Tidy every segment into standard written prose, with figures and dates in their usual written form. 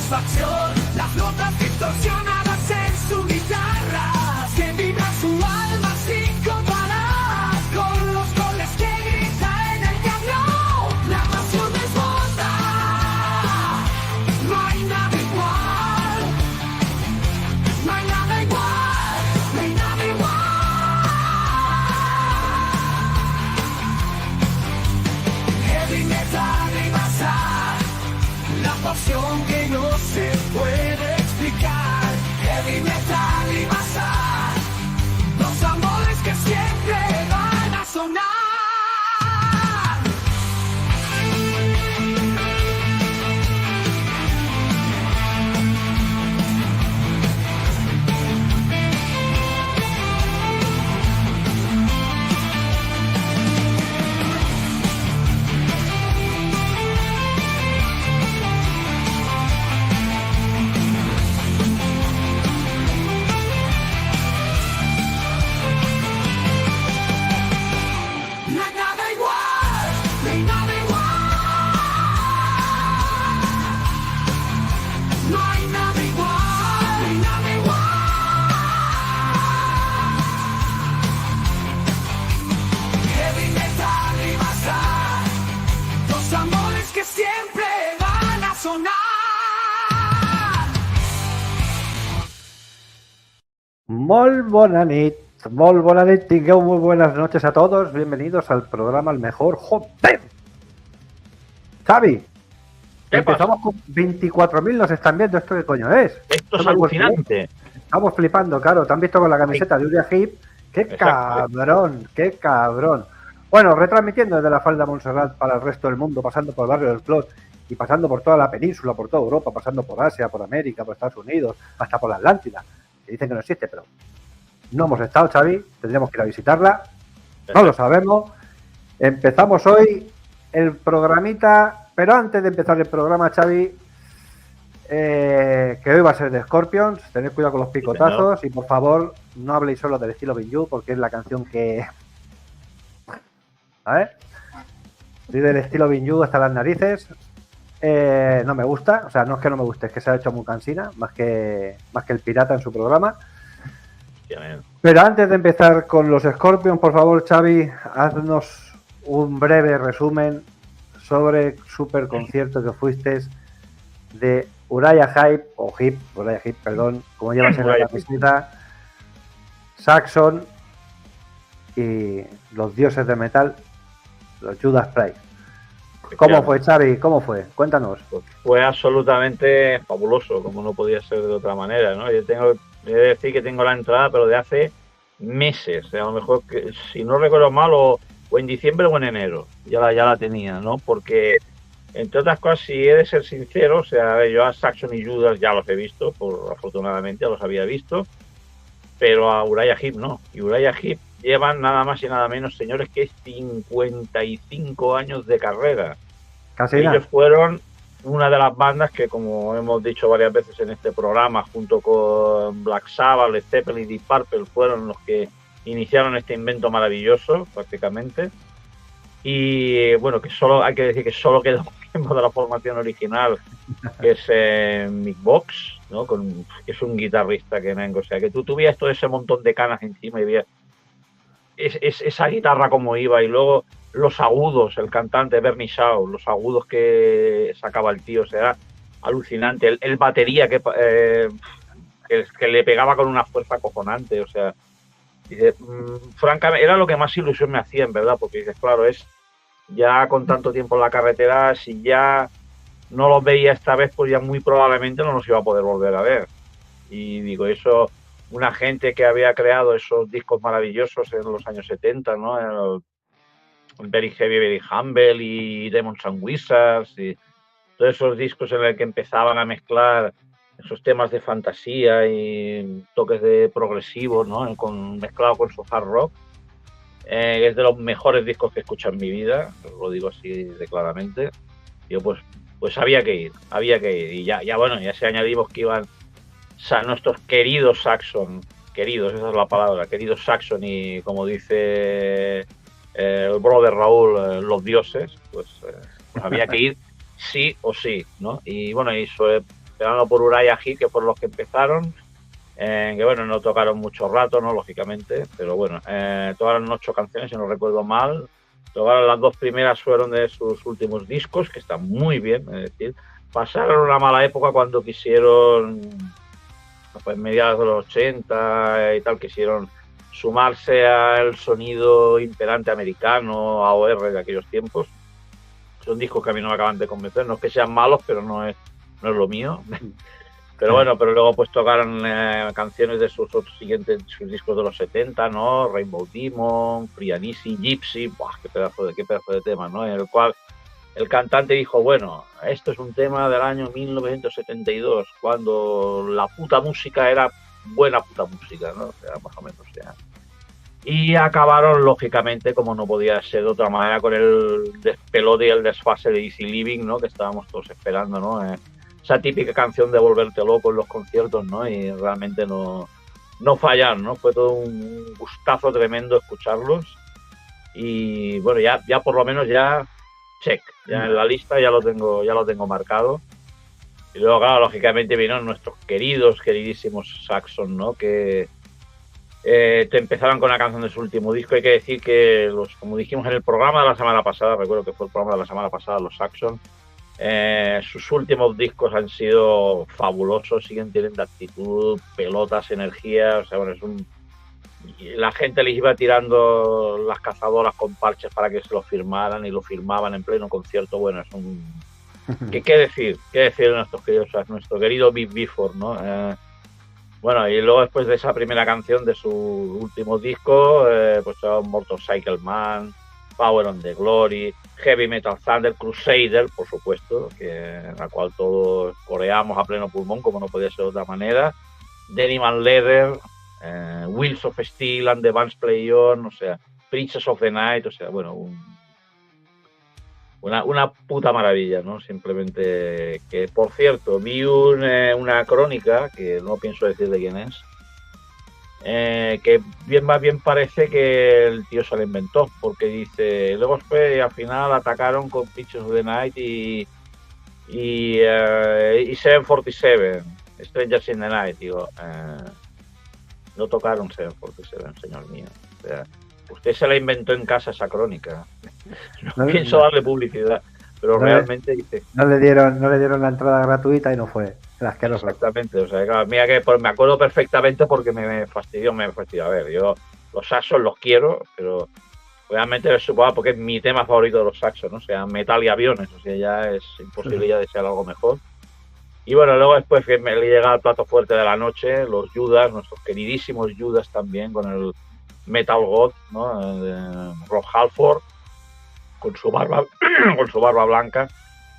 satisfacción. Las notas distorsionadas en su guitarra, que vibra su alma sin comparar con los goles que grita en el camión. La pasión desborda, no hay nada igual, no hay nada igual, no hay nada igual. Heavy metal y masa, la pasión que no se puede explicar. Heavy metal y masa, los amores que siempre van a sonar. No hay nada igual, no hay nada igual, no hay nada igual, no hay nada igual. Heavy metal y masa, los amores que siempre van a sonar. Molt bona nit, tingueu muy buenas noches a todos, bienvenidos al programa El Mejor. ¡Joder! Xavi, empezamos con 24.000, nos están viendo, ¿esto qué coño es? Esto es No me acuerdo. alucinante. Estamos flipando, claro, te han visto con la camiseta de Uriah Heep. ¡Qué cabrón, qué cabrón! Bueno, retransmitiendo desde la falda de Montserrat para el resto del mundo, pasando por el barrio del Clot y pasando por toda la península, por toda Europa, pasando por Asia, por América, por Estados Unidos, hasta por la Atlántida, que dicen que no existe, pero no hemos estado, Xavi, tendríamos que ir a visitarla, no lo sabemos. Empezamos hoy el programita, pero antes de empezar el programa, Xavi, que hoy va a ser de Scorpions, tened cuidado con los picotazos y por favor no habléis solo del estilo Bin You, porque es la canción que... A ver, soy del estilo Bin You hasta las narices. No me gusta, o sea, no es que no me guste, es que se ha hecho muy cansina, más que el pirata en su programa. Pero antes de empezar con los Scorpions, por favor, Xavi, haznos un breve resumen sobre el super concierto que fuiste de Uriah Heep, perdón, como llevas en la camiseta, Saxon y los dioses del metal, los Judas Priest. ¿Cómo fue, Xavi? ¿Cómo fue? Cuéntanos. Pues fue absolutamente fabuloso, como no podía ser de otra manera, ¿no? Yo he de decir que tengo la entrada, pero de hace meses, a lo mejor, que, si no recuerdo mal, o en diciembre o en enero, ya la tenía, ¿no? Porque, entre otras cosas, si he de ser sincero, o sea, yo a Saxon y Judas ya los he visto, afortunadamente ya los había visto, pero a Uriah Heep no. Y Uriah Heep llevan nada más y nada menos, señores, que 55 años de carrera. Casi Ellos nada. fueron una de las bandas que, como hemos dicho varias veces en este programa, junto con Black Sabbath, Led Zeppelin y Deep Purple, fueron los que iniciaron este invento maravilloso, prácticamente. Y bueno, que solo hay que decir que solo queda un miembro de la formación original, que es Mick Box, ¿no? Que es un guitarrista que o sea, que tú veías todo ese montón de canas encima y veías esa guitarra como iba, y luego los agudos, el cantante Bernie Shaw, los agudos que sacaba el tío, o sea, era alucinante. El batería que le pegaba con una fuerza acojonante, o sea, dice, francamente, era lo que más ilusión me hacía, en verdad, porque dices, claro, es ya con tanto tiempo en la carretera, si ya no los veía esta vez, pues ya muy probablemente no los iba a poder volver a ver. Y digo, eso, una gente que había creado esos discos maravillosos en los años 70, ¿no? El Very Heavy, Very Humble y Demons and Wizards, y todos esos discos en los que empezaban a mezclar esos temas de fantasía y toques de progresivos, ¿no? Mezclado con su hard rock. Es de los mejores discos que he escuchado en mi vida, lo digo así de claramente. Yo pues había que ir. Y ya bueno, ya se añadimos que iban nuestros queridos Saxon, queridos, esa es la palabra, queridos Saxon, y como dice el brother Raúl, los dioses, pues había que ir sí o sí, ¿no? Y bueno, y empezando por Uriah Heep, que fueron los que empezaron, que bueno, no tocaron mucho rato, ¿no? Lógicamente, pero bueno, tocaron 8 canciones, si no recuerdo mal. Tocaron las 2 primeras, fueron de sus últimos discos, que están muy bien, es decir, pasaron una mala época cuando quisieron, pues mediados de los 80 y tal, quisieron sumarse al sonido imperante americano, AOR de aquellos tiempos. Son discos que a mí no me acaban de convencer, no es que sean malos, pero no es lo mío. Pero bueno, pero luego pues tocaron canciones de sus siguientes sus discos de los 70, ¿no? Rainbow Demon, Free and Easy, Gypsy, ¡buah! Qué pedazo de tema, ¿no? En el cual el cantante dijo, bueno, esto es un tema del año 1972, cuando la puta música era buena puta música, ¿no? O sea, más o menos, ya. Y acabaron, lógicamente, como no podía ser de otra manera, con el despelote y el desfase de Easy Living, ¿no? Que estábamos todos esperando, ¿no? Esa típica canción de volverte loco en los conciertos, ¿no? Y realmente no fallaron, ¿no? Fue todo un gustazo tremendo escucharlos. Y bueno, ya por lo menos ya check, ya en la lista ya lo tengo marcado. Y luego, claro, lógicamente vinieron nuestros queridísimos Saxon, ¿no? Que te empezaron con la canción de su último disco. Hay que decir que, como dijimos en el programa de la semana pasada, recuerdo que fue el programa de la semana pasada, los Saxon, sus últimos discos han sido fabulosos, siguen teniendo actitud, pelotas, energía, o sea, bueno, la gente les iba tirando las cazadoras con parches para que se lo firmaran y lo firmaban en pleno concierto. Bueno, es ¿Qué decir de nuestro querido Big Bifford, ¿no? Bueno, y luego después de esa primera canción de su último disco, pues Motorcycle Man, Power on the Glory, Heavy Metal Thunder, Crusader, por supuesto, en la cual todos coreamos a pleno pulmón, como no podía ser de otra manera, Denim and Leather, Wheels of Steel and the Bands Play On, o sea, Princess of the Night, o sea, bueno, una puta maravilla, ¿no? Simplemente que, por cierto, vi una crónica, que no pienso decir de quién es, que más bien parece que el tío se la inventó, porque dice, luego después al final atacaron con Pictures of the Night y 747, Strangers in the Night, digo, no tocaron 747, señor mío, o sea, usted se la inventó en casa esa crónica, no pienso darle publicidad, pero realmente dice... No le dieron la entrada gratuita y no fue. Exactamente, o sea, claro, mira que me acuerdo perfectamente porque me fastidió. A ver, yo los Saxon los quiero, pero realmente les supongo porque es mi tema favorito de los Saxon, ¿no? O sea, metal y aviones, o sea, ya es imposible ya desear algo mejor. Y bueno, luego después que me llega el plato fuerte de la noche, los Judas, nuestros queridísimos Judas también, con el Metal God, ¿no? Rob Halford, con su barba blanca.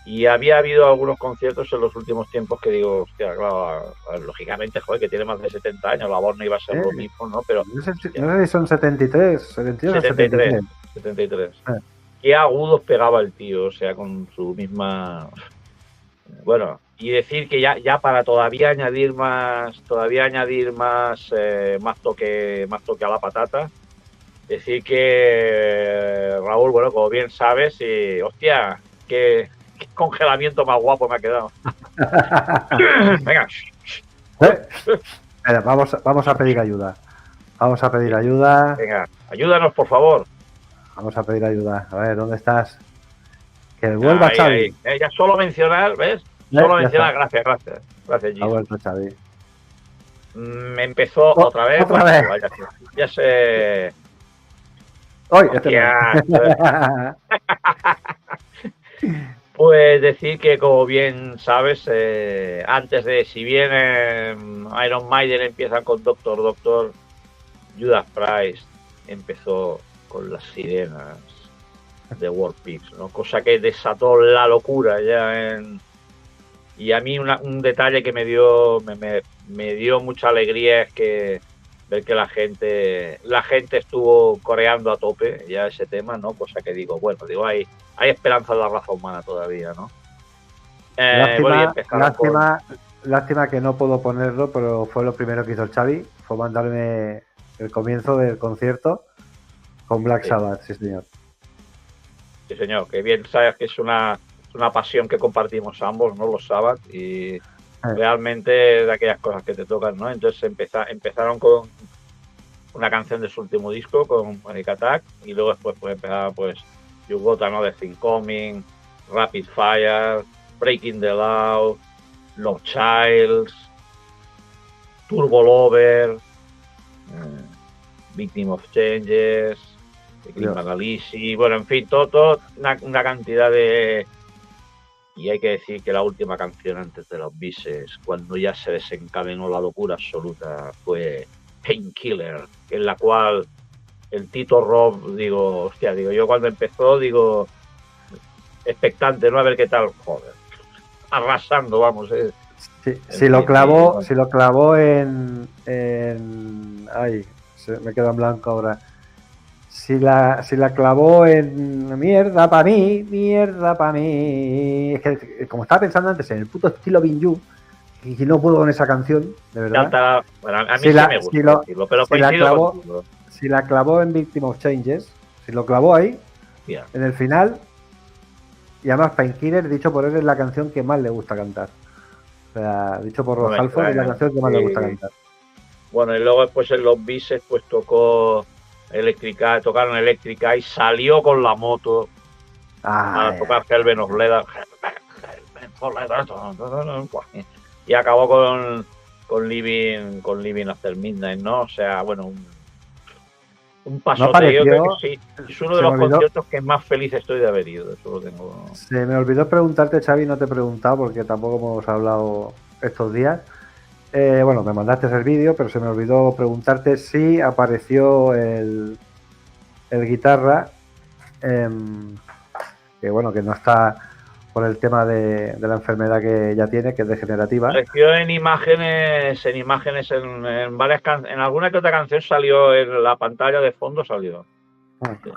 Y había habido algunos conciertos en los últimos tiempos que digo, hostia, claro, lógicamente, joder, que tiene más de 70 años, la voz no iba a ser lo mismo, ¿no? Pero no sé si son 73, 73. Qué agudos pegaba el tío, o sea, con su misma... Bueno, y decir que ya para todavía añadir más toque a la patata, decir que Raúl, bueno, como bien sabes, hostia, qué congelamiento más guapo me ha quedado. Venga. Espera, vamos a pedir ayuda. Venga, ayúdanos, por favor. Vamos a pedir ayuda. A ver, ¿dónde estás? Que vuelva Xavi. Ya solo mencionar, ¿ves? Solo mencionar, gracias, Gis. Ha vuelto Xavi. Me empezó otra vez. Vaya, ya sé. Pues decir que, como bien sabes, antes de, si bien Iron Maiden empieza con Doctor, Judas Priest empezó con las sirenas de War Pigs, ¿no? Cosa que desató la locura ya y a mí un detalle que me dio mucha alegría es que ver que la gente estuvo coreando a tope ya ese tema, ¿no? Cosa que digo, hay esperanza de la raza humana todavía, ¿no? Lástima que no puedo ponerlo, pero fue lo primero que hizo el Xavi, fue mandarme el comienzo del concierto con Black Sabbath, sí señor. Sí señor, que bien sabes que es una pasión que compartimos ambos, ¿no? Los Sabbath, y realmente de aquellas cosas que te tocan, ¿no? Entonces empezaron con una canción de su último disco, con Panic Attack, y luego después pues empezaba pues You Got Another Thing Coming, Rapid Fire, Breaking the Law, Love Childs, Turbo Lover, Victim of Changes, Clint Magalisi, bueno, en fin, todo una cantidad de... Y hay que decir que la última canción antes de los Beatles, cuando ya se desencadenó la locura absoluta, fue Painkiller, en la cual el Tito Rob, digo, yo cuando empezó, digo, expectante, ¿no? A ver qué tal, joder, arrasando, vamos. Si lo clavó en... Ay, me quedo en blanco ahora. Si la clavó en mierda para mí. Es que como estaba pensando antes en el puto estilo Binju, y no puedo con esa canción, de verdad. Bueno, a mí sí me gusta decirlo, pero si la clavó en Victim of Changes, si lo clavó ahí, en el final, y además Painkiller, dicho por él, es la canción que más le gusta cantar. O sea, dicho por Rob Halford, es la canción que más le gusta cantar. Bueno, y luego después en los Beatles pues tocaron Electric Eye, salió con la moto a tocar Helven of Leather, y acabó con Living After Midnight, ¿no? O sea, bueno, un pasote. Yo creo que sí, es uno de los conciertos que más feliz estoy de haber ido. Eso lo tengo. Se me olvidó preguntarte, Xavi, no te he preguntado porque tampoco hemos hablado estos días. Bueno, me mandaste el vídeo, pero se me olvidó preguntarte si apareció el guitarra, que bueno, que no está por el tema de la enfermedad que ya tiene, que es degenerativa. Apareció en imágenes, en varias en alguna que otra canción salió en la pantalla de fondo, salió. Sí.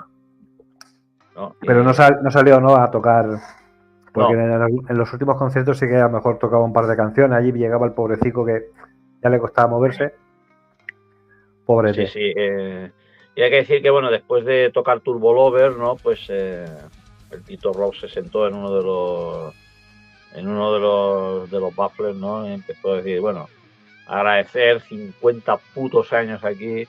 No, pero no salió, ¿no?, a tocar. Porque en los últimos conciertos sí que a lo mejor tocaba un par de canciones. Allí llegaba el pobrecito que ya le costaba moverse. Pobrete. Sí. Y hay que decir que, bueno, después de tocar Turbo Lover, ¿no? Pues el Tito Rob se sentó en uno de los baffles, ¿no? Y empezó a decir, bueno, agradecer 50 putos años aquí,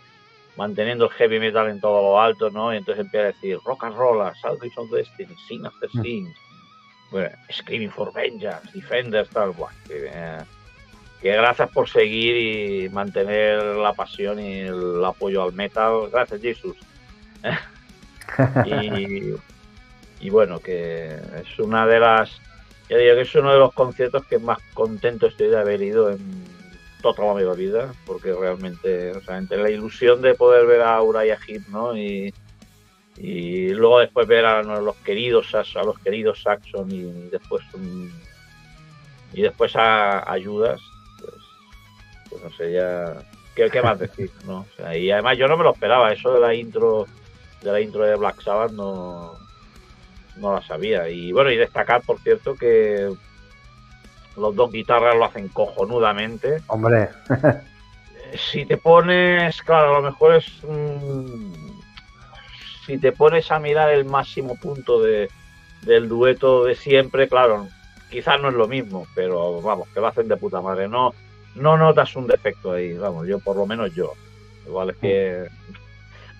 manteniendo el heavy metal en todo lo alto, ¿no? Y entonces empieza a decir Rock and Roll, Salvation of Destiny, Sin After Sin. Bueno, Screaming for Vengeance, Defenders, tal, que gracias por seguir y mantener la pasión y el apoyo al metal. Gracias, Jesus. y bueno, que es una de las... Yo digo que es uno de los conciertos que más contento estoy de haber ido en toda mi vida, porque realmente, o sea, entre la ilusión de poder ver a Uriah Heep, ¿no? Y luego después ver a los queridos Saxon y después a Judas, pues no sé ya qué más decir, ¿no? O sea, y además yo no me lo esperaba, eso de la intro de Black Sabbath no la sabía. Y bueno, y destacar, por cierto, que los dos guitarras lo hacen cojonudamente. Hombre. Si te pones, claro, a lo mejor es si te pones a mirar el máximo punto del dueto de siempre, claro, quizás no es lo mismo, pero vamos, que lo hacen de puta madre. No notas un defecto ahí, vamos, yo por lo menos yo. Igual es que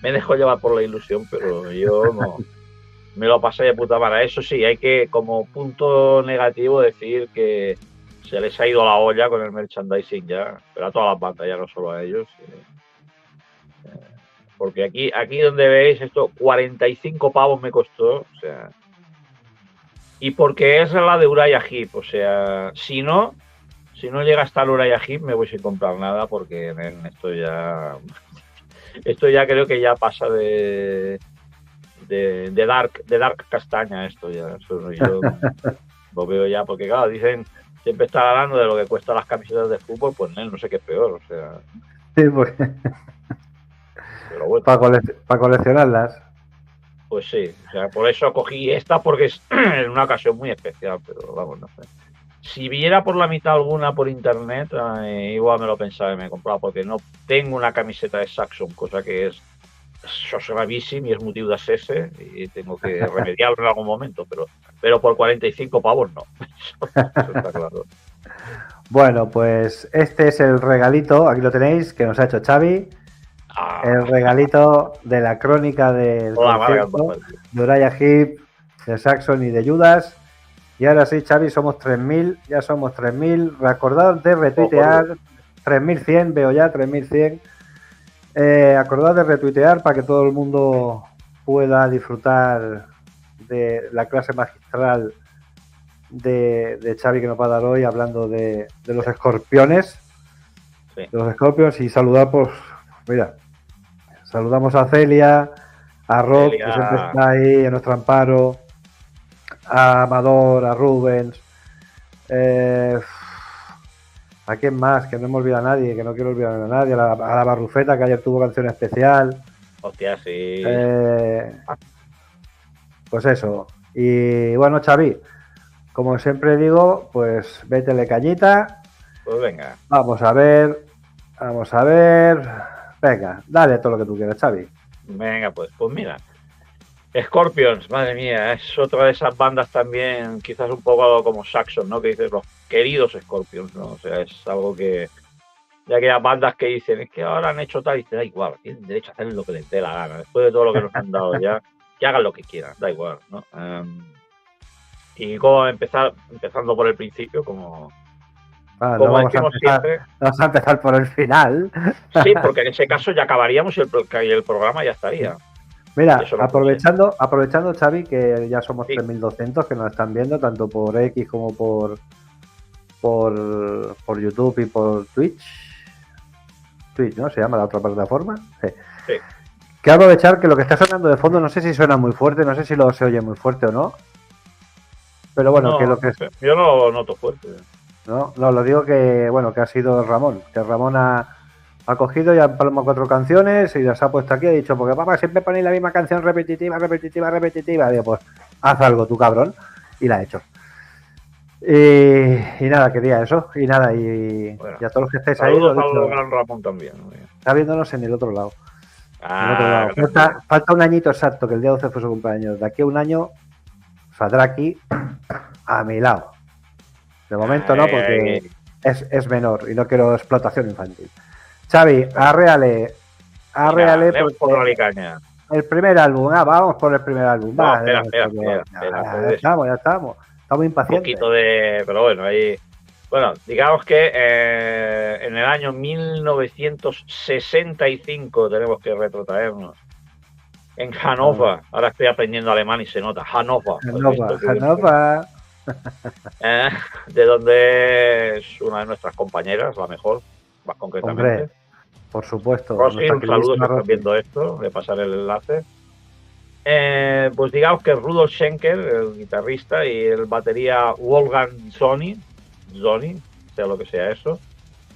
me dejo llevar por la ilusión, pero yo no. Me lo pasé de puta madre. Eso sí, hay que, como punto negativo, decir que se les ha ido la olla con el merchandising ya, pero a todas las bandas, ya no solo a ellos. Porque aquí donde veis esto, 45 pavos me costó, o sea, y porque es la de Uriah Heep, o sea, si no llega a estar Uriah Heep me voy sin comprar nada, porque esto ya creo que ya pasa de dark castaña, esto ya, yo lo veo ya, porque claro, dicen, siempre están hablando de lo que cuestan las camisetas de fútbol, pues no sé qué es peor, o sea. Sí, porque... Pero bueno. Para coleccionarlas. Pues sí, o sea, por eso cogí esta, porque es en una ocasión muy especial, pero vamos, no sé. Si viera por la mitad alguna por internet, igual me lo pensaba y me compraba, porque no tengo una camiseta de Saxon, cosa que es gravísimo y es motivo de hacerse, y tengo que remediarlo en algún momento, pero por 45 pavos no. Eso está claro. Bueno, pues este es el regalito, aquí lo tenéis, que nos ha hecho Xavi. El regalito de la crónica del concierto de Uriah Heep, de Saxon y de Judas. Y ahora sí, Xavi, somos 3.000, ya somos 3.000. Recordad de retuitear, 3.100, veo ya, 3.100. Acordad de retuitear para que todo el mundo pueda disfrutar de la clase magistral de Xavi que nos va a dar hoy, hablando de los escorpiones. Sí. De los escorpiones, y saludar, pues, mira, saludamos a Celia, a Rob, que siempre está ahí en nuestro amparo, a Amador, a Rubens, ¿a quién más? Que no me olvida a nadie, que no quiero olvidar a nadie, a la Barrufeta, que ayer tuvo canción especial. Hostia, sí. Pues eso. Y bueno, Xavi, como siempre digo, pues vétele cañita. Pues venga. Vamos a ver. Venga, dale todo lo que tú quieras, Xavi. Venga, pues mira. Scorpions, madre mía, es otra de esas bandas también, quizás un poco como Saxon, ¿no? Que dices los queridos Scorpions, ¿no? O sea, es algo que de aquellas bandas que dicen, es que ahora han hecho tal, y te da igual, tienen derecho a hacer lo que les dé la gana, después de todo lo que nos han dado ya, que hagan lo que quieran, da igual, ¿no? Y como empezando por el principio, como decimos siempre. Vamos a empezar por el final. Sí, porque en ese caso ya acabaríamos y el programa ya estaría. Mira, aprovechando, Xavi, que ya somos 3.200 que nos están viendo, tanto por X como por YouTube y por Twitch. Twitch, ¿no? Se llama la otra plataforma. Sí. Quiero aprovechar que lo que está sonando de fondo, no sé si suena muy fuerte, no sé si se oye muy fuerte o no. Pero bueno, no, que lo que yo no lo noto fuerte. No, lo digo que, bueno, que ha sido Ramón. Que Ramón ha cogido y ha empalmado 4 canciones y las ha puesto aquí y ha dicho, porque papá, siempre ponéis la misma canción repetitiva. Digo, pues haz algo, tú cabrón. Y la ha hecho. Y nada, quería eso. Y nada, y a todos los que estéis ahí. Saludos al Ramón también. Está viéndonos en el otro lado. Falta un añito exacto, que el día 12 fue su cumpleaños. De aquí a un año saldrá aquí a mi lado. De momento no, porque es menor y no quiero explotación infantil. Xavi, arréale porque el primer álbum, vamos por el primer álbum. Espera, ya estamos impacientes. Un poquito pero bueno, ahí. Bueno, digamos que en el año 1965 tenemos que retrotraernos. En Hannover, ahora estoy aprendiendo alemán y se nota, Hannover. De donde es una de nuestras compañeras, la mejor, más concretamente. Hombre, por supuesto. Rosy, un saludo si estás viendo esto, voy a pasar el enlace. Pues digamos que Rudolf Schenker, el guitarrista, y el batería Wolfgang Zoni, sea lo que sea eso,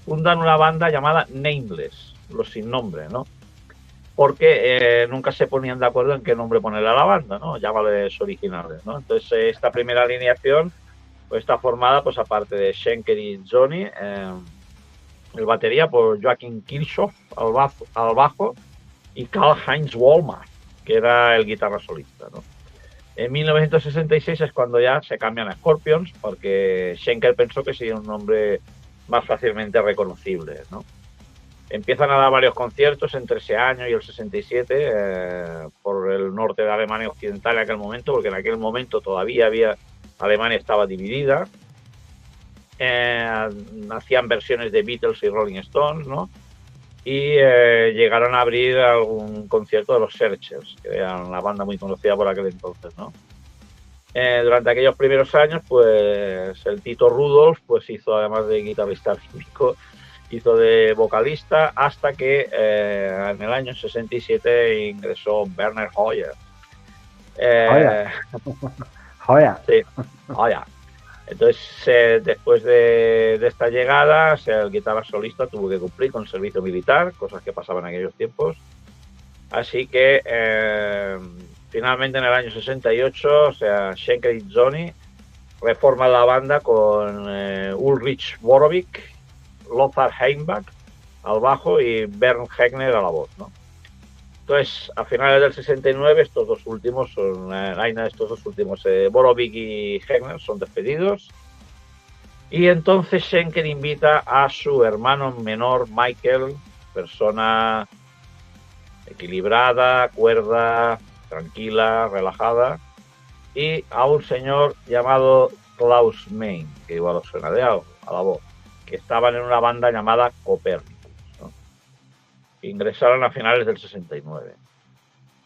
fundan una banda llamada Nameless, los sin nombre, ¿no? Porque nunca se ponían de acuerdo en qué nombre ponerle a la banda, ¿no? Llámales originales, ¿no? Entonces esta primera alineación pues está formada, pues aparte de Schenker y Zoni, el batería por Joachim Kirchhoff al bajo y Karl-Heinz Wallmann, que era el guitarra solista, ¿no? En 1966 es cuando ya se cambian a Scorpions, porque Schenker pensó que sería un nombre más fácilmente reconocible, ¿no? Empiezan a dar varios conciertos entre ese año y el 67 por el norte de Alemania Occidental en aquel momento, porque en aquel momento todavía Alemania estaba dividida. Hacían versiones de Beatles y Rolling Stones, ¿no? Y llegaron a abrir algún concierto de los Searchers, que eran una banda muy conocida por aquel entonces, ¿no? Durante aquellos primeros años, pues el Tito Rudolph pues hizo, además de guitarrista rítmico, hizo de vocalista, hasta que en el año 67 ingresó Werner Hoyer. Hoyer. Sí, Hoyer. Entonces, después de esta llegada, el guitarra solista tuvo que cumplir con el servicio militar, cosas que pasaban en aquellos tiempos. Así que, finalmente en el año 68, Schenker y Zoni reforman la banda con Ulrich Borovik, Lothar Heimbach al bajo y Bernd Hegner a la voz, ¿no? Entonces, a finales del 69, estos dos últimos Borovik y Hegner son despedidos. Y entonces Schenker invita a su hermano menor, Michael, persona equilibrada, cuerda, tranquila, relajada, y a un señor llamado Klaus Main, que igual os suena de algo, a la voz, que estaban en una banda llamada Copernicus, ¿no? Ingresaron a finales del 69.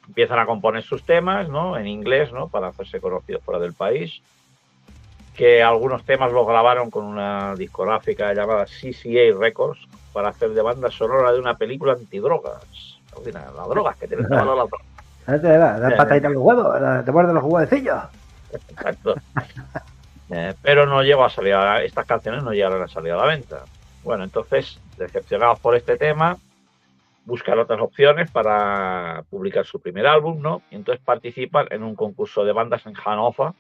Empiezan a componer sus temas, ¿no? En inglés, ¿no? Para hacerse conocidos fuera del país. Que algunos temas los grabaron con una discográfica llamada CCA Records para hacer de banda sonora de una película antidrogas. Las drogas que tienen todas las drogas. Te das pataditas en los huevos, te muerden los huevecillos. Exacto. Pero no llegó a salir, estas canciones no llegaron a salir a la venta. Bueno, entonces, decepcionados por este tema, buscan otras opciones para publicar su primer álbum, ¿no? Y entonces participan en un concurso de bandas en Hannover,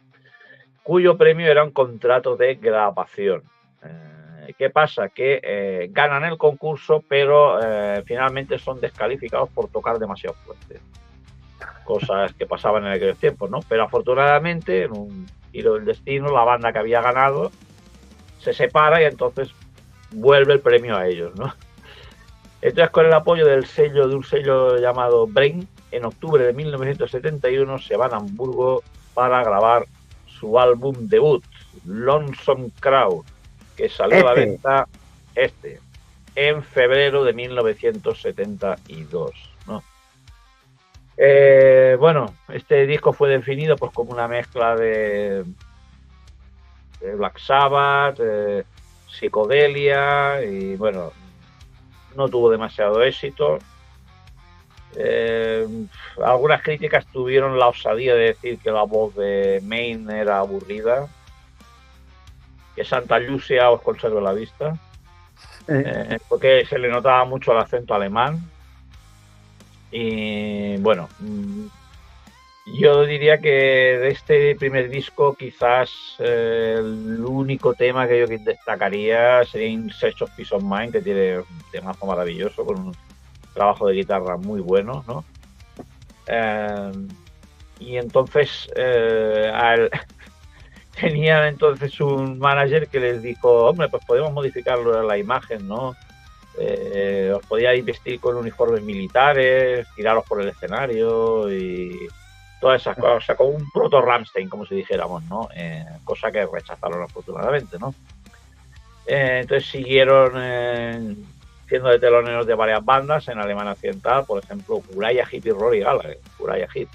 cuyo premio era un contrato de grabación. ¿Qué pasa? Que ganan el concurso, pero finalmente son descalificados por tocar demasiado fuerte. Cosas que pasaban en aquellos tiempos, ¿no? Pero afortunadamente, en un giro del destino, la banda que había ganado se separa y entonces vuelve el premio a ellos, ¿no? Entonces, con el apoyo de un sello llamado Brain, en octubre de 1971 se van a Hamburgo para grabar su álbum debut, Lonesome Crowd, que salió a la venta en febrero de 1972, ¿no? Bueno, este disco fue definido pues como una mezcla de Black Sabbath, psicodelia, y bueno, no tuvo demasiado éxito. Algunas críticas tuvieron la osadía de decir que la voz de Main era aburrida, que Santa Lucia os conserve la vista, porque se le notaba mucho el acento alemán. Y bueno, yo diría que de este primer disco quizás el único tema que yo destacaría sería In Search of Peace of Mind, que tiene un temazo maravilloso con un trabajo de guitarra muy bueno, ¿no? Y entonces tenían entonces un manager que les dijo, hombre, pues podemos modificarlo en la imagen, ¿no? Os podíais vestir con uniformes militares, tiraros por el escenario y todas esas cosas, o sea, como un proto Rammstein, como si dijéramos, ¿no? Cosa que rechazaron afortunadamente, ¿no? Entonces siguieron siendo de teloneros de varias bandas en Alemania Occidental, por ejemplo, Uriah Heep y Rory Gallagher. Uriah Heep.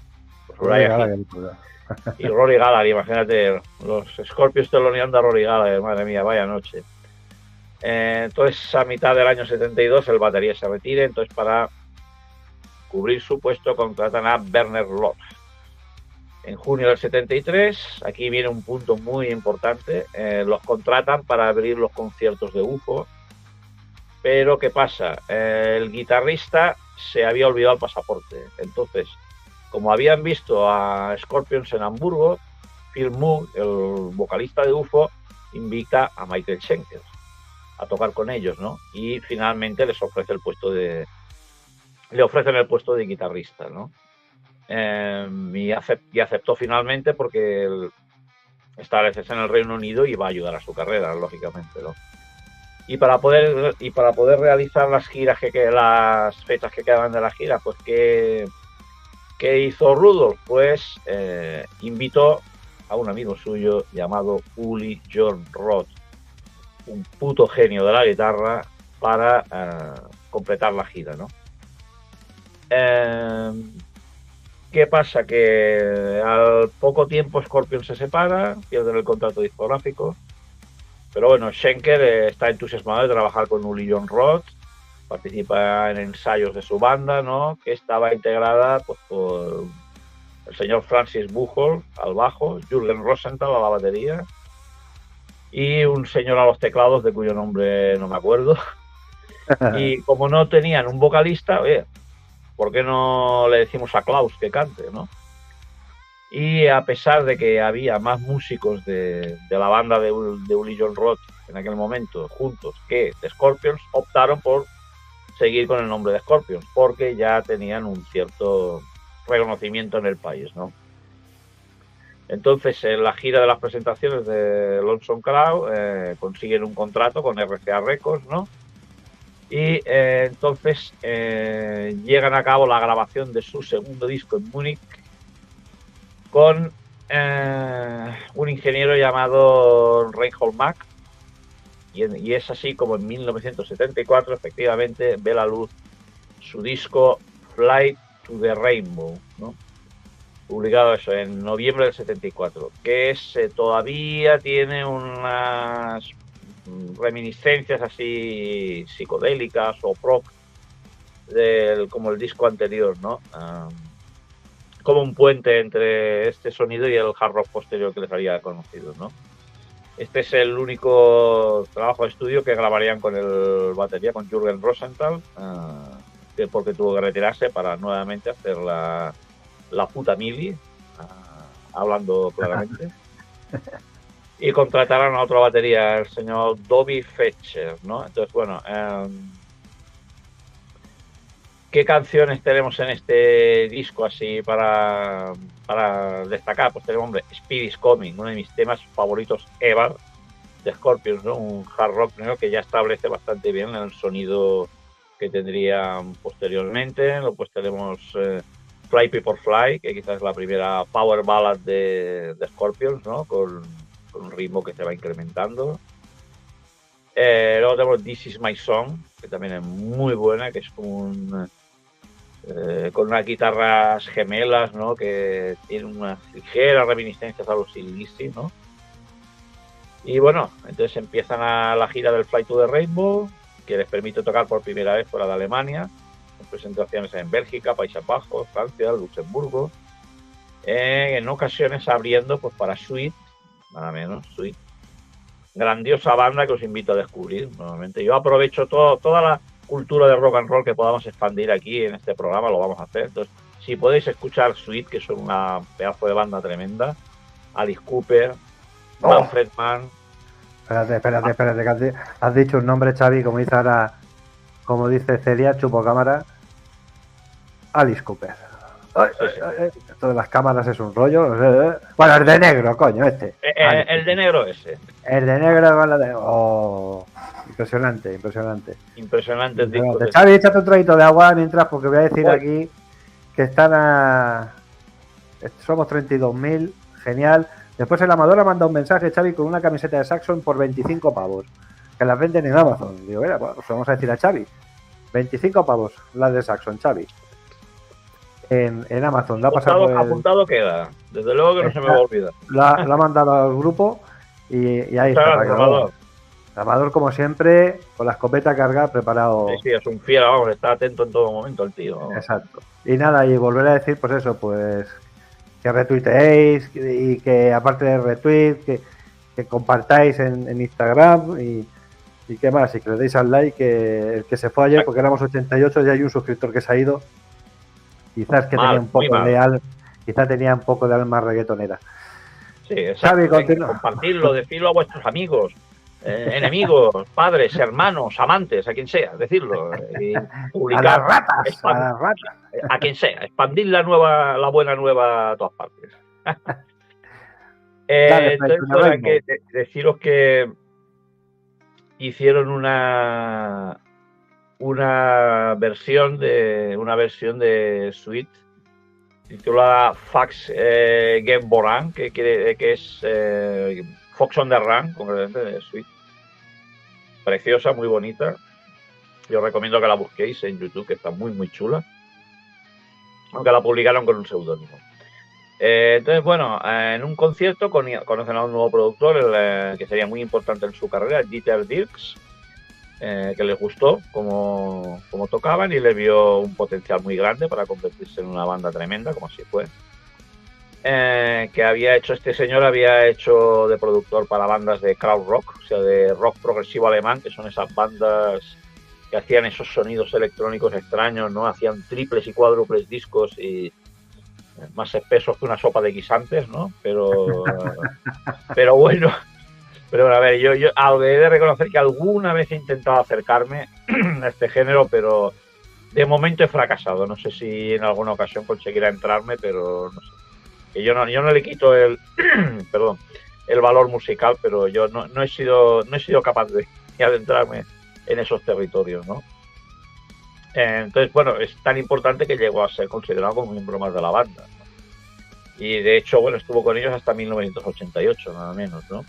Y Rory Gallagher, imagínate, los Scorpions teloneando a Rory Gallagher, madre mía, vaya noche. Entonces, a mitad del año 72, el batería se retira, entonces para cubrir su puesto contratan a Werner Lott. En junio del 73, aquí viene un punto muy importante, los contratan para abrir los conciertos de UFO, pero ¿qué pasa? El guitarrista se había olvidado el pasaporte, entonces, como habían visto a Scorpions en Hamburgo, Phil Moog, el vocalista de UFO, invita a Michael Schenker a tocar con ellos, ¿no? Y finalmente les ofrece le ofrecen el puesto de guitarrista, ¿no? Y aceptó finalmente porque establecerse en el Reino Unido y va a ayudar a su carrera, lógicamente, ¿no? Y para poder realizar las fechas que quedaban de la gira, pues ¿qué hizo Rudolf? Pues invitó a un amigo suyo llamado Uli John Roth, un puto genio de la guitarra, para completar la gira, ¿no? ¿Qué pasa? Que al poco tiempo Scorpion se separa, pierden el contrato discográfico, pero bueno, Schenker está entusiasmado de trabajar con Uli John Roth, participa en ensayos de su banda, ¿no? Que estaba integrada pues, por el señor Francis Buchholz al bajo, Jürgen Rosenthal a la batería y un señor a los teclados de cuyo nombre no me acuerdo. Y como no tenían un vocalista, oye, ¿por qué no le decimos a Klaus que cante, no? Y a pesar de que había más músicos de la banda de Uli John Roth en aquel momento juntos que de Scorpions, optaron por seguir con el nombre de Scorpions porque ya tenían un cierto reconocimiento en el país, ¿no? Entonces, en la gira de las presentaciones de Lonesome Cloud, consiguen un contrato con RCA Records, ¿no? Y entonces llegan a cabo la grabación de su segundo disco en Múnich con un ingeniero llamado Reinhold Mack, y es así como en 1974 efectivamente ve la luz su disco Flight to the Rainbow, ¿no? Publicado eso en noviembre del 74, que todavía tiene unas reminiscencias así psicodélicas o rock como el disco anterior, ¿no? Como un puente entre este sonido y el hard rock posterior que les había conocido, ¿no? Este es el único trabajo de estudio que grabarían con el batería, con Jürgen Rosenthal, porque tuvo que retirarse para nuevamente hacer la puta mili, hablando claramente. Y contrataron a otra batería, el señor Dobby Fetcher, ¿no? Entonces, bueno, ¿qué canciones tenemos en este disco así para destacar? Pues tenemos, hombre, Speed is Coming, uno de mis temas favoritos ever de Scorpions, ¿no? Un hard rock, ¿no?, que ya establece bastante bien el sonido que tendrían posteriormente. Pues tenemos Fly People Fly, que quizás es la primera power ballad de Scorpions, ¿no? Con un ritmo que se va incrementando. Luego tenemos This Is My Song, que también es muy buena, que es como con unas guitarras gemelas, ¿no?, que tiene unas ligeras reminiscencias a los Sin Lizzy, ¿no? Y bueno, entonces empiezan la gira del Fly to the Rainbow, que les permite tocar por primera vez fuera de Alemania, con presentaciones en Bélgica, Países Bajos, Francia, Luxemburgo, en ocasiones abriendo pues para Sweet, nada menos, Sweet. Grandiosa banda que os invito a descubrir nuevamente. Yo aprovecho toda la cultura de rock and roll que podamos expandir aquí en este programa, lo vamos a hacer. Entonces, si podéis escuchar Sweet, que son una pedazo de banda tremenda, Alice Cooper, Manfred Mann. Espérate, que has dicho un nombre, Xavi, como dice ahora, como dice Celia, chupo cámara. Alice Cooper. Esto de las cámaras es un rollo. Bueno, el de negro, coño, este. El de negro ese. El de negro con la de... Oh, impresionante. Impresionante el disco. Xavi, échate un traguito de agua mientras, porque voy a decir aquí que están somos 32.000, genial. Después el Amador ha mandado un mensaje, Xavi, con una camiseta de Saxon por 25 pavos, que las venden en Amazon. Digo, mira, pues vamos a decir a Xavi, 25 pavos las de Saxon, Xavi. En Amazon, la ha pasado apuntado queda, desde luego que no se me va a olvidar. La ha mandado al grupo y ahí está. Amador, como siempre, con la escopeta cargada, preparado. Sí, es un fiel, vamos, está atento en todo momento el tío. Vamos. Exacto. Y nada, y volver a decir, pues eso, pues que retuiteéis y que aparte de retweet, que compartáis en Instagram y qué más, y que le deis al like, que el que se fue ayer, porque éramos 88, ya hay un suscriptor que se ha ido. Quizás que tenía un poco de alma reggaetonera. Sí, exacto. Compartirlo, decirlo a vuestros amigos, enemigos, padres, hermanos, amantes, a quien sea, decirlo. Y publicar, a las ratas. A quien sea, expandir la buena nueva a todas partes. Entonces, bueno, hay que deciros que hicieron una versión de Sweet titulada Fax Get Boran, que es Fox on the Run, concretamente de Sweet. Preciosa, muy bonita. Yo recomiendo que la busquéis en YouTube, que está muy chula, aunque la publicaron con un seudónimo. Entonces, bueno, en un concierto conocen a un nuevo productor, que sería muy importante en su carrera, Dieter Dierks, que les gustó como tocaban y le vio un potencial muy grande para convertirse en una banda tremenda, como así fue. Este señor había hecho de productor para bandas de crowd rock, o sea, de rock progresivo alemán, que son esas bandas que hacían esos sonidos electrónicos extraños, ¿no? Hacían triples y cuádruples discos y más espesos que una sopa de guisantes, ¿no? Pero bueno. Pero a ver, yo he de reconocer que alguna vez he intentado acercarme a este género, pero de momento he fracasado. No sé si en alguna ocasión conseguirá entrarme, pero no sé. que yo no le quito el perdón, el valor musical, pero yo no he sido capaz de adentrarme en esos territorios, ¿no? Entonces, bueno, es tan importante que llegó a ser considerado como miembro más de la banda, ¿no? Y de hecho, bueno, estuvo con ellos hasta 1988, nada menos, ¿no?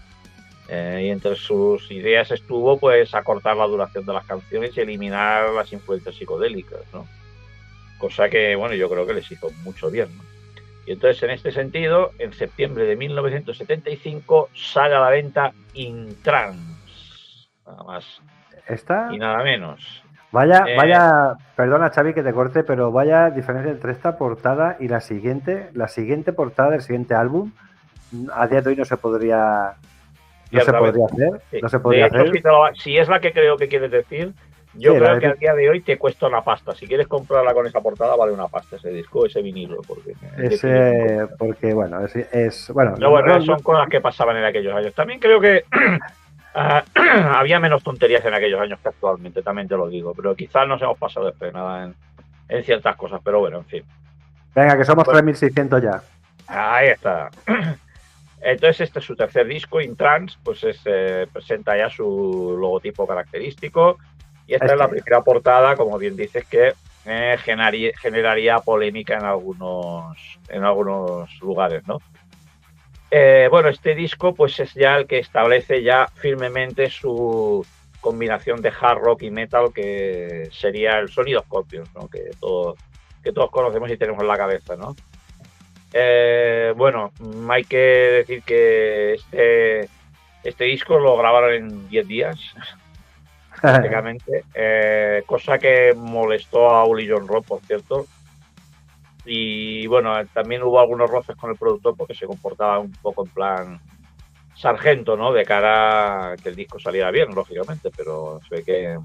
Y entre sus ideas estuvo, pues, acortar la duración de las canciones y eliminar las influencias psicodélicas, ¿no? Cosa que, bueno, yo creo que les hizo mucho bien, ¿no? Y entonces, en este sentido, en septiembre de 1975 sale a la venta In Trance, nada más ¿Esta? y nada menos. Vaya, perdona Xavi que te corte, pero vaya diferencia entre esta portada y la siguiente portada del siguiente álbum. A día de hoy no se podría hacer. Sí. No se podría de hecho, hacer. si es la que creo que quieres decir, yo creo que a día de hoy te cuesta una pasta. Si quieres comprarla con esa portada, vale una pasta ese disco, ese vinilo. Porque bueno, son cosas que pasaban en aquellos años. También creo que había menos tonterías en aquellos años que actualmente, también te lo digo. Pero quizás nos hemos pasado de frenada en ciertas cosas. Pero bueno, en fin. Venga, que somos 3.600 ya. Ahí está. Entonces este es su tercer disco, In Trance, pues presenta ya su logotipo característico y esta es la primera portada, como bien dices, que generaría polémica en algunos lugares, ¿no? Bueno, este disco pues es ya el que establece ya firmemente su combinación de hard rock y metal, que sería el sonido Scorpions, ¿no? Que todos conocemos y tenemos en la cabeza, ¿no? Bueno, hay que decir que este disco lo grabaron en 10 días, prácticamente, cosa que molestó a Uli John Roth, por cierto. Y bueno, también hubo algunos roces con el productor porque se comportaba un poco en plan sargento, ¿no? De cara a que el disco saliera bien, lógicamente, pero se ve que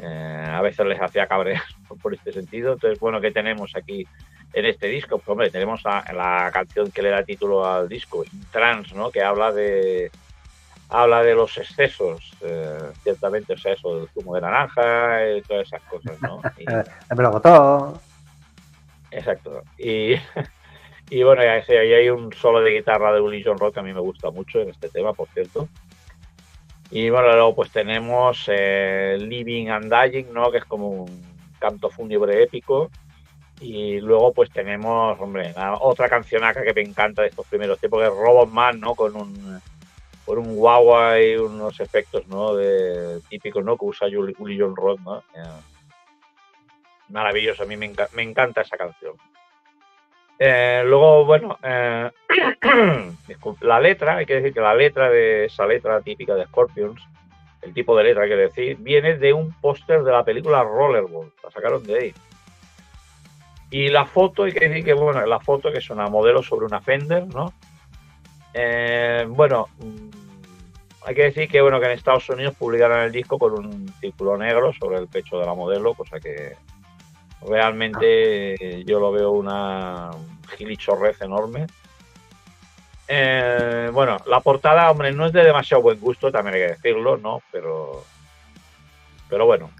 a veces les hacía cabrear por este sentido. Entonces, bueno, ¿qué tenemos aquí en este disco? Pues hombre, tenemos la canción que le da título al disco, In Trance, ¿no? Que habla de los excesos, ciertamente, o sea, eso del zumo de naranja y todas esas cosas, ¿no? Me lo botó. Exacto. Y bueno, ahí hay un solo de guitarra de Uli John Roth que a mí me gusta mucho en este tema, por cierto. Y bueno, luego pues tenemos Living and Dying, ¿no? Que es como un canto fúnebre épico. Y luego pues tenemos, hombre, otra cancionaca que me encanta de estos primeros tiempos, que es Robot Man, ¿no? Con un guagua y unos efectos, ¿no? Típicos, ¿no? Que usa Uli John Roth, ¿no? Maravilloso, a mí me encanta esa canción. Luego, bueno, la letra, hay que decir que la letra de esa letra típica de Scorpions, el tipo de letra, hay que decir, viene de un póster de la película Rollerball, la sacaron de ahí. Y la foto, hay que decir que, bueno, la foto que es una modelo sobre una Fender, ¿no? Bueno, hay que decir que, bueno, que en Estados Unidos publicaron el disco con un círculo negro sobre el pecho de la modelo, cosa que realmente yo lo veo una gilichorrez enorme. Bueno, la portada, hombre, no es de demasiado buen gusto, también hay que decirlo, ¿no? Pero bueno.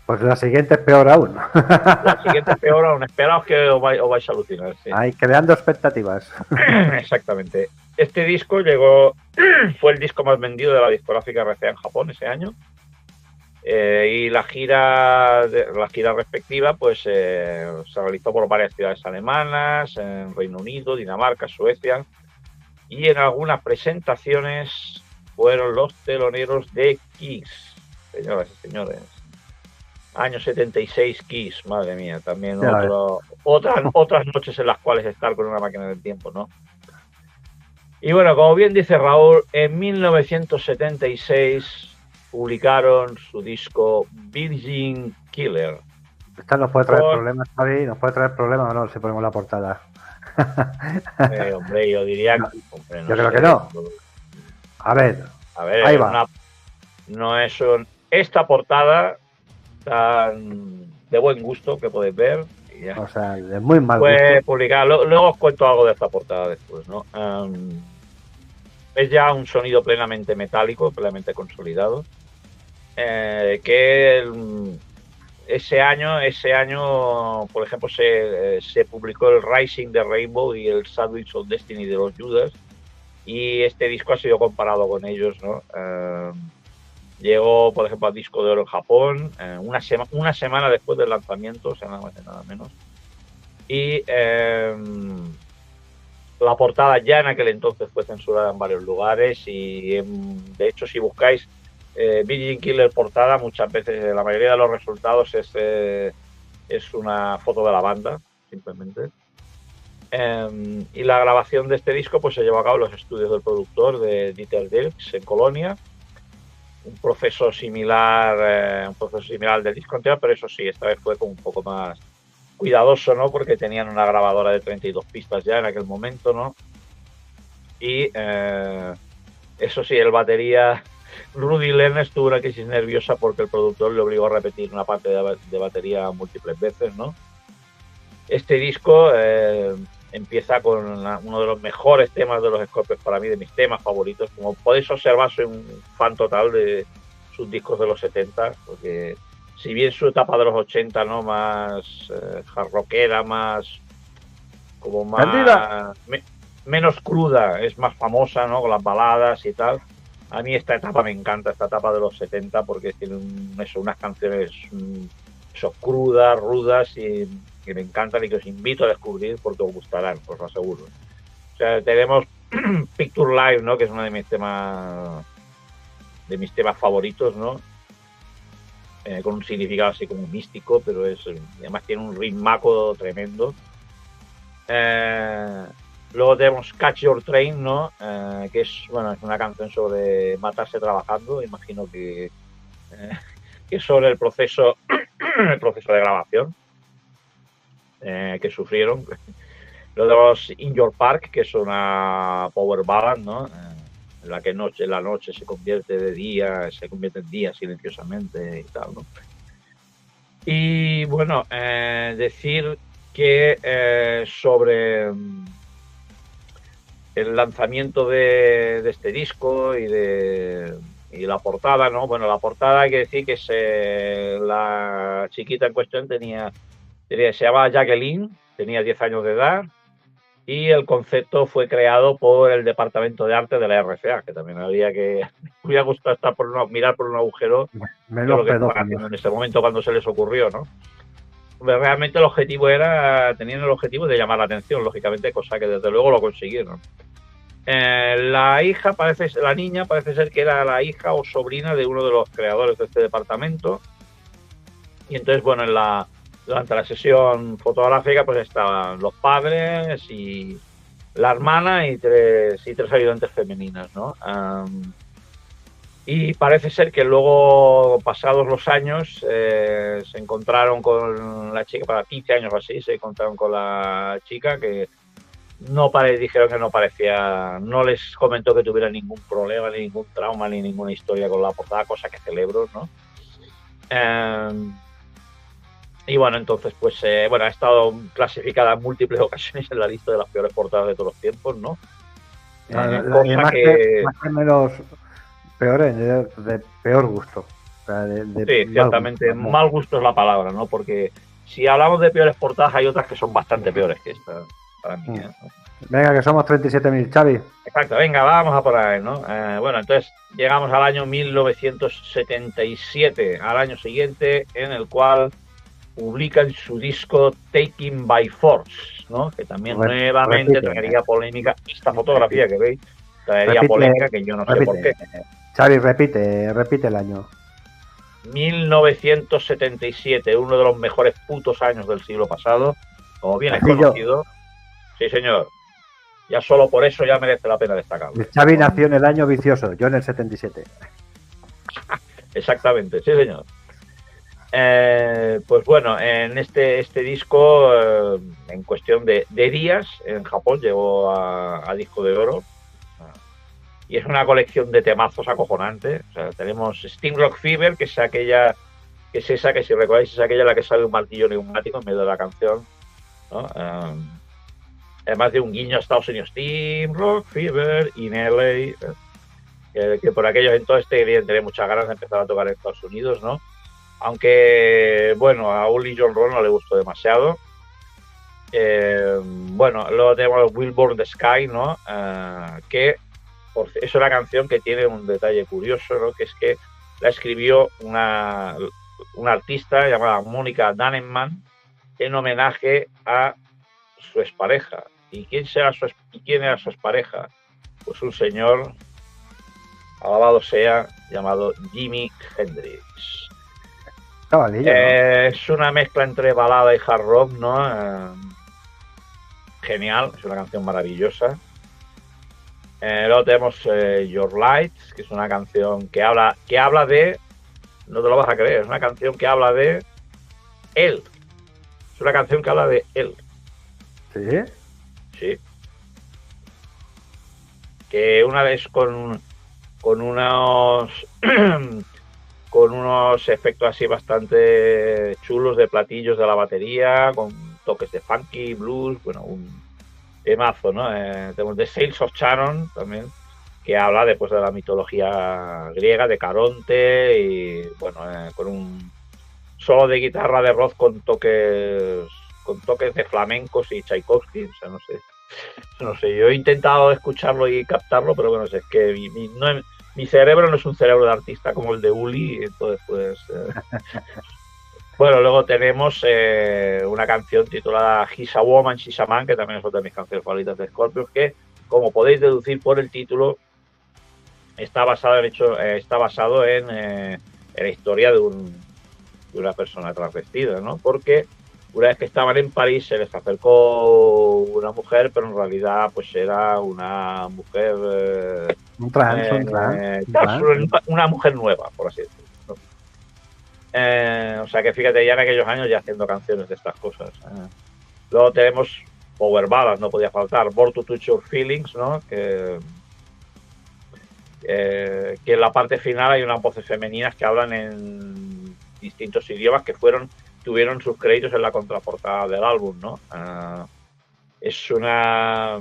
Pues la siguiente es peor aún. La siguiente es peor aún. Esperaos que os vais a alucinar. Sí. Ahí, creando expectativas. Exactamente. Este disco fue el disco más vendido de la discográfica RCA en Japón ese año. Y la gira respectiva pues se realizó por varias ciudades alemanas, en Reino Unido, Dinamarca, Suecia, y en algunas presentaciones fueron los teloneros de Kiss, señoras y señores. Año 76, Kiss, madre mía, también otras noches en las cuales estar con una máquina del tiempo, ¿no? Y bueno, como bien dice Raúl, en 1976 publicaron su disco Virgin Killer. Esta nos puede traer problemas, Javi, nos puede traer problemas o no si ponemos la portada. Hombre, yo diría no, que... Hombre, yo creo que no. A ver, ahí va. Esta portada tan de buen gusto que podéis ver. Ya. O sea, de muy mal gusto. Publicar. Luego os cuento algo de esta portada después, ¿no? Es ya un sonido plenamente metálico, plenamente consolidado, que ese año, por ejemplo, se publicó el Rising de Rainbow y el Sandwich of Destiny de los Judas, y este disco ha sido comparado con ellos, ¿no? Llegó, por ejemplo, al disco de oro en Japón una semana después del lanzamiento, o sea, nada más y nada menos. Y la portada ya en aquel entonces fue censurada en varios lugares y, de hecho, si buscáis Virgin Killer portada, muchas veces, la mayoría de los resultados es una foto de la banda, simplemente. Y la grabación de este disco pues se llevó a cabo en los estudios del productor de Dieter Dierks en Colonia. Un proceso similar al del disco anterior, pero eso sí, esta vez fue como un poco más cuidadoso, ¿no? Porque tenían una grabadora de 32 pistas ya en aquel momento, ¿no? Y eso sí, el batería Rudy Lerner tuvo una crisis nerviosa porque el productor le obligó a repetir una parte de batería múltiples veces, ¿no? Este disco empieza con uno de los mejores temas de los Scorpions, para mí, de mis temas favoritos. Como podéis observar, soy un fan total de sus discos de los 70, porque si bien su etapa de los 80, ¿no? Más hard rockera, más menos cruda, es más famosa, ¿no? Con las baladas y tal. A mí esta etapa me encanta, esta etapa de los 70, porque tiene unas canciones crudas, rudas, y que me encantan y que os invito a descubrir porque os gustarán, os lo aseguro. O sea, tenemos Picture Live, ¿no? Que es uno de mis temas favoritos, ¿no? Con un significado así como místico, pero además tiene un ritmaco tremendo. Luego tenemos Catch Your Train, ¿no? Que es una canción sobre matarse trabajando, imagino que es sobre el proceso de grabación que sufrieron. Luego tenemos In Your Park, que es una power ballad, ¿no? En la que la noche se convierte en día silenciosamente y tal, ¿no? Y bueno, decir que sobre el lanzamiento de este disco y la portada, ¿no? Bueno, la portada hay que decir que la chiquita en cuestión se llamaba Jacqueline, tenía 10 años de edad, y el concepto fue creado por el departamento de arte de la RCA, que también me hubiera gustado mirar por un agujero lo que estaban haciendo en ese momento cuando se les ocurrió, ¿no? Realmente tenían el objetivo de llamar la atención, lógicamente, cosa que desde luego lo consiguieron. La niña parece ser que era la hija o sobrina de uno de los creadores de este departamento, y entonces, bueno, durante la sesión fotográfica pues estaban los padres y la hermana y tres ayudantes femeninas, ¿no? Y parece ser que luego, pasados los años, se encontraron con la chica, para 15 años o así, se encontraron con la chica que dijeron que no les comentó que tuviera ningún problema, ni ningún trauma, ni ninguna historia con la portada, cosa que celebro, ¿no? Y bueno, entonces pues ha estado clasificada en múltiples ocasiones en la lista de las peores portadas de todos los tiempos, ¿no? Más que menos peores, de peor gusto. O sea, sí, ciertamente, mal gusto es la palabra, ¿no? Porque si hablamos de peores portadas, hay otras que son bastante peores que esta, para mí. Venga, que somos 37.000, Xavi. Exacto, venga, vamos a por ahí, ¿no? Bueno, entonces llegamos al año 1977, al año siguiente, en el cual publican su disco Taking by Force, ¿no? Que también nuevamente traería polémica. Esta fotografía que veis traería polémica, que yo no sé por qué. Xavi, repite el año. 1977, uno de los mejores putos años del siglo pasado, como bien es conocido. Sí, señor. Ya solo por eso ya merece la pena destacarlo. Xavi nació en el año vicioso, yo en el 77. Exactamente, sí, señor. Pues bueno, en este disco, en cuestión de días, en Japón llegó a disco de oro. Y es una colección de temazos acojonantes. O sea, tenemos Steamrock Fever, que es esa que, si recordáis, es aquella en la que sale un martillo neumático en medio de la canción, ¿no? Además de un guiño a Estados Unidos, Steamrock Fever in LA, que por aquellos entonces tener muchas ganas de empezar a tocar en Estados Unidos, ¿no? Aunque, bueno, a Uli John Roll no le gustó demasiado. Bueno, luego tenemos Billboard the Sky, ¿no? Que es una canción que tiene un detalle curioso, ¿no? Que es que la escribió una artista llamada Mónica Dannemann en homenaje a su expareja. ¿Y quién era su expareja? Pues un señor, alabado sea, llamado Jimi Hendrix. Cabalillo, ¿no? Es una mezcla entre balada y hard rock, ¿no? Genial, es una canción maravillosa. Luego tenemos Your Lights, que es una canción que habla de, no te lo vas a creer, es una canción que habla de él. Es una canción que habla de él. ¿Sí? Sí. Que una vez con unos con unos efectos así bastante chulos de platillos de la batería, con toques de funky, blues, bueno, un temazo, ¿no? Tenemos The Sales of Charon también, que habla después de la mitología griega, de Caronte, y bueno, con un solo de guitarra de Roth con toques de flamencos y Tchaikovsky, o sea, no sé, yo he intentado escucharlo y captarlo, pero bueno, es que mi cerebro no es un cerebro de artista como el de Uli, entonces pues... Bueno, luego tenemos una canción titulada He's a Woman, She's a Man, que también es otra de mis canciones favoritas de Scorpions, que, como podéis deducir por el título, está basado en la historia de una persona transvestida, ¿no? Porque una vez que estaban en París se les acercó una mujer, pero en realidad pues era una mujer... una mujer nueva, por así decirlo, ¿no? O sea que fíjate, ya en aquellos años ya haciendo canciones de estas cosas. Luego tenemos Power Ballads, no podía faltar, Born to Touch Your Feelings, ¿no? Que en la parte final hay unas voces femeninas que hablan en distintos idiomas que tuvieron sus créditos en la contraportada del álbum, ¿no? Es una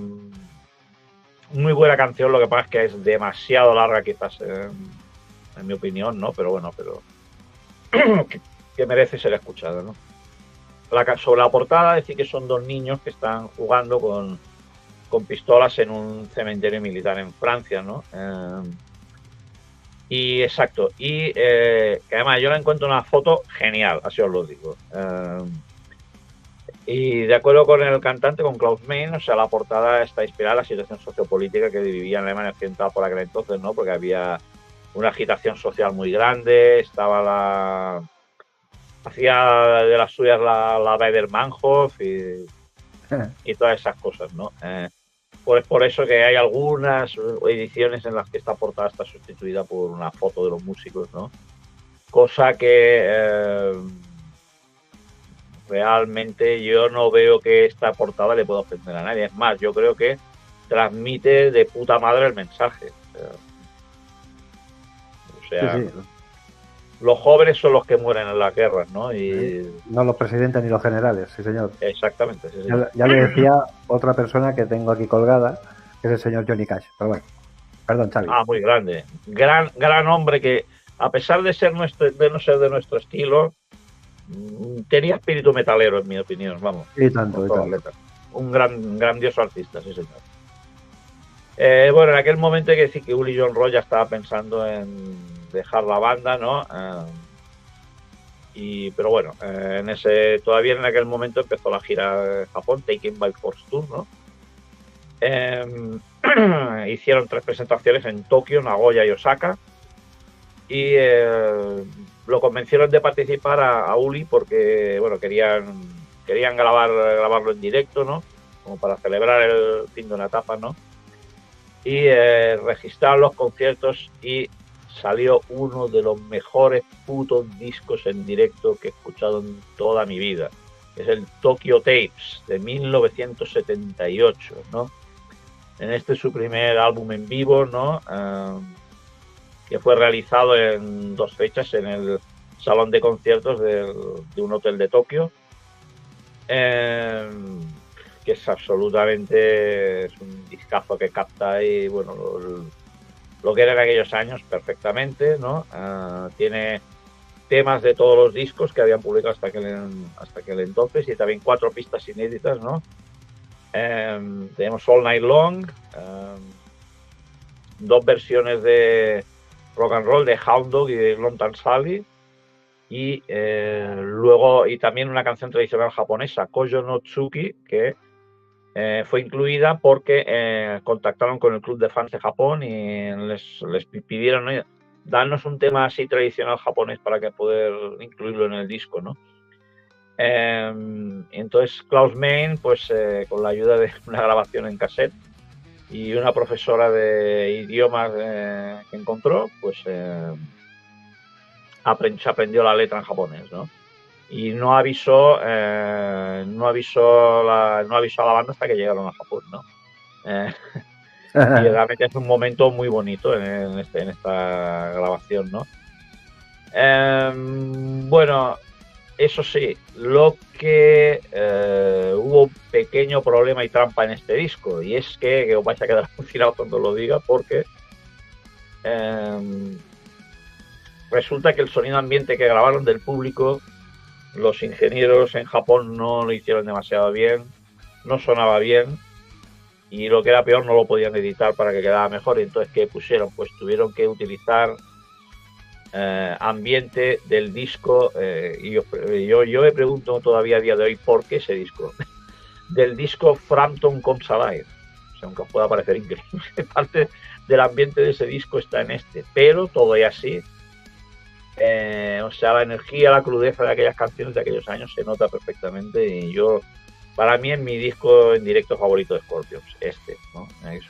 muy buena canción, lo que pasa es que es demasiado larga quizás, en mi opinión, ¿no? Pero bueno, que merece ser escuchada, ¿no? Sobre la portada, decir que son dos niños que están jugando con pistolas en un cementerio militar en Francia, ¿no? Y exacto, que además yo le encuentro una foto genial, así os lo digo. Y de acuerdo con el cantante, con Klaus Mein, o sea, la portada está inspirada en la situación sociopolítica que vivía en Alemania Occidental por aquel entonces, ¿no? Porque había una agitación social muy grande, hacía de las suyas la Baader-Meinhof y todas esas cosas, ¿no? Pues por eso que hay algunas ediciones en las que esta portada está sustituida por una foto de los músicos, ¿no? Cosa que realmente yo no veo que esta portada le pueda ofender a nadie. Es más, yo creo que transmite de puta madre el mensaje. O sea, sí. Los jóvenes son los que mueren en las guerras, ¿no? Y... no los presidentes ni los generales, sí señor. Exactamente, sí, señor. Ya le decía otra persona que tengo aquí colgada, que es el señor Johnny Cash, pero bueno, perdón, Xavi. Muy grande. Gran hombre que, a pesar de no ser de nuestro estilo, tenía espíritu metalero, en mi opinión, vamos. Y tanto. Un grandioso artista, sí señor. Bueno, en aquel momento hay que decir que Uli John Roll ya estaba pensando en dejar la banda, ¿no? Pero bueno, todavía en aquel momento empezó la gira de Japón, Taken by Force Tour, ¿no? Hicieron 3 presentaciones en Tokio, Nagoya y Osaka, y lo convencieron de participar a Uli porque, bueno, querían grabarlo en directo, ¿no? Como para celebrar el fin de una etapa, ¿no? Y registraron los conciertos y salió uno de los mejores putos discos en directo que he escuchado en toda mi vida. Es el Tokyo Tapes de 1978, ¿no? En su primer álbum en vivo, ¿no? Que fue realizado en 2 fechas en el salón de conciertos de un hotel de Tokio. Que es absolutamente, es un discazo que capta ahí, bueno, lo que era en aquellos años perfectamente, ¿no? Tiene temas de todos los discos que habían publicado hasta aquel entonces, y también 4 pistas inéditas, ¿no? Tenemos All Night Long, 2 versiones de rock and roll de Hound Dog y de Lontan Sally, y luego y también una canción tradicional japonesa, Kojo no Tsuki, que fue incluida porque contactaron con el club de fans de Japón y les pidieron, ¿no?, darnos un tema así tradicional japonés para que poder incluirlo en el disco, ¿no? Entonces Klaus Meine, pues con la ayuda de una grabación en cassette y una profesora de idiomas que encontró, pues se aprendió la letra en japonés, ¿no? Y no avisó a la banda hasta que llegaron a Japón, ¿no? Y realmente es un momento muy bonito en esta grabación, ¿no? Bueno, eso sí, lo que hubo un pequeño problema y trampa en este disco, y es que os vais a quedar alucinados cuando lo diga, porque resulta que el sonido ambiente que grabaron del público, los ingenieros en Japón no lo hicieron demasiado bien, no sonaba bien, y lo que era peor, no lo podían editar para que quedara mejor. Y entonces, ¿qué pusieron? Pues tuvieron que utilizar ambiente del disco, y yo me pregunto todavía a día de hoy por qué ese disco. Del disco Frampton Comes Alive. O sea, aunque os pueda parecer increíble, parte del ambiente de ese disco está en este, pero todo es así. O sea, la energía, la crudeza de aquellas canciones de aquellos años se nota perfectamente, y para mí es mi disco en directo favorito de Scorpions, ¿no? Es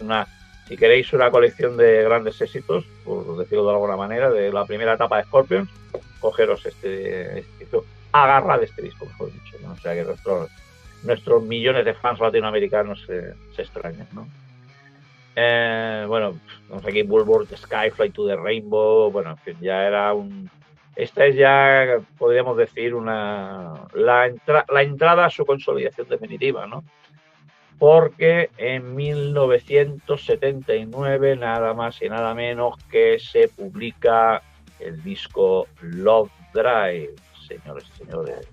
si queréis una colección de grandes éxitos, por decirlo de alguna manera, de la primera etapa de Scorpions, cogeros este disco, agarrad este disco, mejor dicho, ¿no? O sea, que nuestros millones de fans latinoamericanos se extrañan, ¿no? Bueno, tenemos aquí Bulwark, Sky, Fly to the Rainbow, bueno, en fin, ya era esta es ya, podríamos decir, la entrada a su consolidación definitiva, ¿no? Porque en 1979, nada más y nada menos, que se publica el disco Love Drive, señores y señores.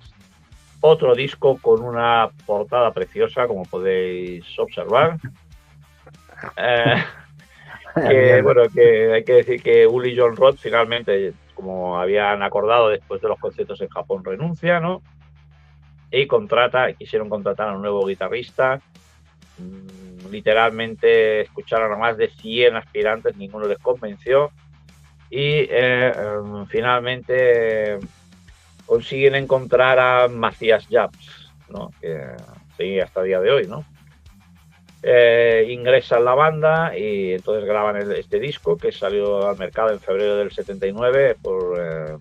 Otro disco con una portada preciosa, como podéis observar. Que hay que decir que Uli John Roth finalmente, como habían acordado después de los conciertos en Japón, renuncia, ¿no? Y quisieron contratar a un nuevo guitarrista. Literalmente escucharon a más de 100 aspirantes, ninguno les convenció, y finalmente consiguen encontrar a Matthias Jabs, ¿no? Que sigue hasta el día de hoy, ¿no? Ingresa en la banda y entonces graban este disco, que salió al mercado en febrero del 79 por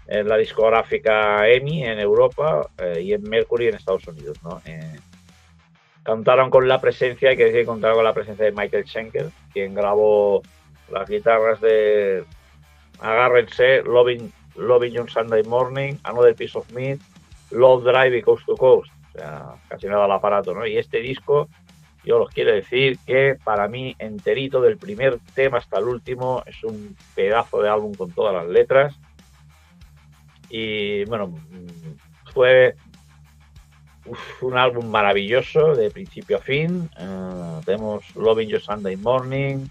la discográfica EMI en Europa y en Mercury en Estados Unidos, ¿no? Contaron con la presencia, hay que decir, contaron con la presencia de Michael Schenker, quien grabó las guitarras de, agárrense, Loving You on Sunday Morning, Another Piece of Meat, Love Drive y Coast to Coast. O sea, casi nada al aparato, ¿no? Y este disco, yo os quiero decir que para mí, enterito, del primer tema hasta el último, es un pedazo de álbum con todas las letras. Y bueno, fue un álbum maravilloso de principio a fin. Tenemos Loving You Sunday Morning,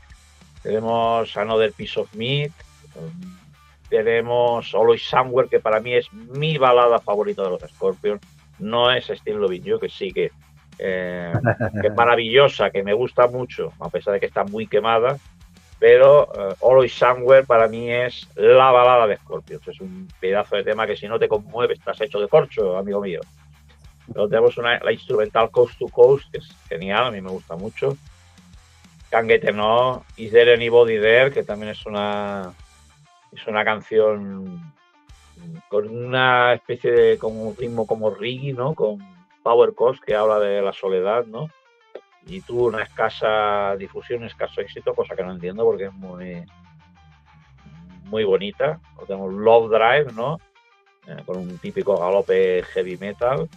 tenemos Another Piece of Meat, tenemos Always Somewhere, que para mí es mi balada favorita de los Scorpions. No es Still Loving You, que sí que es maravillosa, que me gusta mucho, a pesar de que está muy quemada, pero Always Somewhere para mí es la balada de Scorpions. Es un pedazo de tema que si no te conmueve estás hecho de corcho, amigo mío. Luego tenemos la instrumental Coast to Coast, que es genial, a mí me gusta mucho. Can't Get Enough, Is There Anybody There, que también es una canción con una especie de como ritmo como reggae, ¿no? Con power chords que habla de la soledad, ¿no? Y tuvo una escasa difusión, escaso éxito, cosa que no entiendo porque es muy, muy bonita. O tenemos Love Drive, ¿no? Con un típico galope heavy metal.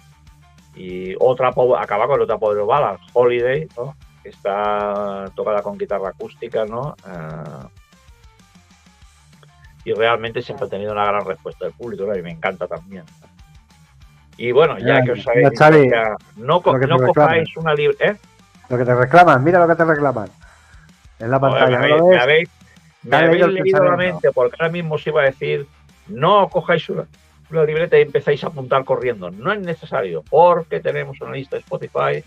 Y acaba con otra power ballad, Holiday, ¿no? Que está tocada con guitarra acústica, ¿no? y realmente siempre ha tenido una gran respuesta del público, ¿no? Y me encanta también. Y bueno, ya que os habéis dicho, Xavi, o sea, no lo que te cojáis una libreta, Lo que te reclaman, mira lo que te reclaman. En la pantalla, ¿no lo me ves? habéis leído el leído la pensamiento. mente, porque ahora mismo os iba a decir, no cojáis una libreta y empezáis a apuntar corriendo. No es necesario, porque tenemos una lista de Spotify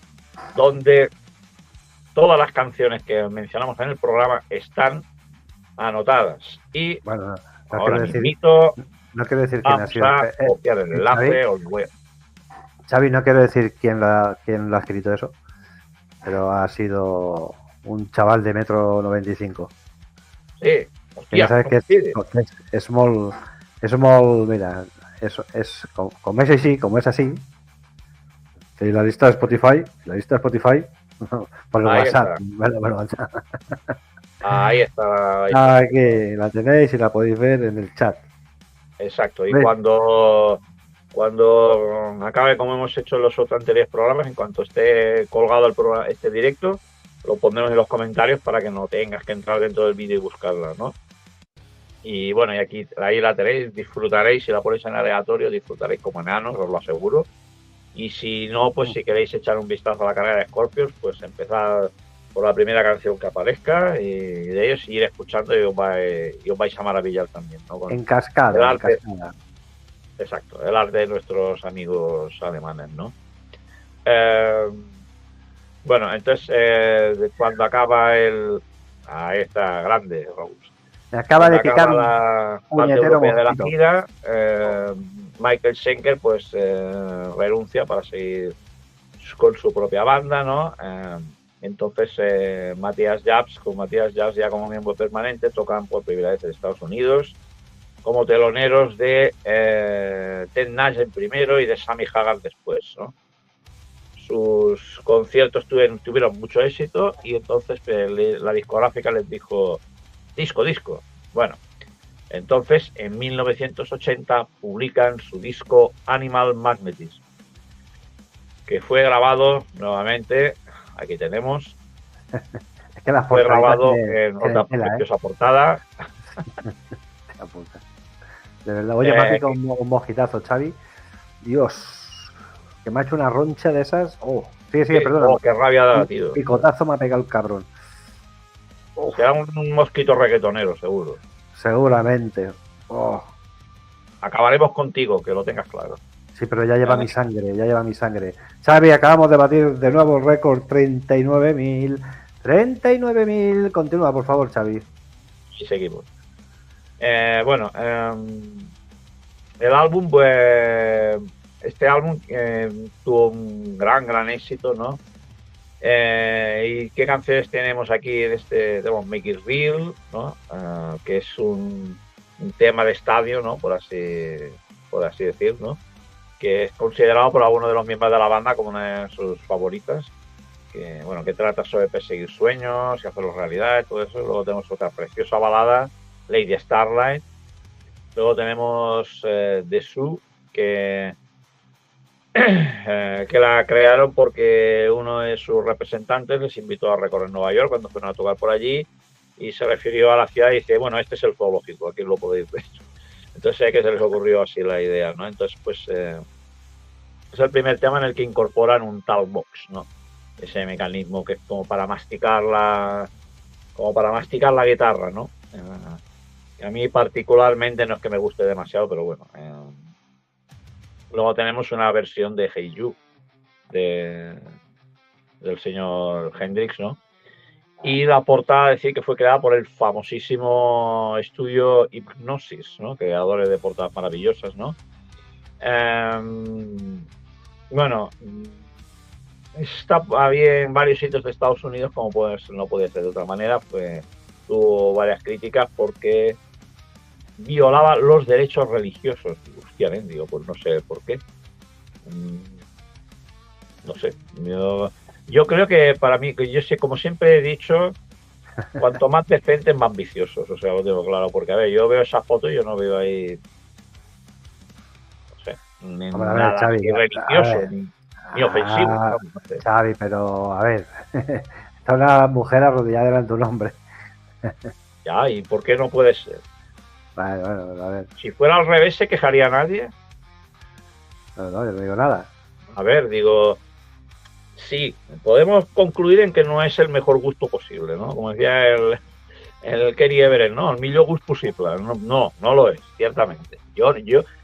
donde todas las canciones que mencionamos en el programa están anotadas. Y Bueno, no ahora quiero decir, mismito no quiero decir quién ha vamos sido. a copiar el enlace. Xavi, no quiero decir quién lo ha escrito eso, pero ha sido un chaval de metro 95. Sí, Que hostia, ya sabes que es molt, mira, es como es así, que la lista de Spotify, por el Ahí WhatsApp. está. Ahí está. Aquí la tenéis y la podéis ver en el chat. Exacto, y ¿ves? cuando acabe, como hemos hecho en los otros anteriores programas, en cuanto esté colgado el programa, este directo, lo pondremos en los comentarios para que no tengas que entrar dentro del vídeo y buscarla, ¿no? Y bueno, y aquí, ahí la tenéis, disfrutaréis, si la ponéis en aleatorio, disfrutaréis como enanos, os lo aseguro. Y si no, pues si queréis echar un vistazo a la carrera de Scorpions, pues empezad por la primera canción que aparezca y de ellos ir escuchando y os vais a maravillar también, ¿no? En cascada, en cascada. Exacto, el arte de nuestros amigos alemanes, ¿no? Bueno, entonces cuando acaba ahí está, grande, Raúl. Me acaba de picar la parte europea de la gira, Michael Schenker pues renuncia para seguir con su propia banda, ¿no? Entonces Matthias Jabs ya como miembro permanente tocan por primera vez en Estados Unidos como teloneros de Ted Nash en primero y de Sammy Hagar después, ¿no? Sus conciertos tuvieron mucho éxito y entonces la discográfica les dijo disco. Bueno, entonces en 1980 publican su disco Animal Magnetism, que fue grabado nuevamente, aquí tenemos, es que fue grabado en otra preciosa portada. De verdad, oye, me ha picado un mojitazo, Xavi. Dios, que me ha hecho una roncha de esas. Oh, sí, perdona. Oh, qué rabia da, tío. Picotazo me ha pegado el cabrón. Será un mosquito reggaetonero, seguro. Seguramente. Oh. Acabaremos contigo, que lo tengas claro. Sí, pero ya lleva mi sangre, Xavi, acabamos de batir de nuevo el récord 39.000. 39.000. Continúa, por favor, Xavi. Y seguimos. Bueno, el álbum, pues, este álbum tuvo un gran éxito, ¿no? ¿Y qué canciones tenemos aquí en tenemos Make It Real, ¿no? Que es un tema de estadio, ¿no? Por así decir, ¿no? Que es considerado por algunos de los miembros de la banda como una de sus favoritas. Que trata sobre perseguir sueños y hacerlos realidad, todo eso. Luego tenemos otra preciosa balada, Lady Starlight. Luego tenemos The Zoo, que la crearon porque uno de sus representantes les invitó a recorrer Nueva York cuando fueron a tocar por allí y se refirió a la ciudad y dice, bueno, este es el zoológico, aquí lo podéis ver. Entonces sé que se les ocurrió así la idea, ¿no? Entonces pues es el primer tema en el que incorporan un talk box, ¿no? Ese mecanismo que es como para masticar la guitarra, ¿no? A mí particularmente no es que me guste demasiado, pero bueno. Luego tenemos una versión de Hey You del señor Hendrix, ¿no? Y la portada, decir que fue creada por el famosísimo estudio Hipgnosis, ¿no? Creadores de portadas maravillosas, ¿no? Bueno, había en varios sitios de Estados Unidos, como no puede ser de otra manera, pues tuvo varias críticas porque violaba los derechos religiosos. Hostia, digo, pues no sé por qué. No sé. Yo creo que para mí, yo sé, como siempre he dicho, cuanto más decentes, más viciosos. O sea, lo tengo claro, porque a ver, yo veo esa foto y yo no veo ahí, no sé, nada Xavi, ni religioso, ni ofensivo. No sé. Xavi, pero a ver, está una mujer arrodillada delante de un hombre. Ya, ¿y por qué no puede ser? Vale, bueno, a ver. Si fuera al revés, ¿se quejaría nadie? No, yo no digo nada. A ver, digo, sí, podemos concluir en que no es el mejor gusto posible, ¿no? Como decía el Kerry Everett, ¿no? El millor gust possible. No lo es, ciertamente.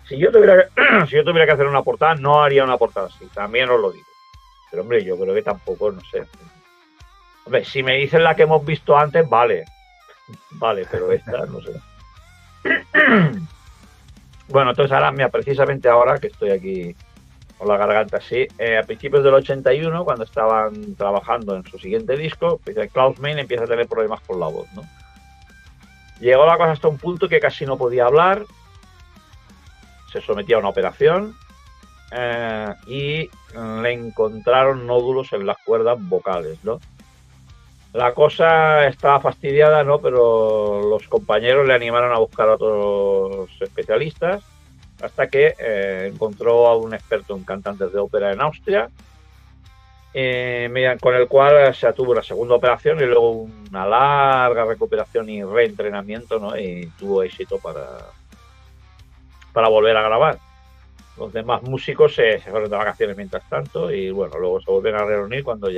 Si yo tuviera que hacer una portada, no haría una portada así, también os lo digo. Pero hombre, yo creo que tampoco, no sé. Hombre, si me dicen la que hemos visto antes, vale, pero esta, no sé. Bueno, entonces ahora, mira, precisamente ahora que estoy aquí con la garganta así, a principios del 81, cuando estaban trabajando en su siguiente disco, pues Klaus Meine empieza a tener problemas con la voz, ¿no? Llegó la cosa hasta un punto que casi no podía hablar, se sometía a una operación y le encontraron nódulos en las cuerdas vocales, ¿no? La cosa estaba fastidiada, ¿no? Pero los compañeros le animaron a buscar a otros especialistas hasta que encontró a un experto en cantantes de ópera en Austria, con el cual se tuvo una segunda operación y luego una larga recuperación y reentrenamiento, ¿no? Y tuvo éxito para volver a grabar. Los demás músicos se fueron de vacaciones mientras tanto y bueno, luego se volvieron a reunir cuando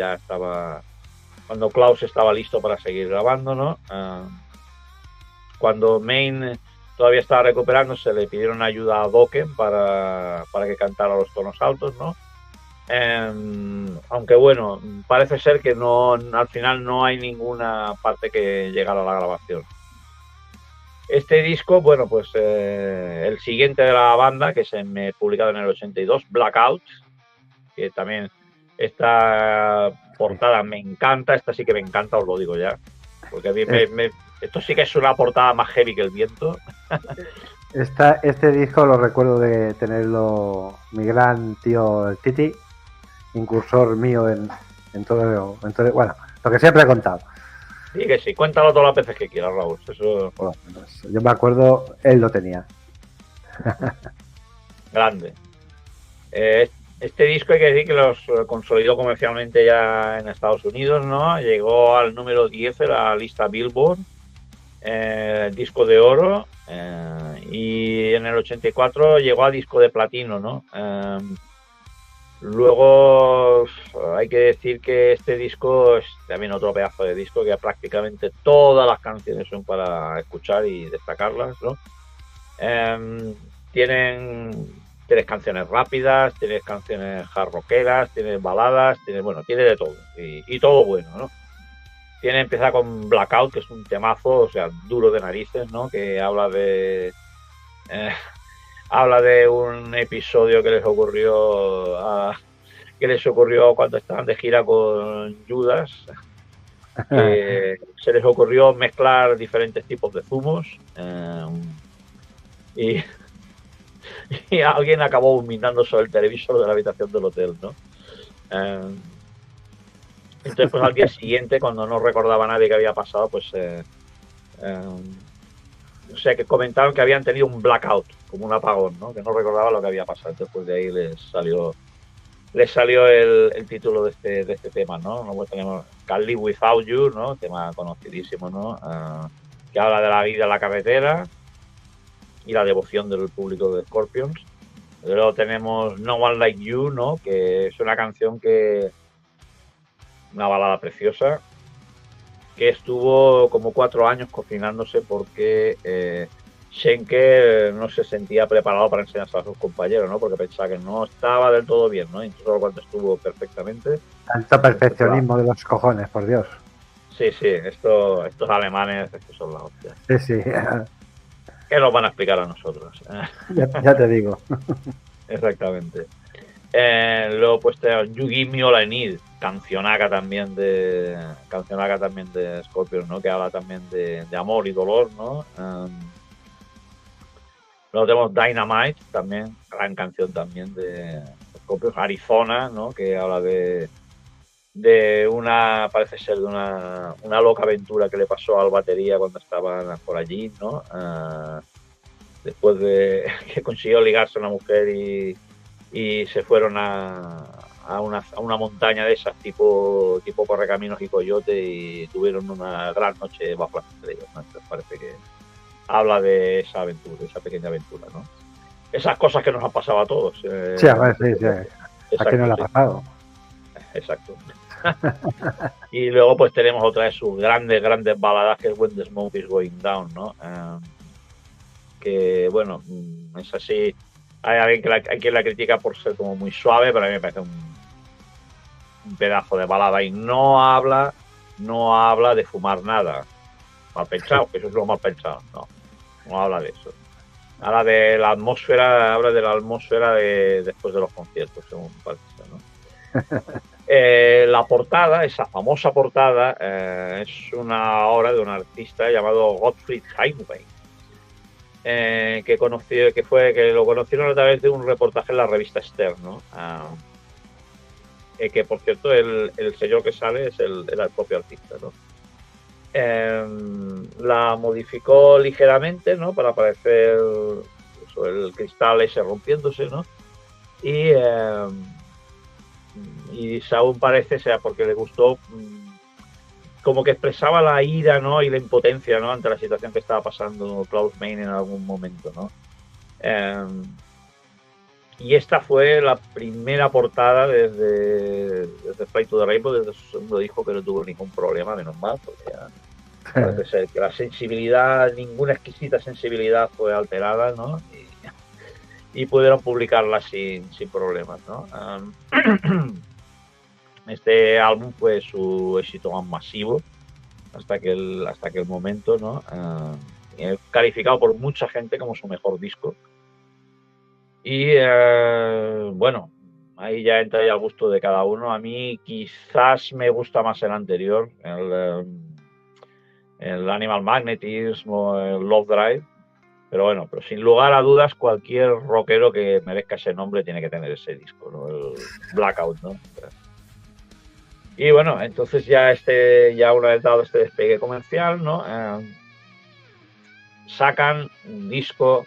Klaus estaba listo para seguir grabando, ¿no? Cuando Meine todavía estaba recuperándose, le pidieron ayuda a Dokken para que cantara los tonos altos, ¿no? Aunque bueno, parece ser que al final no hay ninguna parte que llegara a la grabación. Este disco, bueno, pues el siguiente de la banda, que se me publicado en el 82, Blackout, que también esta portada me encanta, esta sí que me encanta, os lo digo ya, porque a mí esto sí que es una portada más heavy que el viento. Este disco lo recuerdo de tenerlo mi gran tío el Titi, incursor mío en todo, bueno, lo que siempre he contado. Sí, que sí, cuéntalo todas las veces que quieras, Raúl. Eso... Bueno, yo me acuerdo, él lo tenía. Grande. Este disco hay que decir que los consolidó comercialmente ya en Estados Unidos, ¿no? Llegó al número 10 de la lista Billboard, disco de oro, y en el 84 llegó a disco de platino, ¿no? Luego hay que decir que este disco es también otro pedazo de disco que prácticamente todas las canciones son para escuchar y destacarlas, ¿no? Tienes canciones rápidas, tienes canciones hard rockeras, tienes baladas, tiene de todo y todo bueno, ¿no? Empieza con Blackout, que es un temazo, o sea, duro de narices, ¿no? Que habla de un episodio que les ocurrió cuando estaban de gira con Judas, que se les ocurrió mezclar diferentes tipos de zumos y alguien acabó vomitando sobre el televisor de la habitación del hotel, ¿no? Entonces, pues al día siguiente, cuando no recordaba a nadie qué había pasado, pues o sea, que comentaron que habían tenido un blackout, como un apagón, ¿no? Que no recordaba lo que había pasado. Entonces, pues de ahí les salió el título de este tema, ¿no? Luego tenemos Can't Live Without You, ¿no? Tema conocidísimo, ¿no? Que habla de la vida en la carretera y la devoción del público de Scorpions. Luego tenemos No One Like You, ¿no? Que es una canción una balada preciosa, que estuvo como 4 años cocinándose porque Schenker no se sentía preparado para enseñarse a sus compañeros, ¿no? Porque pensaba que no estaba del todo bien, ¿no? Incluso cuando estuvo perfectamente. Tanto perfeccionismo de los cojones, por Dios. Sí, estos alemanes, estos son la hostia. Sí. ¿Qué nos van a explicar a nosotros? Ya te digo. Exactamente. Luego pues You Give Me All I Need, cancionaca también de Scorpions, ¿no? Que habla también de amor y dolor, ¿no? Luego tenemos Dynamite, también, gran canción también de Scorpions. Arizona, ¿no? Que habla parece ser de una loca aventura que le pasó al batería cuando estaban por allí, ¿no? Después de que consiguió ligarse a una mujer y se fueron a una montaña de esas tipo Correcaminos y Coyote y tuvieron una gran noche bajo las estrellas, ¿no? Entonces parece habla de esa aventura, de esa pequeña aventura, ¿no? Esas cosas que nos han pasado a todos. Sí, a ver, sí. ¿A quién no le ha sí. pasado? Exacto. Y luego pues tenemos otra de sus grandes baladas, que es When the Smoke is Going Down, ¿no? Que bueno, es así. Hay alguien hay quien la critica por ser como muy suave, pero a mí me parece un pedazo de balada, y no habla de fumar nada. Mal pensado, que eso es lo mal pensado. No habla de eso. Habla de la atmósfera, de después de los conciertos, según parece, ¿no? La portada, esa famosa portada, es una obra de un artista llamado Gottfried Heinweg, que lo conocieron a través de un reportaje en la revista Stern, ¿no? Que por cierto el señor que sale era el propio artista, ¿no? La modificó ligeramente, ¿no? Para parecer el cristal ese rompiéndose, ¿no? Y según parece, sea porque le gustó, como que expresaba la ira, ¿no? Y la impotencia, ¿no? Ante la situación que estaba pasando Klaus Meine en algún momento, ¿no? Y esta fue la primera portada desde Flight to the Rainbow, desde su segundo disco, que no tuvo ningún problema, menos mal, porque ya parece ser que la sensibilidad, ninguna exquisita sensibilidad fue alterada, ¿no? Y pudieron publicarla sin problemas, ¿no? Este álbum fue su éxito más masivo hasta aquel momento, ¿no? Calificado por mucha gente como su mejor disco. Y bueno, ahí ya entra ya al gusto de cada uno. A mí quizás me gusta más el anterior, el Animal Magnetism o el Love Drive. Pero bueno, pero sin lugar a dudas, cualquier rockero que merezca ese nombre tiene que tener ese disco, ¿no? El Blackout, ¿no? Y bueno, entonces ya una vez dado este despegue comercial, ¿no? Sacan un disco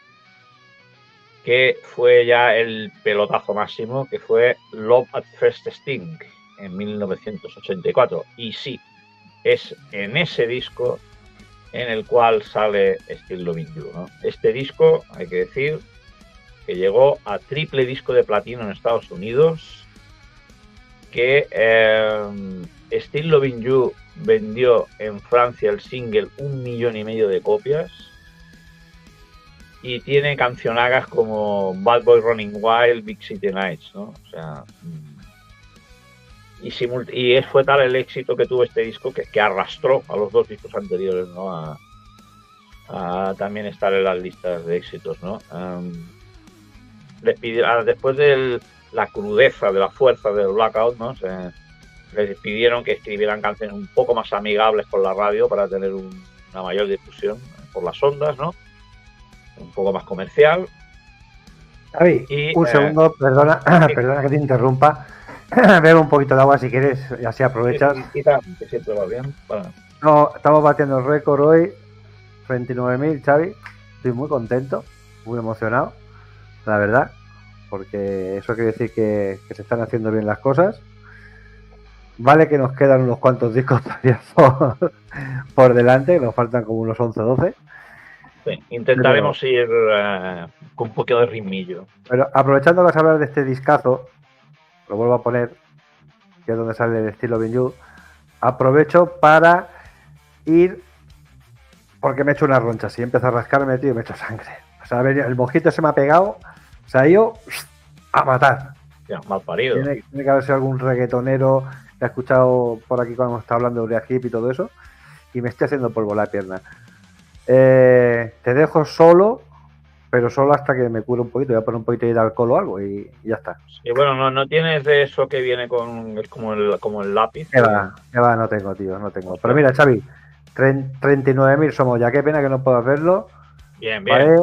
que fue ya el pelotazo máximo, que fue Love at First Sting, en 1984. Y sí, es en ese disco en el cual sale Still Loving You, ¿no? Este disco, hay que decir, que llegó a triple disco de platino en Estados Unidos, que Still Loving You vendió en Francia el single 1,5 millones de copias, y tiene cancionagas como Bad Boy Running Wild, Big City Nights, ¿no? O sea, y fue tal el éxito que tuvo este disco que arrastró a los dos discos anteriores, ¿no? A también estar en las listas de éxitos, ¿no? Después de la crudeza, de la fuerza del Blackout, ¿no? Les pidieron que escribieran canciones un poco más amigables con la radio para tener una mayor difusión por las ondas, ¿no? Un poco más comercial. Javi, un segundo, perdona que te interrumpa. Bebe un poquito de agua si quieres, y así aprovechas. Que siempre va bien. Bueno. No, estamos batiendo el récord hoy, 29.000, Xavi. Estoy muy contento, muy emocionado, la verdad, porque eso quiere decir que se están haciendo bien las cosas. Vale que nos quedan unos cuantos discos todavía por delante, nos faltan como unos 11 o 12. Sí, intentaremos ir con un poquito de ritmillo. Pero aprovechando que vas a hablar de este discazo, lo vuelvo a poner, que es donde sale el Still Loving You, aprovecho para ir, porque me he hecho una roncha, si empiezo a rascarme, tío, me he hecho sangre. O sea, el mojito se me ha pegado, se ha ido a matar. Ya, mal parido. Tiene que haber sido algún reggaetonero que ha escuchado por aquí cuando está hablando de Uriah Heep y todo eso, y me estoy haciendo polvo la pierna. Te dejo solo, pero solo hasta que me cure un poquito. Voy a poner un poquito de alcohol o algo y ya está. Y bueno, no tienes de eso que viene es como el lápiz. Que va, no tengo, tío, no tengo. Pero mira, Xavi, 39.000 somos ya. Qué pena que no puedas verlo. Bien. ¿Vale?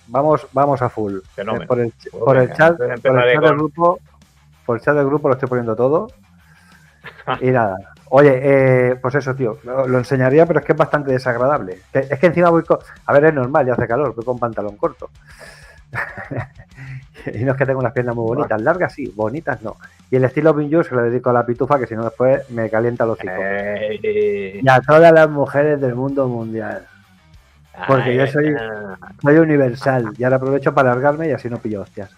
Vamos a full. Fenómeno. Por el chat del grupo lo estoy poniendo todo. Y nada. Oye, pues eso, tío, lo enseñaría, pero es que es bastante desagradable. Es que encima voy con... A ver, es normal, ya hace calor, voy con pantalón corto. Y no es que tenga unas piernas muy bonitas, largas sí, bonitas no. Y el estilo Loving You se lo dedico a la pitufa, que si no después me calienta los hocico. Y a todas las mujeres del mundo mundial. Porque yo soy universal y ahora aprovecho para alargarme y así no pillo hostias.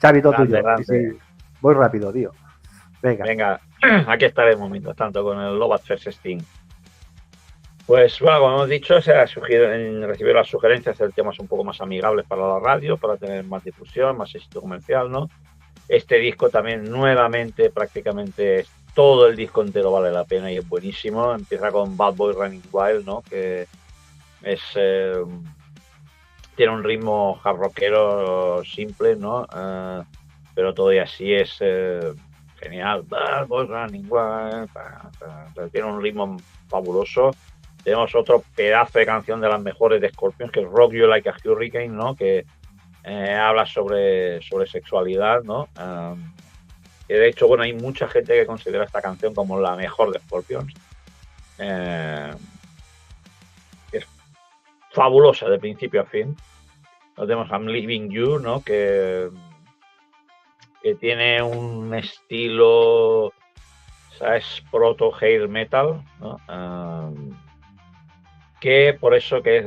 Xavi, todo tuyo. Sí, voy rápido, tío. Venga, aquí estaremos mientras tanto con el Lobat First Sting. Pues bueno, como hemos dicho, se ha recibido las sugerencias de temas un poco más amigables para la radio, para tener más difusión, más éxito comercial, ¿no? Este disco también nuevamente, prácticamente todo el disco entero vale la pena y es buenísimo. Empieza con Bad Boy Running Wild, ¿no? Que es tiene un ritmo hard rockero simple, ¿no? Pero todo y así es genial. Bad Boy Running Wild, tiene un ritmo fabuloso. Tenemos otro pedazo de canción de las mejores de Scorpions, que es Rock You Like a Hurricane, ¿no? Que habla sobre sexualidad, ¿no? Que de hecho, bueno, hay mucha gente que considera esta canción como la mejor de Scorpions. Es fabulosa de principio a fin. Nos tenemos I'm Leaving You, ¿no? Que tiene un estilo, ¿sabes? Proto-hair metal, ¿no? Que por eso que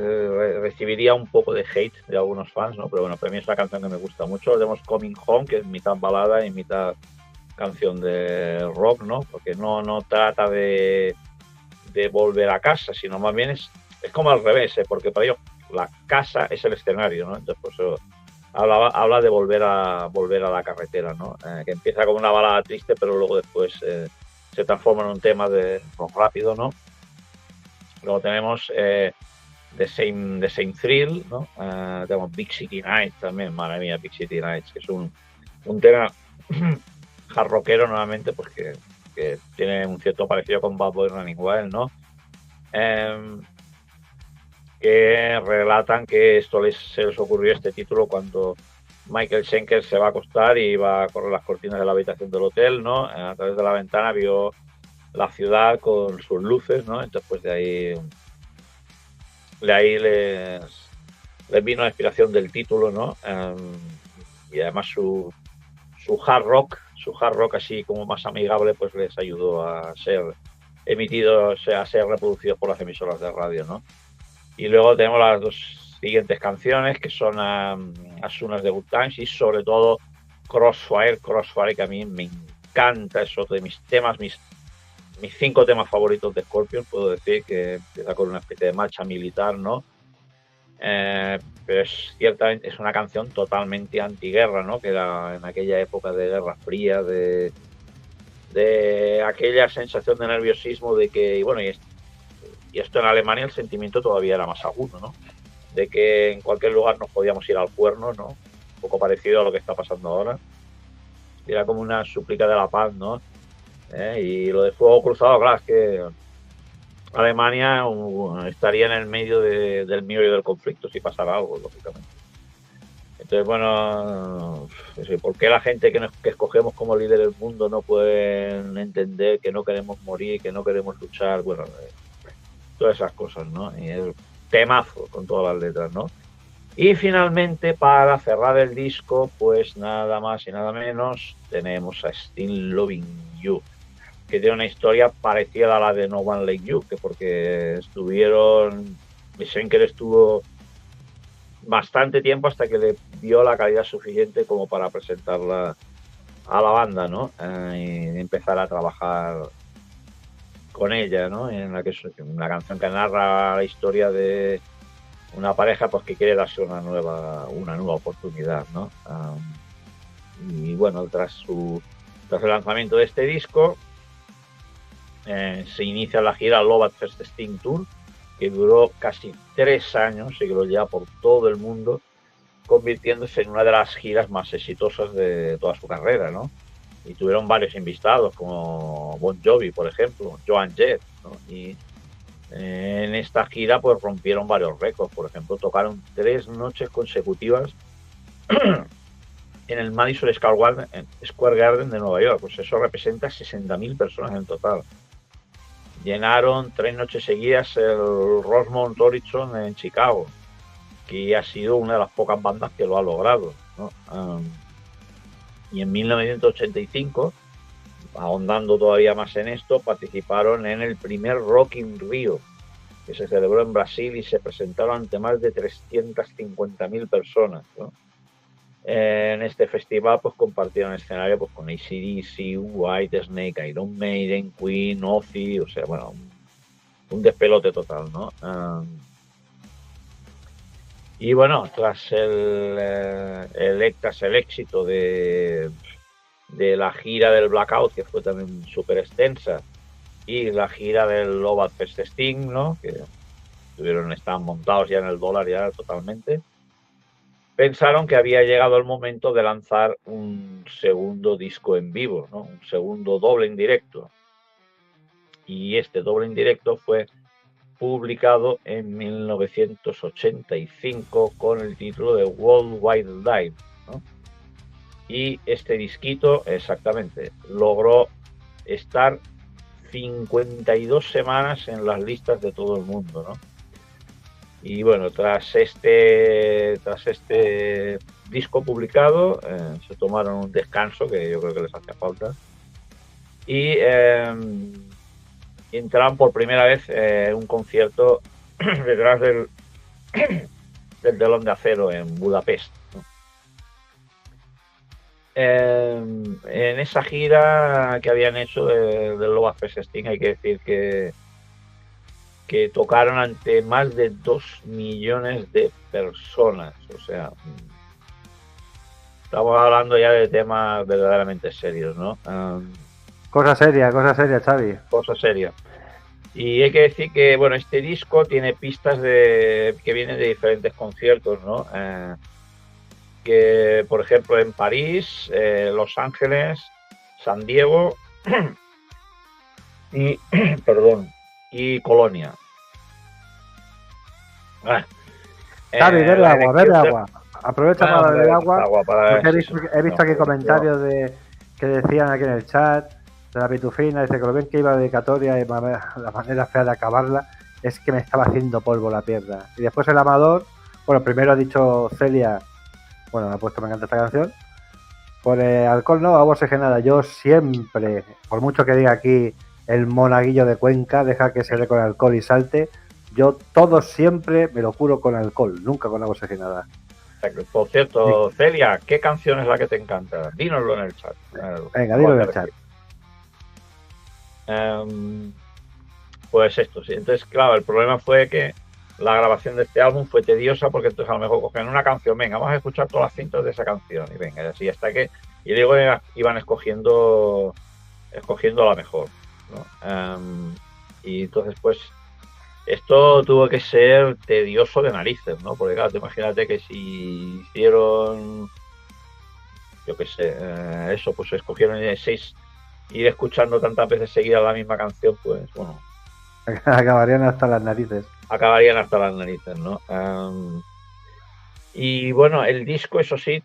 recibiría un poco de hate de algunos fans, ¿no? Pero bueno, para mí es una canción que me gusta mucho. Tenemos Coming Home, que es mitad balada y mitad canción de rock, ¿no? Porque no trata de volver a casa, sino más bien es como al revés, porque para ellos la casa es el escenario, ¿no? Entonces, por eso habla de volver a la carretera, ¿no? Que empieza como una balada triste, pero luego después se transforma en un tema de rock rápido, ¿no? Luego tenemos The Same Thrill, ¿no? Tenemos Big City Nights también, madre mía, Big City Nights, que es un tema hard rockero nuevamente, porque que tiene un cierto parecido con Bad Boy Running Wild, ¿no? Que relatan que se les ocurrió este título cuando Michael Schenker se va a acostar y va a correr las cortinas de la habitación del hotel, ¿no? A través de la ventana vio la ciudad con sus luces, ¿no? Entonces, pues de ahí les vino la inspiración del título, ¿no? Y además su hard rock así como más amigable, pues les ayudó a ser emitidos, a ser reproducidos por las emisoras de radio, ¿no? Y luego tenemos las dos siguientes canciones, que son As Soon as the Good Times y sobre todo Crossfire, que a mí me encanta, es otro de mis temas, mis 5 temas favoritos de Scorpions. Puedo decir que empieza con una especie de marcha militar, ¿no? Pero ciertamente es una canción totalmente antiguerra, ¿no? Que era en aquella época de Guerra Fría, de aquella sensación de nerviosismo de que, y bueno, y esto en Alemania el sentimiento todavía era más agudo, ¿no? De que en cualquier lugar nos podíamos ir al cuerno, ¿no? Un poco parecido a lo que está pasando ahora. Era como una súplica de la paz, ¿no? Y lo de fuego cruzado, claro, es que Alemania estaría en el medio del meollo del conflicto si pasara algo, lógicamente. Entonces, bueno, ¿por qué la gente que escogemos como líder del mundo no pueden entender que no queremos morir, que no queremos luchar? Bueno, todas esas cosas, ¿no? Y el temazo con todas las letras, ¿no? Y finalmente, para cerrar el disco, pues nada más y nada menos, tenemos a Still Loving You, que tiene una historia parecida a la de No One Like You, que porque Schenker estuvo bastante tiempo hasta que le dio la calidad suficiente como para presentarla a la banda, ¿no? Y empezar a trabajar con ella, ¿no? En una canción que narra la historia de una pareja, pues que quiere darse una nueva oportunidad, ¿no? Y bueno, tras el lanzamiento de este disco, se inicia la gira Lobat First Sting Tour, que duró casi 3 años y que lo lleva por todo el mundo, convirtiéndose en una de las giras más exitosas de toda su carrera, ¿no? Y tuvieron varios invitados, como Bon Jovi, por ejemplo, Joan Jett, ¿no? Y en esta gira pues rompieron varios récords. Por ejemplo, tocaron 3 noches consecutivas en el Madison Square Garden de Nueva York. Pues eso representa 60.000 personas en total. Llenaron 3 noches seguidas el Rosemont Horizon en Chicago, que ha sido una de las pocas bandas que lo ha logrado, ¿no? Y en 1985, ahondando todavía más en esto, participaron en el primer Rock in Rio, que se celebró en Brasil y se presentaron ante más de 350.000 personas, ¿no? En este festival pues compartieron escenario pues con AC/DC, White Snake, Iron Maiden, Queen, Ozzy, o sea, bueno, un despelote total, ¿no? Y bueno, tras el éxito de la gira del Blackout, que fue también súper extensa, y la gira del Love Fest Sting, ¿no? Que estaban montados ya en el dólar ya totalmente, pensaron que había llegado el momento de lanzar un segundo disco en vivo, ¿no? Un segundo doble en directo. Y este doble en directo fue publicado en 1985 con el título de World Wide Live, ¿no? Y este disquito, exactamente, logró estar 52 semanas en las listas de todo el mundo, ¿no? Y bueno, tras este disco publicado, se tomaron un descanso que yo creo que les hacía falta, y entraron por primera vez en un concierto detrás del telón de acero en Budapest, ¿no? En esa gira que habían hecho del Love Fest Sting, hay que decir que tocaron ante más de 2 millones de personas. O sea, estamos hablando ya de temas verdaderamente serios, ¿no? Cosa seria, Xavi. Cosa seria. Y hay que decir que, bueno, este disco tiene pistas que vienen de diferentes conciertos, ¿no? Que, por ejemplo, en París, Los Ángeles, San Diego y, perdón, y Colonia. Xavi, bebe agua. Aprovecha para beber agua. He visto aquí comentarios que decían aquí en el chat de la Pitufina, dice que lo bien que iba la dedicatoria y la manera fea de acabarla es que me estaba haciendo polvo la pierna. Y después el Amador, bueno, primero ha dicho Celia, bueno, me ha puesto, me encanta esta canción, por alcohol no, agua oxigenada. Yo siempre, por mucho que diga aquí el monaguillo de Cuenca, deja que se dé con alcohol y salte, yo todo siempre me lo curo con alcohol, nunca con agua oxigenada. Por cierto, Celia, ¿qué canción es la que te encanta? Dínoslo en el chat. Venga, dilo en el chat. Pues esto, sí. Entonces, claro, el problema fue que la grabación de este álbum fue tediosa, porque entonces a lo mejor cogen una canción, venga, vamos a escuchar todas las cintas de esa canción, y venga, y así hasta que, y luego iban escogiendo la mejor, ¿no? Y entonces, pues, esto tuvo que ser tedioso de narices, ¿no? Porque claro, imagínate que si hicieron, yo qué sé, eso, pues escogieron 6, ir escuchando tantas veces seguidas la misma canción, pues, bueno, acabarían hasta las narices. ¿No? Y bueno, el disco, eso sí,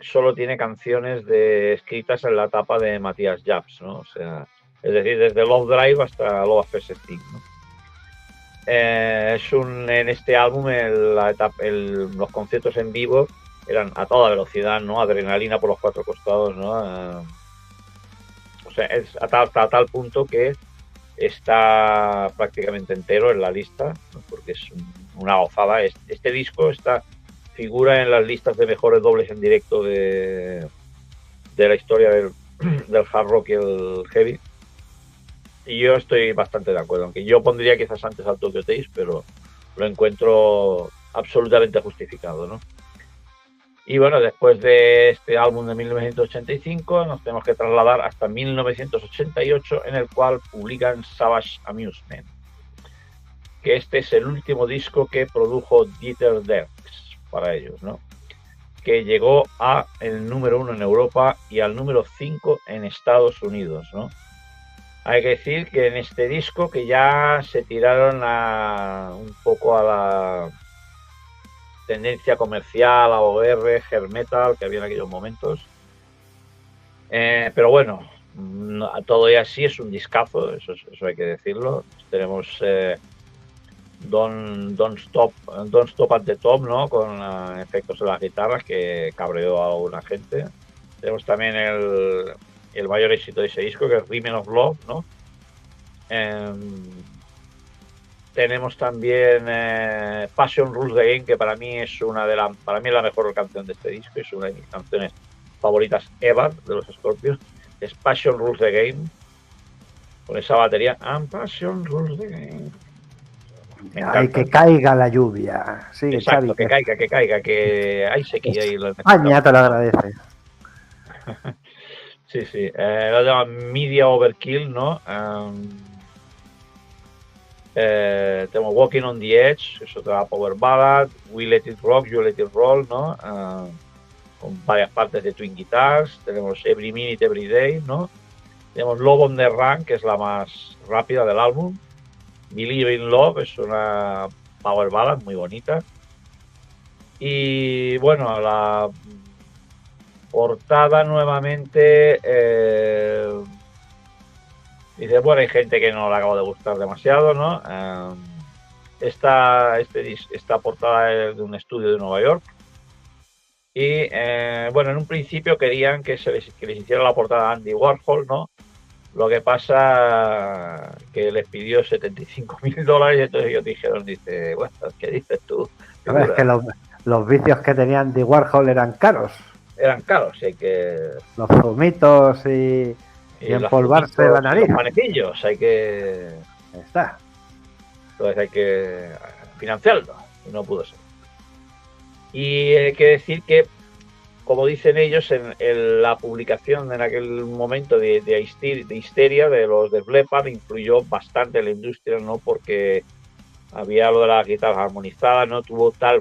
solo tiene canciones escritas en la etapa de Matthias Jabs, ¿no? O sea, es decir, desde Love Drive hasta Love Fest Sting, ¿no? En este álbum los conciertos en vivo eran a toda velocidad, ¿no? Adrenalina por los 4 costados, ¿no? O sea, es a tal punto que está prácticamente entero en la lista, ¿no? Porque es una gozada. Este disco figura en las listas de mejores dobles en directo de la historia del hard rock y el heavy. Y yo estoy bastante de acuerdo, aunque yo pondría quizás antes al Tokyo Taste, pero lo encuentro absolutamente justificado, ¿no? Y bueno, después de este álbum de 1985 nos tenemos que trasladar hasta 1988, en el cual publican Savage Amusement, que este es el último disco que produjo Dieter Dierks para ellos, ¿no? Que llegó a el número 1 en Europa y al número 5 en Estados Unidos, ¿no? Hay que decir que en este disco, que ya se tiraron un poco a la tendencia comercial, a OR, hair metal, que había en aquellos momentos. Pero bueno, todo y así es un discazo, eso hay que decirlo. Tenemos Don't Stop at the Top, ¿no? Con efectos en las guitarras que cabreó a alguna gente. Tenemos también el mayor éxito de ese disco, que es Rhythm of Love, ¿no? Tenemos también Passion Rules the Game, que para mí es para mí es la mejor canción de este disco, es una de mis canciones favoritas ever de los Scorpions. Es Passion Rules the Game, con esa batería. And Passion Rules the Game. Ay, que caiga la lluvia. Sí, exacto, Xavi, que caiga, que hay sequía ahí. España te lo agradece. Sí, sí. Lo llaman Media Overkill, ¿no? Tenemos Walking on the Edge, es otra power ballad. We Let It Rock, You Let It Roll, ¿no? Con varias partes de twin guitars. Tenemos Every Minute, Every Day, ¿no? Tenemos Love on the Run, que es la más rápida del álbum. Believe in Love es una power ballad muy bonita. Y bueno, la portada nuevamente dice, bueno, hay gente que no le acabo de gustar demasiado, ¿no? Esta portada es de un estudio de Nueva York. Y bueno, en un principio querían que les hiciera la portada a Andy Warhol, ¿no? Lo que pasa que les pidió $75,000 y entonces ellos dijeron, bueno, ¿qué dices tú? A ver, es que los vicios que tenían de Warhol eran caros. Eran caros, hay que... Los zumitos y empolvarse la nariz. Los panecillos, hay que... Ahí está. Entonces hay que financiarlo, y no pudo ser. Y hay que decir que, como dicen ellos, en la publicación en aquel momento de Histeria de los de Leppard influyó bastante en la industria, ¿no? Porque había lo de las guitarras armonizadas, ¿no?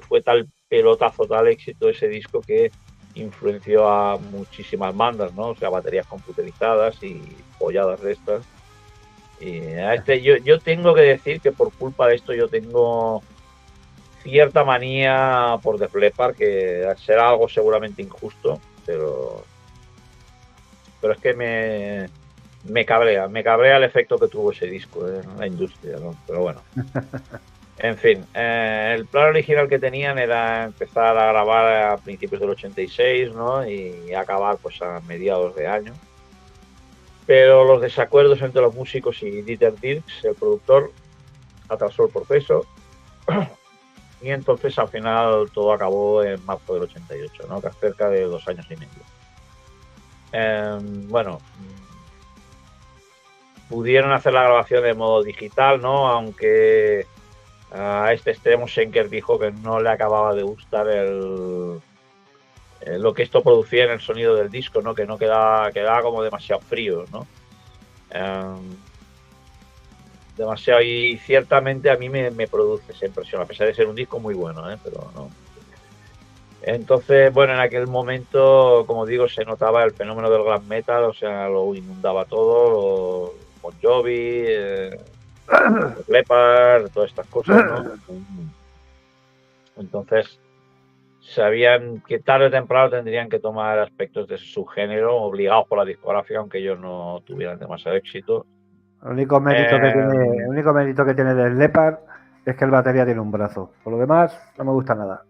Fue tal pelotazo, tal éxito ese disco que influenció a muchísimas bandas, ¿no? O sea, baterías computerizadas y polladas de estas. Y yo tengo que decir que por culpa de esto yo tengo cierta manía por Def Leppard, que será algo seguramente injusto, pero es que me cabrea el efecto que tuvo ese disco en la industria, ¿no? Pero bueno. En fin, el plan original que tenían era empezar a grabar a principios del 86, ¿no? Y acabar pues a mediados de año. Pero los desacuerdos entre los músicos y Dieter Dierks, el productor, atrasó el proceso. Y entonces al final todo acabó en marzo del 88, ¿no? Que es cerca de 2 años y medio. Bueno, pudieron hacer la grabación de modo digital, ¿no? Aunque a este extremo Schenker dijo que no le acababa de gustar lo que esto producía en el sonido del disco, ¿no? Que no quedaba como demasiado frío, ¿no? Demasiado, y ciertamente a mí me produce esa impresión, a pesar de ser un disco muy bueno, pero no. Entonces, bueno, en aquel momento, como digo, se notaba el fenómeno del glam metal, o sea, lo inundaba todo, Bon Jovi, Leppard, todas estas cosas, ¿no? Entonces, sabían que tarde o temprano tendrían que tomar aspectos de su género, obligados por la discográfica, aunque ellos no tuvieran demasiado éxito. El único mérito que tiene del Leppard es que el batería tiene un brazo. Por lo demás, no me gusta nada.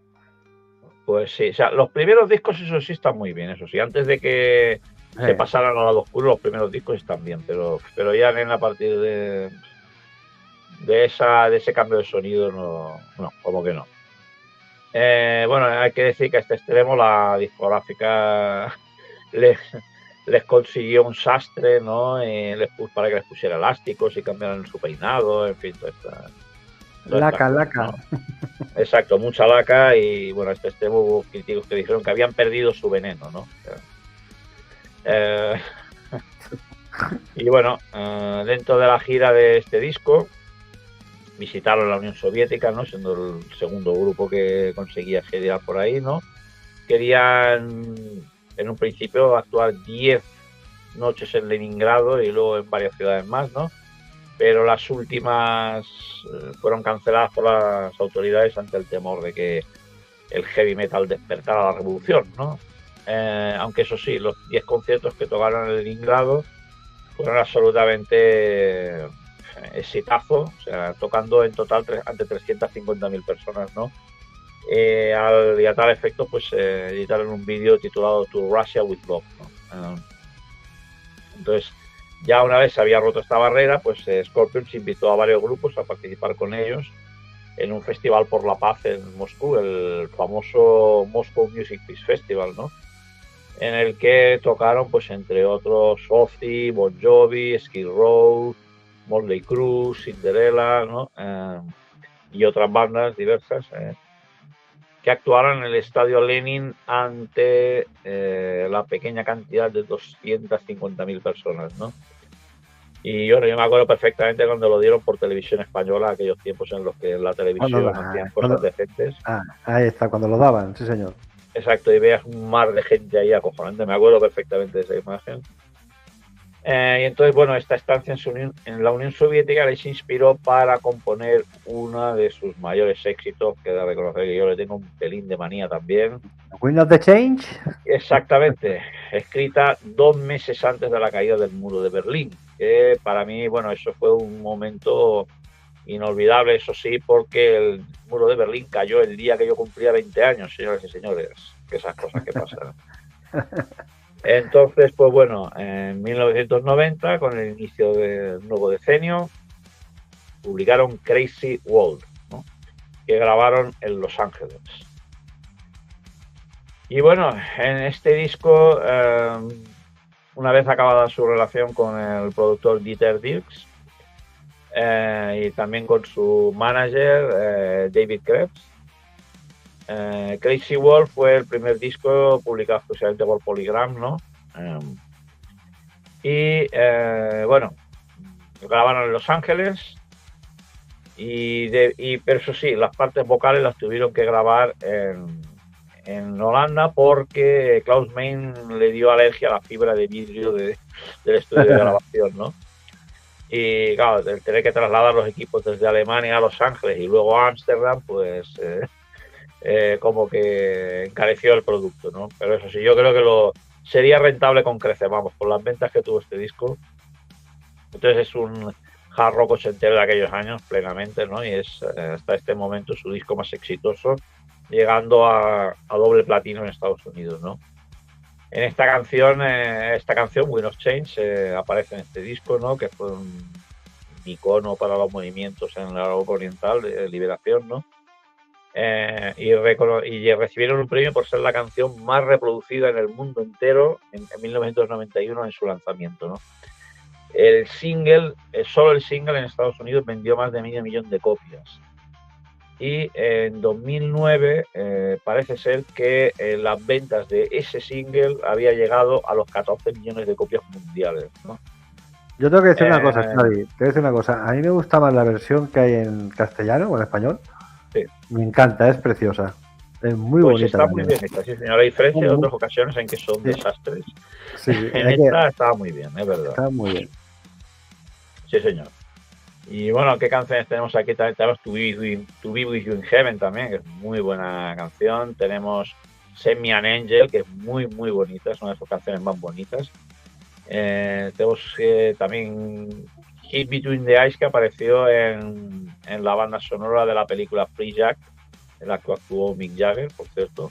Pues sí, o sea, los primeros discos eso sí están muy bien, eso sí, antes de que se pasaran al lado oscuro, los primeros discos están bien, pero ya a partir de ese cambio de sonido no, como que no. Bueno, hay que decir que a este extremo la discográfica les consiguió un sastre, ¿no? Para que les pusiera elásticos y cambiaran su peinado, en fin, toda esta laca. ¿no? Exacto, mucha laca, y bueno, a este extremo hubo críticos que dijeron que habían perdido su veneno, ¿no? Y bueno, dentro de la gira de este disco visitaron la Unión Soviética, ¿no? Siendo el segundo grupo que conseguía girar por ahí, ¿no? Querían en un principio actuar 10 noches en Leningrado y luego en varias ciudades más, ¿no? Pero las últimas fueron canceladas por las autoridades ante el temor de que el heavy metal despertara la revolución, ¿no? Aunque eso sí, los 10 conciertos que tocaron en Leningrado fueron absolutamente exitazo, o sea, tocando en total ante 350.000 personas, ¿no? Y a tal efecto, pues editaron un vídeo titulado To Russia with Love, ¿no? Entonces, Ya una vez se había roto esta barrera, pues Scorpions invitó a varios grupos a participar con ellos en un festival por la paz en Moscú, el famoso Moscow Music Peace Festival, ¿no? En el que tocaron, pues entre otros, Ozzy, Bon Jovi, Skid Row, Motley Crue, Cinderella, ¿no? Y otras bandas diversas que actuaron en el Estadio Lenin ante la pequeña cantidad de 250.000 personas, ¿no? Y bueno, yo me acuerdo perfectamente cuando lo dieron por televisión española, aquellos tiempos en los que en la televisión hacían cosas decentes. Ahí está, cuando lo daban, sí señor. Exacto, y veas un mar de gente ahí acojonante, me acuerdo perfectamente de esa imagen. Y entonces, bueno, esta estancia en la Unión Soviética les inspiró para componer uno de sus mayores éxitos, que da a reconocer que yo le tengo un pelín de manía también. Wind of the Change. Exactamente, escrita 2 meses antes de la caída del muro de Berlín, que para mí, bueno, eso fue un momento inolvidable, eso sí, porque el muro de Berlín cayó el día que yo cumplía 20 años, señores y señores, que esas cosas que pasan. Entonces, pues bueno, en 1990, con el inicio del nuevo decenio, publicaron Crazy World, ¿no? Que grabaron en Los Ángeles. Y bueno, en este disco, una vez acabada su relación con el productor Dieter Dierks, y también con su manager David Krebs, Crazy World fue el primer disco publicado exclusivamente por Polygram, ¿no? Bueno, lo grabaron en Los Ángeles pero eso sí, las partes vocales las tuvieron que grabar en Holanda porque Klaus Meine le dio alergia a la fibra de vidrio del estudio de grabación, ¿no? Y claro, el tener que trasladar los equipos desde Alemania a Los Ángeles y luego a Ámsterdam, pues como que encareció el producto, ¿no? Pero eso sí, yo creo que sería rentable con creces, vamos, con las ventas que tuvo este disco. Entonces es un hard rock ochentero de aquellos años, plenamente, ¿no? Y es hasta este momento su disco más exitoso, llegando a doble platino en Estados Unidos, ¿no? En esta canción, Wind of Change, aparece en este disco, ¿no? Que fue un icono para los movimientos en la Europa Oriental de liberación, ¿no? Y recibieron un premio por ser la canción más reproducida en el mundo entero en 1991 en su lanzamiento, ¿no? El single, solo el single en Estados Unidos vendió más de 500.000 de copias. Y en 2009 parece ser que las ventas de ese single había llegado a los 14 millones de copias mundiales, ¿no? Yo tengo que decir una cosa, Xavi, te voy a decir una cosa. A mí me gusta más la versión que hay en castellano o en español. Sí. Me encanta, es preciosa. Es muy pues bonita. Está muy bien esta, sí, señora. A diferencia de otras ocasiones en que son desastres. Sí, en esta estaba muy bien, es verdad. Está muy bien. Sí, señor. Y bueno, ¿qué canciones tenemos aquí? También tenemos To Be With You in Heaven también, que es muy buena canción. Tenemos Send Me an Angel, que es muy, muy bonita. Es una de sus canciones más bonitas. Tenemos también Hit Between the Eyes, que apareció en la banda sonora de la película Free Jack, en la que actuó Mick Jagger, por cierto.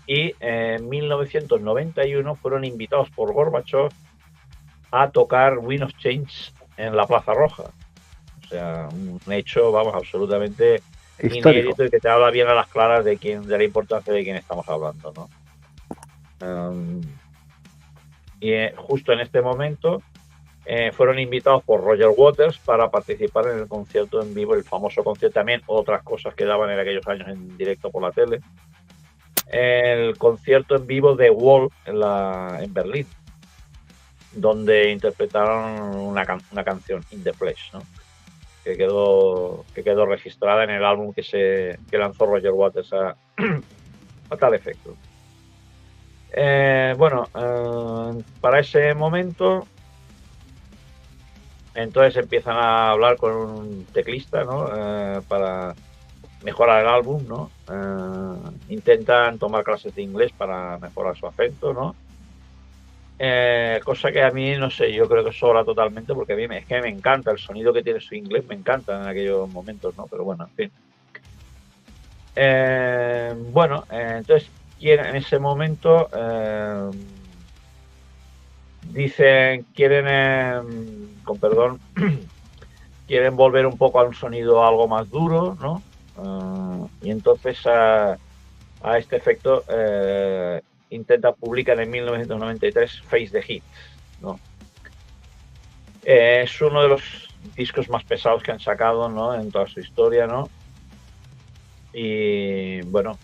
Y en 1991 fueron invitados por Gorbachev a tocar Wind of Change en la Plaza Roja. O sea, un hecho, vamos, absolutamente inédito y que te habla bien a las claras de la importancia de quién estamos hablando, ¿no? Justo en este momento fueron invitados por Roger Waters para participar en el concierto en vivo, el famoso concierto, también otras cosas que daban en aquellos años en directo por la tele, el concierto en vivo de Wall en Berlín, donde interpretaron una canción, In the Flesh, ¿no? que quedó registrada en el álbum que lanzó Roger Waters a tal efecto. Para ese momento, entonces empiezan a hablar con un teclista, ¿no? Para mejorar el álbum, ¿no? Intentan tomar clases de inglés para mejorar su acento, ¿no? Cosa que a mí, no sé, yo creo que sobra totalmente, porque a mí es que me encanta el sonido que tiene su inglés, me encanta en aquellos momentos, ¿no? Pero bueno, en fin. Entonces en ese momento Dicen, con perdón, quieren volver un poco a un sonido algo más duro, ¿no? Y entonces a este efecto publicar en 1993 Face the Hit, ¿no? Es uno de los discos más pesados que han sacado, ¿no? En toda su historia, ¿no? Y bueno,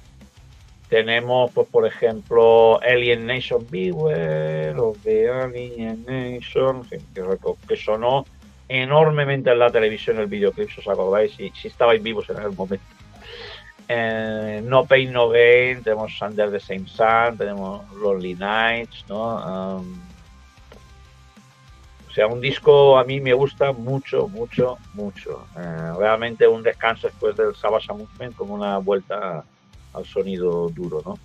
tenemos, pues, por ejemplo, Alien Nation Beware of the Alien Nation, que sonó enormemente en la televisión el videoclip, si os acordáis, si estabais vivos en aquel momento. No Pain No Gain, tenemos Under the Same Sun, tenemos Lonely Nights, ¿no? O sea, un disco a mí me gusta mucho, mucho, mucho. Realmente un descanso después del Savage Amusement, como una vuelta al sonido duro, ¿no?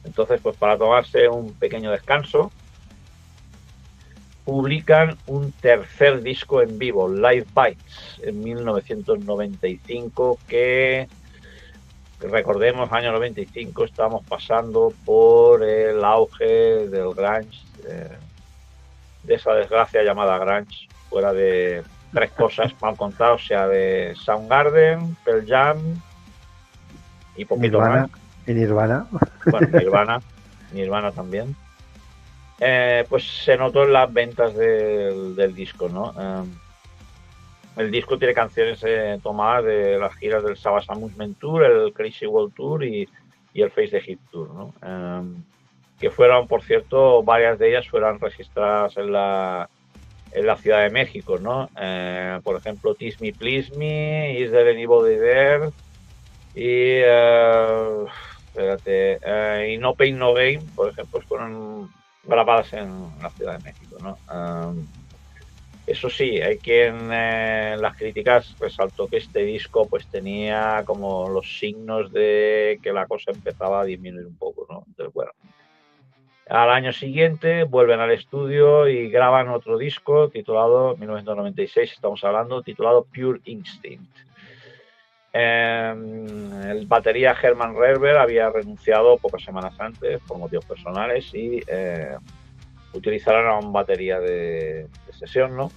Entonces, pues para tomarse un pequeño descanso, publican un tercer disco en vivo, Live Bites, en 1995, que recordemos, año 95, estábamos pasando por el auge del grunge, de esa desgracia llamada grunge, fuera de tres cosas mal contadas, o sea, de Soundgarden, Pearl Jam y poquito Nirvana, más. Y Nirvana. Bueno, Nirvana también. Pues se notó en las ventas del disco, ¿no? El disco tiene canciones tomadas de las giras del Savage Amusement Tour, el Crazy World Tour y el Face the Hit Tour, ¿no? Que fueron, por cierto, varias de ellas fueron registradas en la Ciudad de México, ¿no? Por ejemplo, Tease Me, Please Me, Is There Anybody There? Y, y No Pain No Gain, por ejemplo, fueron grabadas en la Ciudad de México, ¿no? Eso sí, hay quien en las críticas resaltó que este disco pues tenía como los signos de que la cosa empezaba a disminuir un poco, ¿no? Entonces, bueno, al año siguiente vuelven al estudio y graban otro disco titulado, 1996 estamos hablando, titulado Pure Instinct. El batería Herman Rerber había renunciado pocas semanas antes por motivos personales y utilizaron a un batería de sesión, ¿no?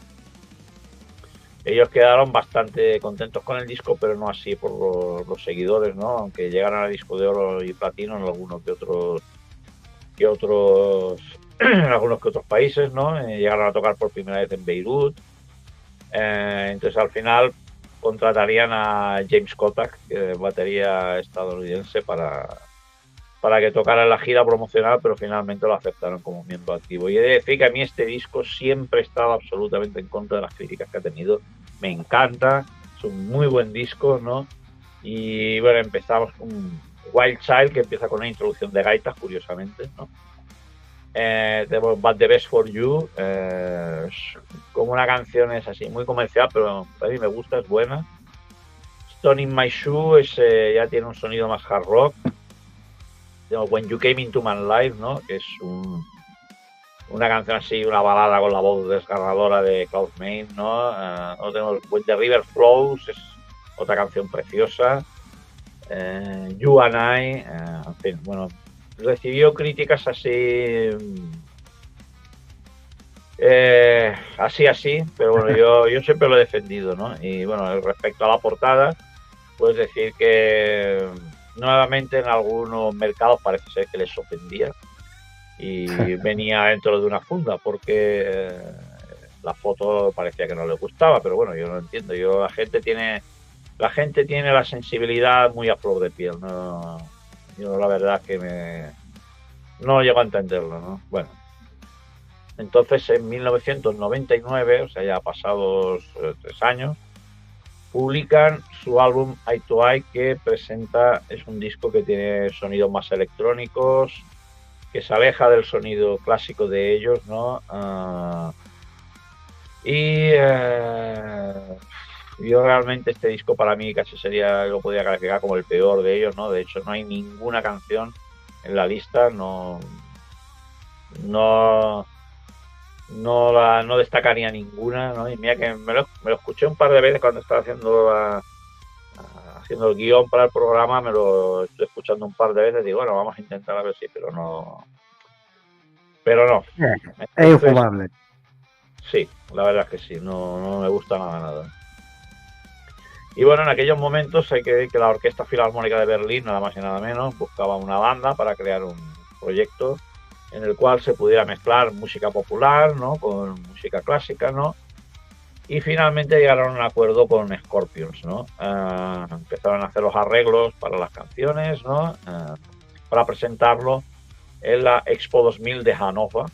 Ellos quedaron bastante contentos con el disco, pero no así por los seguidores, ¿no? Aunque llegaron al disco de oro y platino en algunos que otros países, ¿no? Llegaron a tocar por primera vez en Beirut. Entonces al final contratarían a James Kotak, batería estadounidense, para que tocara en la gira promocional, pero finalmente lo aceptaron como miembro activo. Y he de decir que a mí este disco siempre he estado absolutamente en contra de las críticas que ha tenido. Me encanta, es un muy buen disco, ¿no? Y bueno, empezamos con Wild Child, que empieza con una introducción de gaitas, curiosamente, ¿no? Tenemos But the Best for You, como una canción es así, muy comercial, pero a mí me gusta, es buena. Stone in My Shoe ya tiene un sonido más hard rock. When You Came Into My Life, ¿no? Que es una canción así, una balada con la voz desgarradora de Klaus Meine, ¿no? Tenemos When the River Flows, es otra canción preciosa. You and I, en fin, bueno, recibió críticas así, así, pero bueno, yo siempre lo he defendido, ¿no? Y bueno, respecto a la portada, puedes decir que nuevamente en algunos mercados parece ser que les ofendía y venía dentro de una funda porque la foto parecía que no le gustaba, pero bueno, yo no entiendo. La gente tiene la sensibilidad muy a flor de piel, ¿no? Yo la verdad que no llego a entenderlo, ¿no? Bueno, entonces en 1999, o sea, ya pasados 3 años, publican su álbum Eye to Eye, que es un disco que tiene sonidos más electrónicos, que se aleja del sonido clásico de ellos, ¿no? Yo realmente este disco para mí casi lo podría calificar como el peor de ellos, ¿no? De hecho, no hay ninguna canción en la lista, no destacaría ninguna, ¿no? Y mira que me lo escuché un par de veces cuando estaba haciendo el guión para el programa, me lo estoy escuchando un par de veces y digo, bueno, vamos a intentar a ver si, pero pero no. Es Entonces, infumable. sí, la verdad es que sí, no me gusta nada. Y bueno, en aquellos momentos hay que ver que la Orquesta Filarmónica de Berlín, nada más y nada menos, buscaba una banda para crear un proyecto en el cual se pudiera mezclar música popular, ¿no?, con música clásica, ¿no? Y finalmente llegaron a un acuerdo con Scorpions, ¿no? Empezaron a hacer los arreglos para las canciones, ¿no? Para presentarlo en la Expo 2000 de Hannover.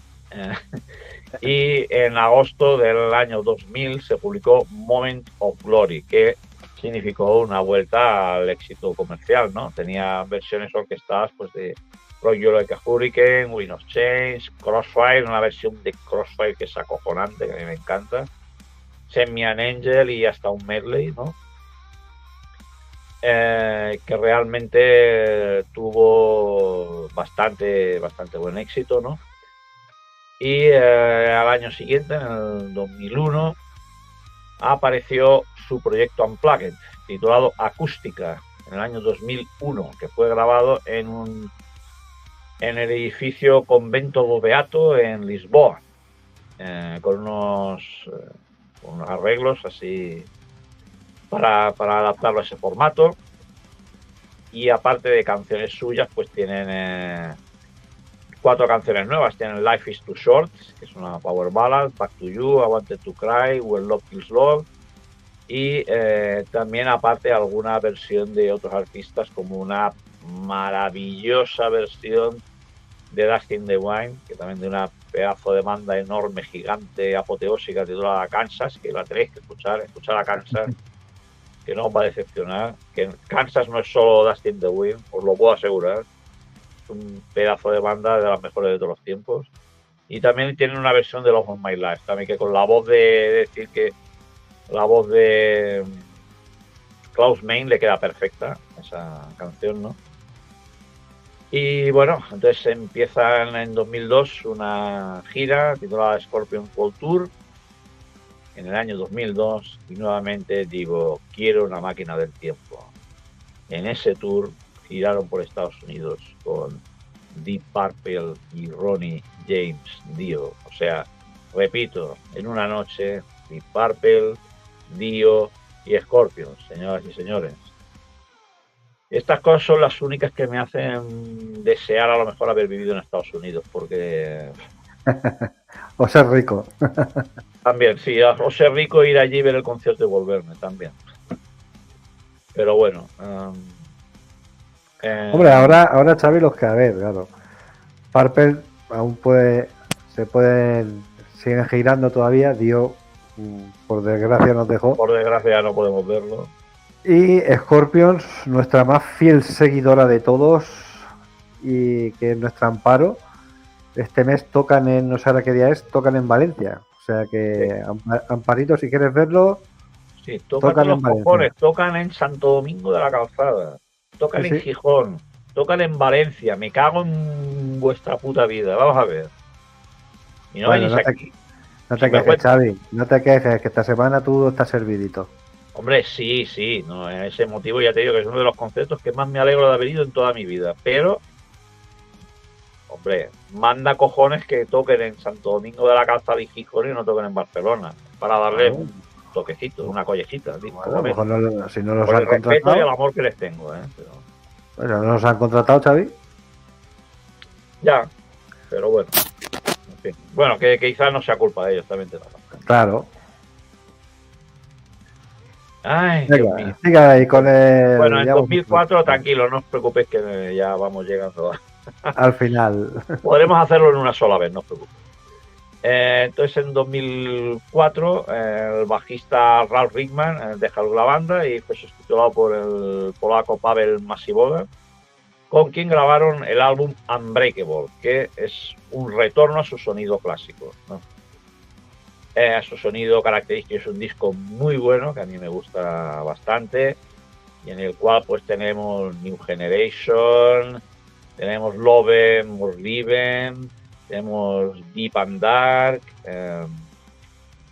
Y en agosto del año 2000 se publicó Moment of Glory, que significó una vuelta al éxito comercial, ¿no? Tenía versiones orquestadas pues de Rock You Like a Hurricane, Wind of Change, Crossfire, una versión de Crossfire que es acojonante, que a mí me encanta, Send Me an Angel y hasta un medley, ¿no? Que realmente tuvo bastante buen éxito, ¿no? Y al año siguiente, en el 2001, apareció su proyecto Unplugged, titulado Acústica, en el año 2001, que fue grabado en el edificio Convento do Beato en Lisboa, con unos arreglos así para adaptarlo a ese formato. Y aparte de canciones suyas, pues tienen 4 canciones nuevas. Tienen Life is Too Short, que es una power ballad, Back to You, I Wanted to Cry, When Love Kills Love. Y también aparte alguna versión de otros artistas, como una maravillosa versión de Dustin Divine, que también de una pedazo de banda enorme, gigante, apoteósica, titulada Kansas, que la tenéis que escuchar a Kansas, que no os va a decepcionar, que Kansas no es solo Dustin Divine, os lo puedo asegurar, es un pedazo de banda de las mejores de todos los tiempos. Y también tienen una versión de Love of My Life, también que con la voz la voz de Klaus Meine le queda perfecta esa canción, ¿no? Y bueno, entonces empiezan en 2002 una gira titulada Scorpions World Tour en el año 2002 y nuevamente digo, quiero una máquina del tiempo. En ese tour giraron por Estados Unidos con Deep Purple y Ronnie James Dio. O sea, repito, en una noche Deep Purple, Dio y Scorpions, señoras y señores. Estas cosas son las únicas que me hacen desear a lo mejor haber vivido en Estados Unidos, porque O ser rico. también, sí, o ser rico, ir allí, ver el concierto y volverme también. Pero bueno. Hombre, ahora Xavi, los que a ver, claro. Purple aún siguen girando todavía. Dio, por desgracia, nos dejó. Por desgracia no podemos verlo. Y Scorpions, nuestra más fiel seguidora de todos y que es nuestro amparo, este mes tocan en, no sé ahora qué día es, tocan en Valencia. O sea que, sí. Amparito, si quieres verlo, sí, tocan los cojones, tocan en Santo Domingo de la Calzada, tocan en Gijón, tocan en Valencia, me cago en vuestra puta vida, vamos a ver. Y no venís aquí. No te quejes, Xavi, no te quejes, que esta semana tú estás servidito. Hombre, sí, no, en ese motivo ya te digo que es uno de los conceptos que más me alegro de haber ido en toda mi vida, pero, hombre, manda cojones que toquen en Santo Domingo de la Calzada y Gijón y no toquen en Barcelona, para darle un toquecito, una collejita. Bueno, si no los por han el respeto contratado, y el amor que les tengo, pero... Bueno, ¿no los han contratado, Xavi? Ya, pero bueno, en fin. Bueno, que quizás no sea culpa de ellos, también te la razón. Claro. Ay, siga ahí con el... Bueno, en 2004, tranquilo, no os preocupéis que ya vamos llegando al final. Podremos hacerlo en una sola vez, no os preocupéis. Entonces, en 2004, el bajista Ralf Rickman dejó la banda y fue sustituido por el polaco Pavel Masivoda, con quien grabaron el álbum Unbreakable, que es un retorno a su sonido clásico, ¿no? A su sonido característico. Es un disco muy bueno, que a mí me gusta bastante, y en el cual pues tenemos New Generation, tenemos Love More Liven, tenemos Deep and Dark,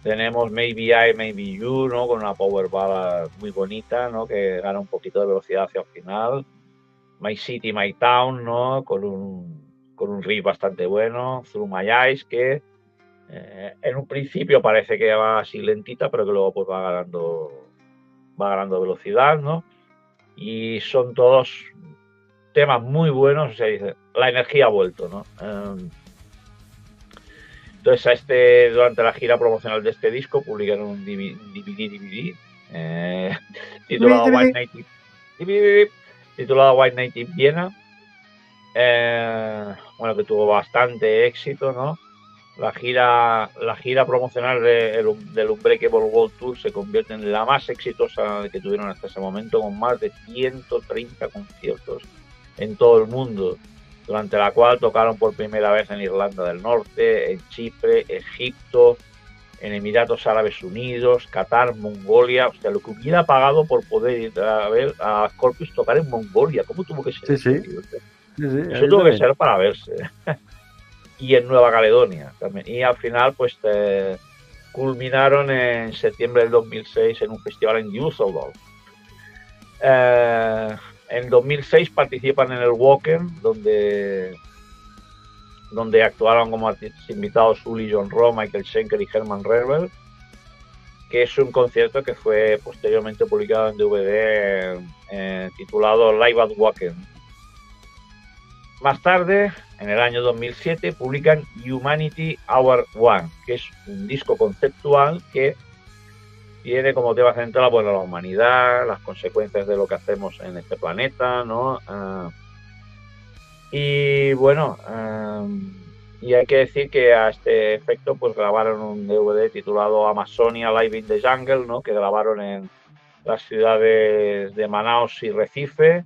tenemos Maybe I, Maybe You, ¿no? Con una power ballad muy bonita, ¿no? Que gana un poquito de velocidad hacia el final. My City, My Town, ¿no? Con un con un riff bastante bueno, Through My Eyes, que en un principio parece que va así lentita, pero que luego pues va ganando velocidad, ¿no? Y son todos temas muy buenos, o sea, dice, la energía ha vuelto, ¿no? Entonces durante la gira promocional de este disco publicaron un DVD titulado White Night in Viena, bueno, que tuvo bastante éxito, ¿no? La gira promocional del Unbreakable World Tour se convierte en la más exitosa que tuvieron hasta ese momento, con más de 130 conciertos en todo el mundo, durante la cual tocaron por primera vez en Irlanda del Norte, en Chipre, Egipto, en Emiratos Árabes Unidos, Qatar, Mongolia. O sea, lo que hubiera pagado por poder ir a ver a Scorpions tocar en Mongolia. ¿Cómo tuvo que ser? Sí. Eso tuvo que ser para verse. Y en Nueva Caledonia también. Y al final, pues culminaron en septiembre del 2006 en un festival en Düsseldorf. En 2006 participan en el Wacken, donde actuaron como artistas invitados Uli John Rowe, Michael Schenker y Herman Rebel, que es un concierto que fue posteriormente publicado en DVD titulado Live at Wacken. Más tarde, en el año 2007, publican Humanity Hour One, que es un disco conceptual que tiene como tema central, bueno, la humanidad, las consecuencias de lo que hacemos en este planeta, ¿no? Y bueno, y hay que decir que a este efecto pues grabaron un DVD titulado Amazonia Live in the Jungle, ¿no? Que grabaron en las ciudades de Manaus y Recife,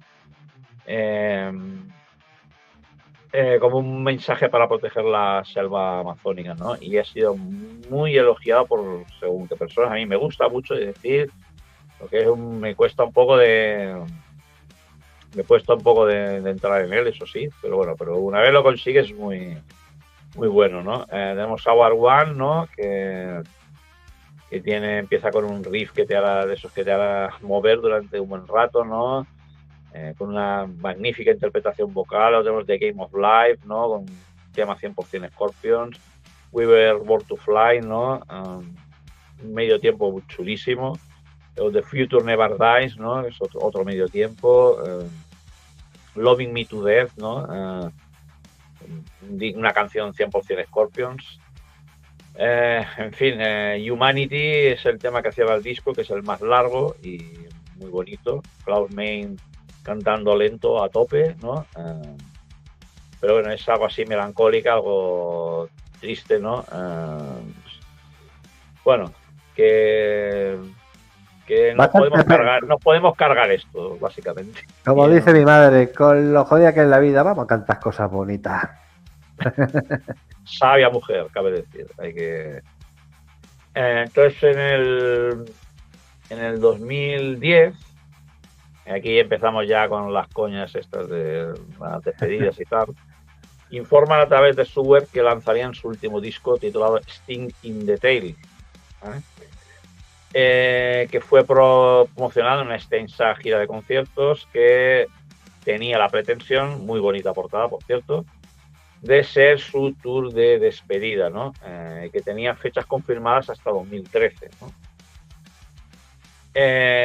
como un mensaje para proteger la selva amazónica, ¿no? Y ha sido muy elogiado por según qué personas. A mí me gusta mucho, es decir, lo que es me cuesta un poco de entrar en él, eso sí, pero bueno, pero una vez lo consigues muy bueno, ¿no? Tenemos Hour One, ¿no? Que empieza con un riff que te hará mover durante un buen rato, ¿no? Con una magnífica interpretación vocal. Lo tenemos de Game of Life, ¿no? Con un tema 100% Scorpions. We Were Born to Fly, ¿no? Un medio tiempo muy chulísimo. The Future Never Dies, ¿no? Es otro medio tiempo. Loving Me to Death, ¿no? Una canción 100% Scorpions. En fin, Humanity es el tema que hacía el disco, que es el más largo y muy bonito. Klaus Meine cantando lento a tope, ¿no? Pero bueno, es algo así melancólico, algo triste, ¿no? Bueno, que nos podemos cargar esto, básicamente. Como dice mi madre, con lo jodida que es la vida, vamos a cantar cosas bonitas. Sabia mujer, cabe decir. Entonces en el 2010, aquí empezamos ya con las coñas estas de las despedidas y tal, informan a través de su web que lanzarían su último disco titulado Sting in the Tail, que fue promocionado en una extensa gira de conciertos que tenía la pretensión, muy bonita portada por cierto, de ser su tour de despedida, ¿no? Que tenía fechas confirmadas hasta 2013, ¿no?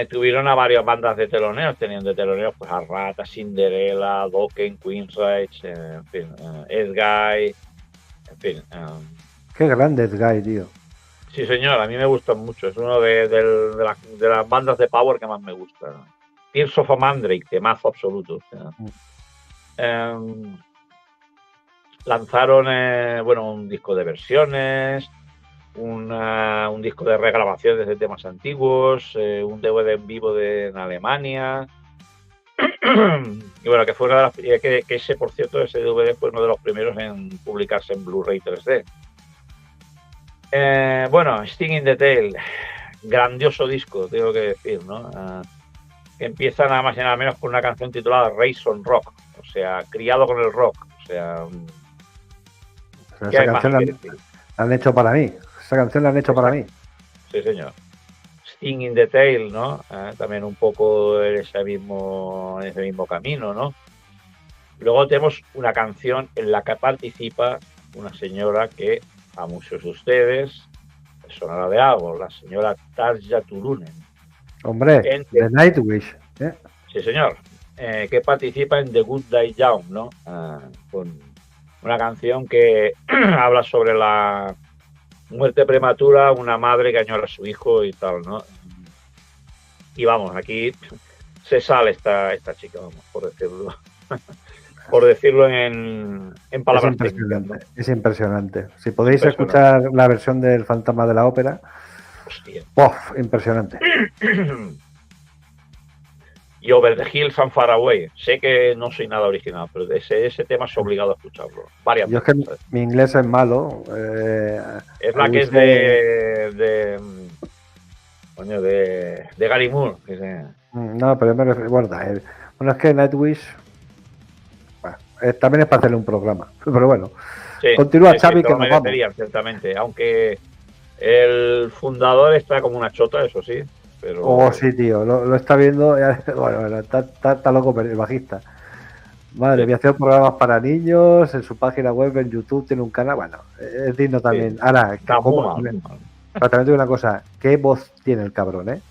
Tuvieron a varias bandas de teloneros, tenían de teloneros pues a Rata, Cinderella, Dokken, Queensrÿche, en fin, Ed Guy, en fin. Qué grande Ed Guy, tío. Sí, señor, a mí me gustan mucho, es uno de las bandas de power que más me gusta, ¿no? Tears of a Mandrake, temazo absoluto. O sea. Lanzaron un disco de versiones, un disco de regrabaciones de temas antiguos, un DVD en vivo en Alemania. Y bueno, que fue una de las, que ese, por cierto, ese DVD fue uno de los primeros en publicarse en Blu-ray 3D. Sting in the Tail, grandioso disco, tengo que decir, ¿no? Que empieza nada más y nada menos con una canción titulada Raised on Rock, o sea, criado con el rock, o sea. Esa canción la han hecho para mí. Esa canción la han hecho para mí. Sí, señor. Sting in the Tail, ¿no? También un poco en ese mismo camino, ¿no? Luego tenemos una canción en la que participa una señora que a muchos de ustedes les sonará de algo, la señora Tarja Turunen. Hombre, de Nightwish. Sí, señor. Que participa en The Good Die Young, ¿no? Con una canción que habla sobre la muerte prematura, una madre que añora a su hijo y tal, ¿no? Y vamos, aquí se sale esta chica, vamos, por decirlo en palabras técnicas, ¿no? Es impresionante. Si podéis escuchar la versión del Fantasma de la Ópera, hostia. ¡Uf! Impresionante. Y Over the Hills and Far Away. Sé que no soy nada original, pero ese tema es obligado a escucharlo. Varias Yo veces. es que mi inglés es malo. Es la que es de Gary Moore. No, pero me refiero. Bueno, es que Nightwish también es para hacerle un programa. Pero bueno, sí, continúa, sí, Xavi, sí, que nos vamos. Ciertamente, aunque el fundador está como una chota, eso sí. Pero... Oh, sí, tío, lo está viendo. Bueno, está loco el bajista. Madre mía, hace programas para niños en su página web, en YouTube, tiene un canal. Bueno, es digno también. Sí. Ahora, muy mal. Pero también digo una cosa: ¿qué voz tiene el cabrón, eh?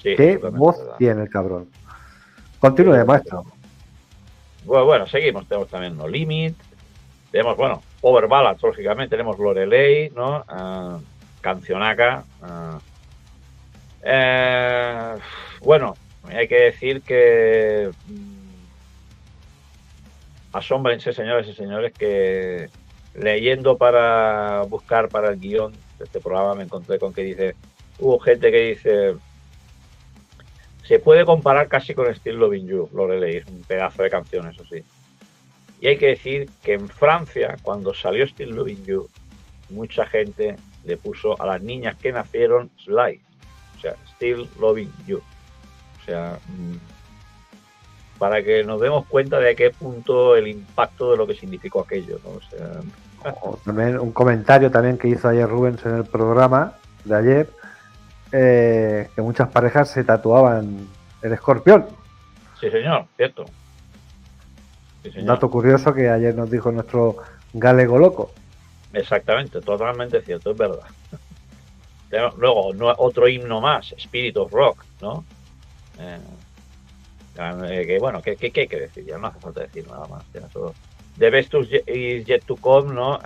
Sí, ¿Qué voz tiene el cabrón? Continúe, maestro. Bueno, seguimos. Tenemos también No Limit. Tenemos, bueno, Power Ballads, lógicamente. Tenemos Lorelei, ¿no? Cancionaca. Bueno, hay que decir que asómbrense, señores y señores, que leyendo para buscar para el guión de este programa me encontré con que dice, hubo gente que dice, se puede comparar casi con Still Loving You, Lorelei, es un pedazo de canción, eso sí. Y hay que decir que en Francia, cuando salió Still Loving You, mucha gente le puso a las niñas que nacieron Sly. O sea, Still Loving You. O sea, para que nos demos cuenta de a qué punto el impacto de lo que significó aquello, ¿no? O sea... También un comentario también que hizo ayer Rubens en el programa de ayer, que muchas parejas se tatuaban el escorpión. Sí, señor, cierto. Sí, señor. Un dato curioso que ayer nos dijo nuestro galego loco. Exactamente, totalmente cierto, es verdad. Luego, otro himno más, Spirit of Rock, ¿no? Que bueno, ¿qué hay que decir? Ya no hace falta decir nada más. The Best is Yet to Come, ¿no?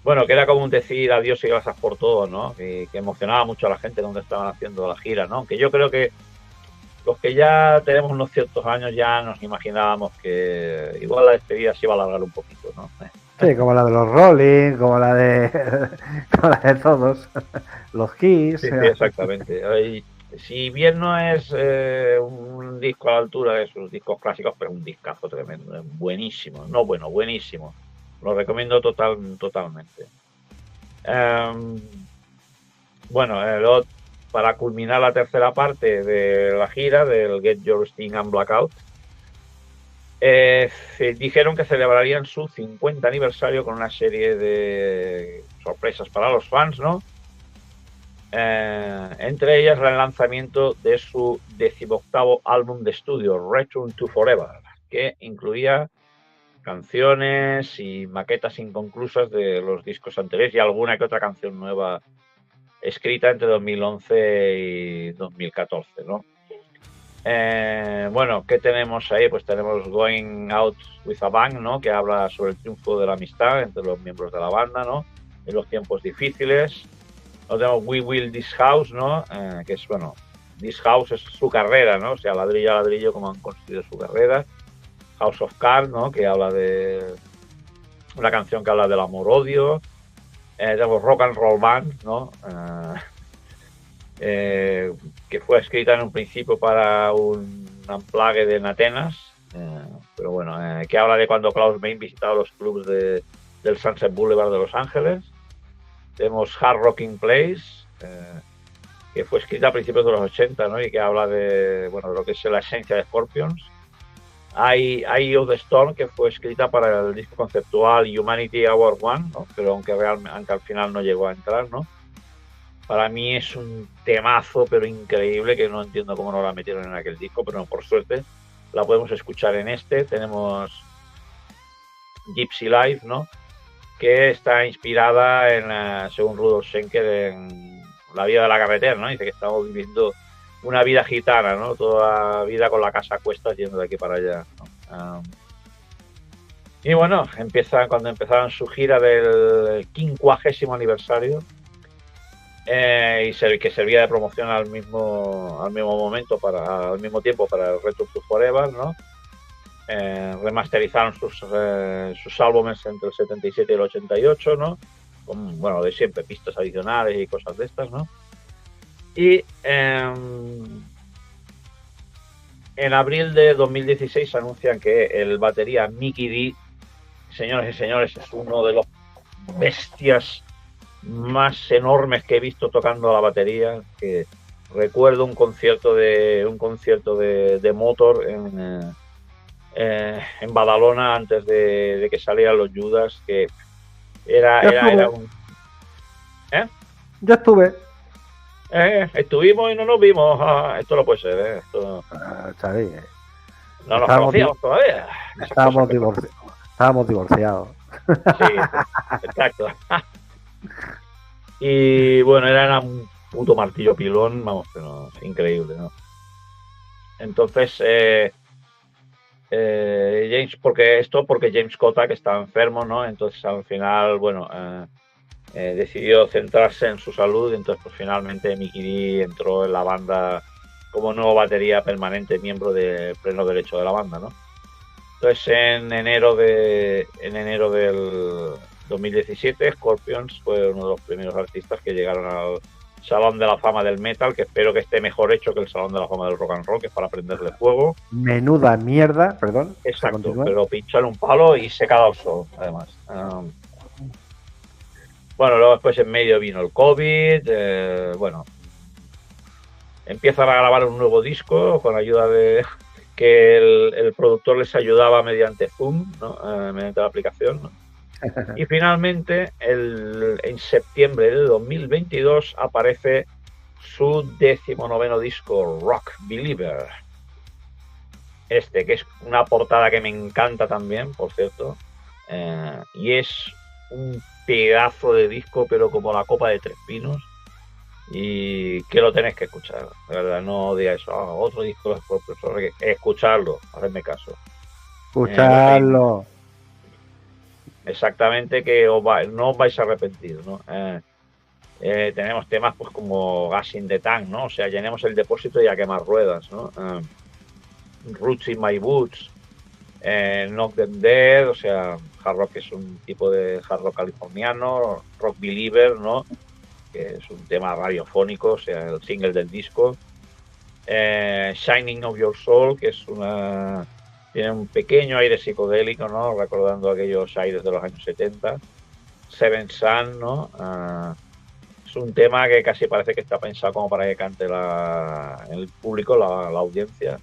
Bueno, que era como un decir adiós y gracias por todo, ¿no? Que emocionaba mucho a la gente cuando estaban haciendo la gira, ¿no? Que yo creo que los que ya tenemos unos ciertos años ya nos imaginábamos que igual la despedida se iba a alargar un poquito, ¿no? Sí, como la de los Rolling, como la de todos, los Kiss. Sí, exactamente. Si bien no es un disco a la altura de sus discos clásicos, pero un discazo tremendo, buenísimo, buenísimo. Lo recomiendo totalmente. Bueno, para culminar la tercera parte de la gira del Get Your Sting and Blackout, dijeron que celebrarían su 50 aniversario con una serie de sorpresas para los fans, ¿no? Entre ellas el lanzamiento de su 18º álbum de estudio, Return to Forever, que incluía canciones y maquetas inconclusas de los discos anteriores y alguna que otra canción nueva escrita entre 2011 y 2014, ¿no? Bueno, ¿qué tenemos ahí? Pues tenemos Going Out with a Bang, ¿no? Que habla sobre el triunfo de la amistad entre los miembros de la banda, ¿no? En los tiempos difíciles. Luego tenemos We Will This House, ¿no? Que es, bueno, This House es su carrera, ¿no? O sea, ladrillo a ladrillo como han construido su carrera. House of Cards, ¿no? Que habla de una canción que habla del amor-odio. Tenemos Rock and Roll Band, ¿no? Que fue escrita en un principio para un unplugged en Atenas, pero bueno, que habla de cuando Klaus Meine visitaba los clubs del Sunset Boulevard de Los Ángeles. Tenemos Hard Rocking Place, que fue escrita a principios de los 80, ¿no? Y que habla de, bueno, de lo que es la esencia de Scorpions. Hay Eye of the Storm, que fue escrita para el disco conceptual Humanity Hour One, ¿no? Pero aunque al final no llegó a entrar, ¿no? Para mí es un temazo, pero increíble, que no entiendo cómo no la metieron en aquel disco, pero no, por suerte la podemos escuchar en este. Tenemos Gypsy Life, ¿no? Que está inspirada en, según Rudolf Schenker, en la vida de la carretera, ¿no? Dice que estamos viviendo una vida gitana, ¿no? Toda la vida con la casa a cuestas yendo de aquí para allá, ¿no? Y bueno, cuando empezaron su gira del 50º aniversario, que servía de promoción al mismo al mismo tiempo para el Return to Forever, ¿no? Remasterizaron sus álbumes entre el 77 y el 88, ¿no? Con, bueno, de siempre, pistas adicionales y cosas de estas, ¿no? Y en abril de 2016 anuncian que el batería Mikkey Dee, señoras y señores, es uno de los bestias más enormes que he visto tocando la batería. Que recuerdo un concierto de Motor en Badalona antes de que salieran los Judas, que era un... Yo estuve. Estuvimos y no nos vimos. Esto no puede ser, esto... Xavi, no nos conocíamos todavía. Estábamos divorciados. Sí, exacto. Y bueno, era un puto martillo pilón, vamos, pero increíble, ¿no? Entonces, porque James Kotak estaba enfermo, ¿no? Entonces al final, bueno, decidió centrarse en su salud. Entonces pues finalmente Mikkey Dee entró en la banda como nuevo batería permanente, miembro de pleno derecho de la banda, ¿no? Entonces en enero del 2017 Scorpions fue uno de los primeros artistas que llegaron al Salón de la Fama del Metal, que espero que esté mejor hecho que el Salón de la Fama del Rock and Roll, que es para prenderle fuego. Menuda mierda, perdón. Exacto, pero pincharle un palo y se queda solo, además. Bueno, luego después en medio vino el COVID, bueno, empiezan a grabar un nuevo disco con ayuda de que el productor les ayudaba mediante Zoom, ¿no? Mediante la aplicación, ¿no? Y finalmente, en septiembre de 2022, aparece su 19º disco, Rock Believer. Que es una portada que me encanta también, por cierto. Y es un pedazo de disco, pero como la copa de tres pinos. Y que lo tenéis que escuchar, de verdad. No digáis, otro disco de Scorpions. Escucharlo, hacedme caso. Escucharlo. Exactamente, que no os vais a arrepentir, ¿no? Tenemos temas pues como Gas in the Tank, ¿no? O sea, llenemos el depósito y a quemar ruedas, ¿no? Roots in My Boots, Knock Them Dead, o sea, hard rock es un tipo de hard rock californiano, Rock Believer, ¿no? Que es un tema radiofónico, o sea, el single del disco. Shining of Your Soul, que es tiene un pequeño aire psicodélico, ¿no? Recordando aquellos aires de los años 70. Seven Sun, ¿no? Es un tema que casi parece que está pensado como para que cante el público, la audiencia.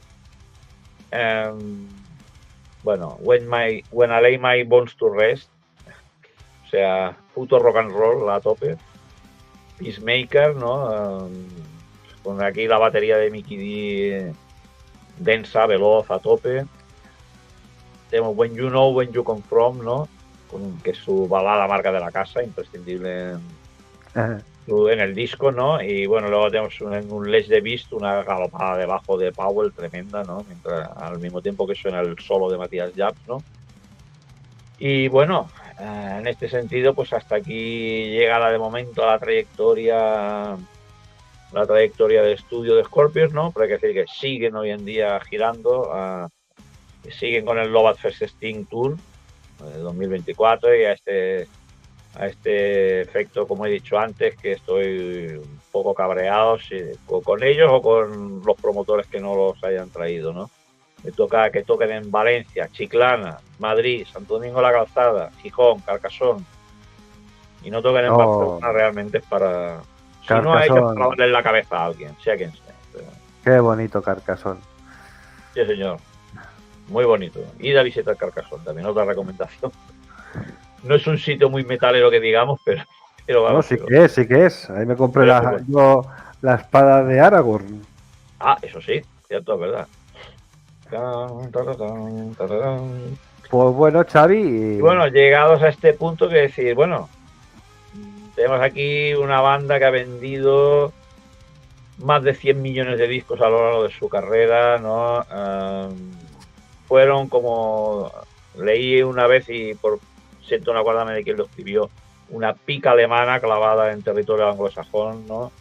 Bueno, When I Lay My Bones to Rest, o sea, puto rock and roll a tope. Peacemaker, ¿no? Con aquí la batería de Mikkey Dee densa, veloz, a tope. Tenemos When You Know When You Come From, ¿no? Que es su balada marca de la casa, imprescindible en el disco, ¿no? Y bueno, luego tenemos un Les the Beast, una galopada debajo de Powell tremenda, ¿no? Al mismo tiempo que suena el solo de Matthias Jabs, ¿no? Y bueno, en este sentido, pues hasta aquí llega de momento la trayectoria de estudio de Scorpions, ¿no? Pero hay que decir que siguen hoy en día girando, siguen con el Love at First Sting Tour de 2024 y a este efecto, como he dicho antes, que estoy un poco cabreado con ellos o con los promotores que no los hayan traído, ¿no? Me toca que toquen en Valencia, Chiclana, Madrid, Santo Domingo la Calzada, Gijón, Carcassonne, y no toquen en Barcelona. Realmente es para... Si no ha hecho, para darle la cabeza a alguien, sea quien sea. Pero... Qué bonito Carcassonne. Sí, señor. Muy bonito. Id a visitar Carcassonne también, otra recomendación. No es un sitio muy metalero que digamos, pero vamos. No, sí que es. Ahí me compré la espada de Aragorn. Ah, eso sí, cierto, es verdad. Pues bueno, Xavi. Y bueno, llegados a este punto que decir, bueno, tenemos aquí una banda que ha vendido más de 100 millones de discos a lo largo de su carrera, ¿no? Fueron como leí una vez y por siento no acordarme de quién lo escribió, una pica alemana clavada en territorio anglosajón, ¿no?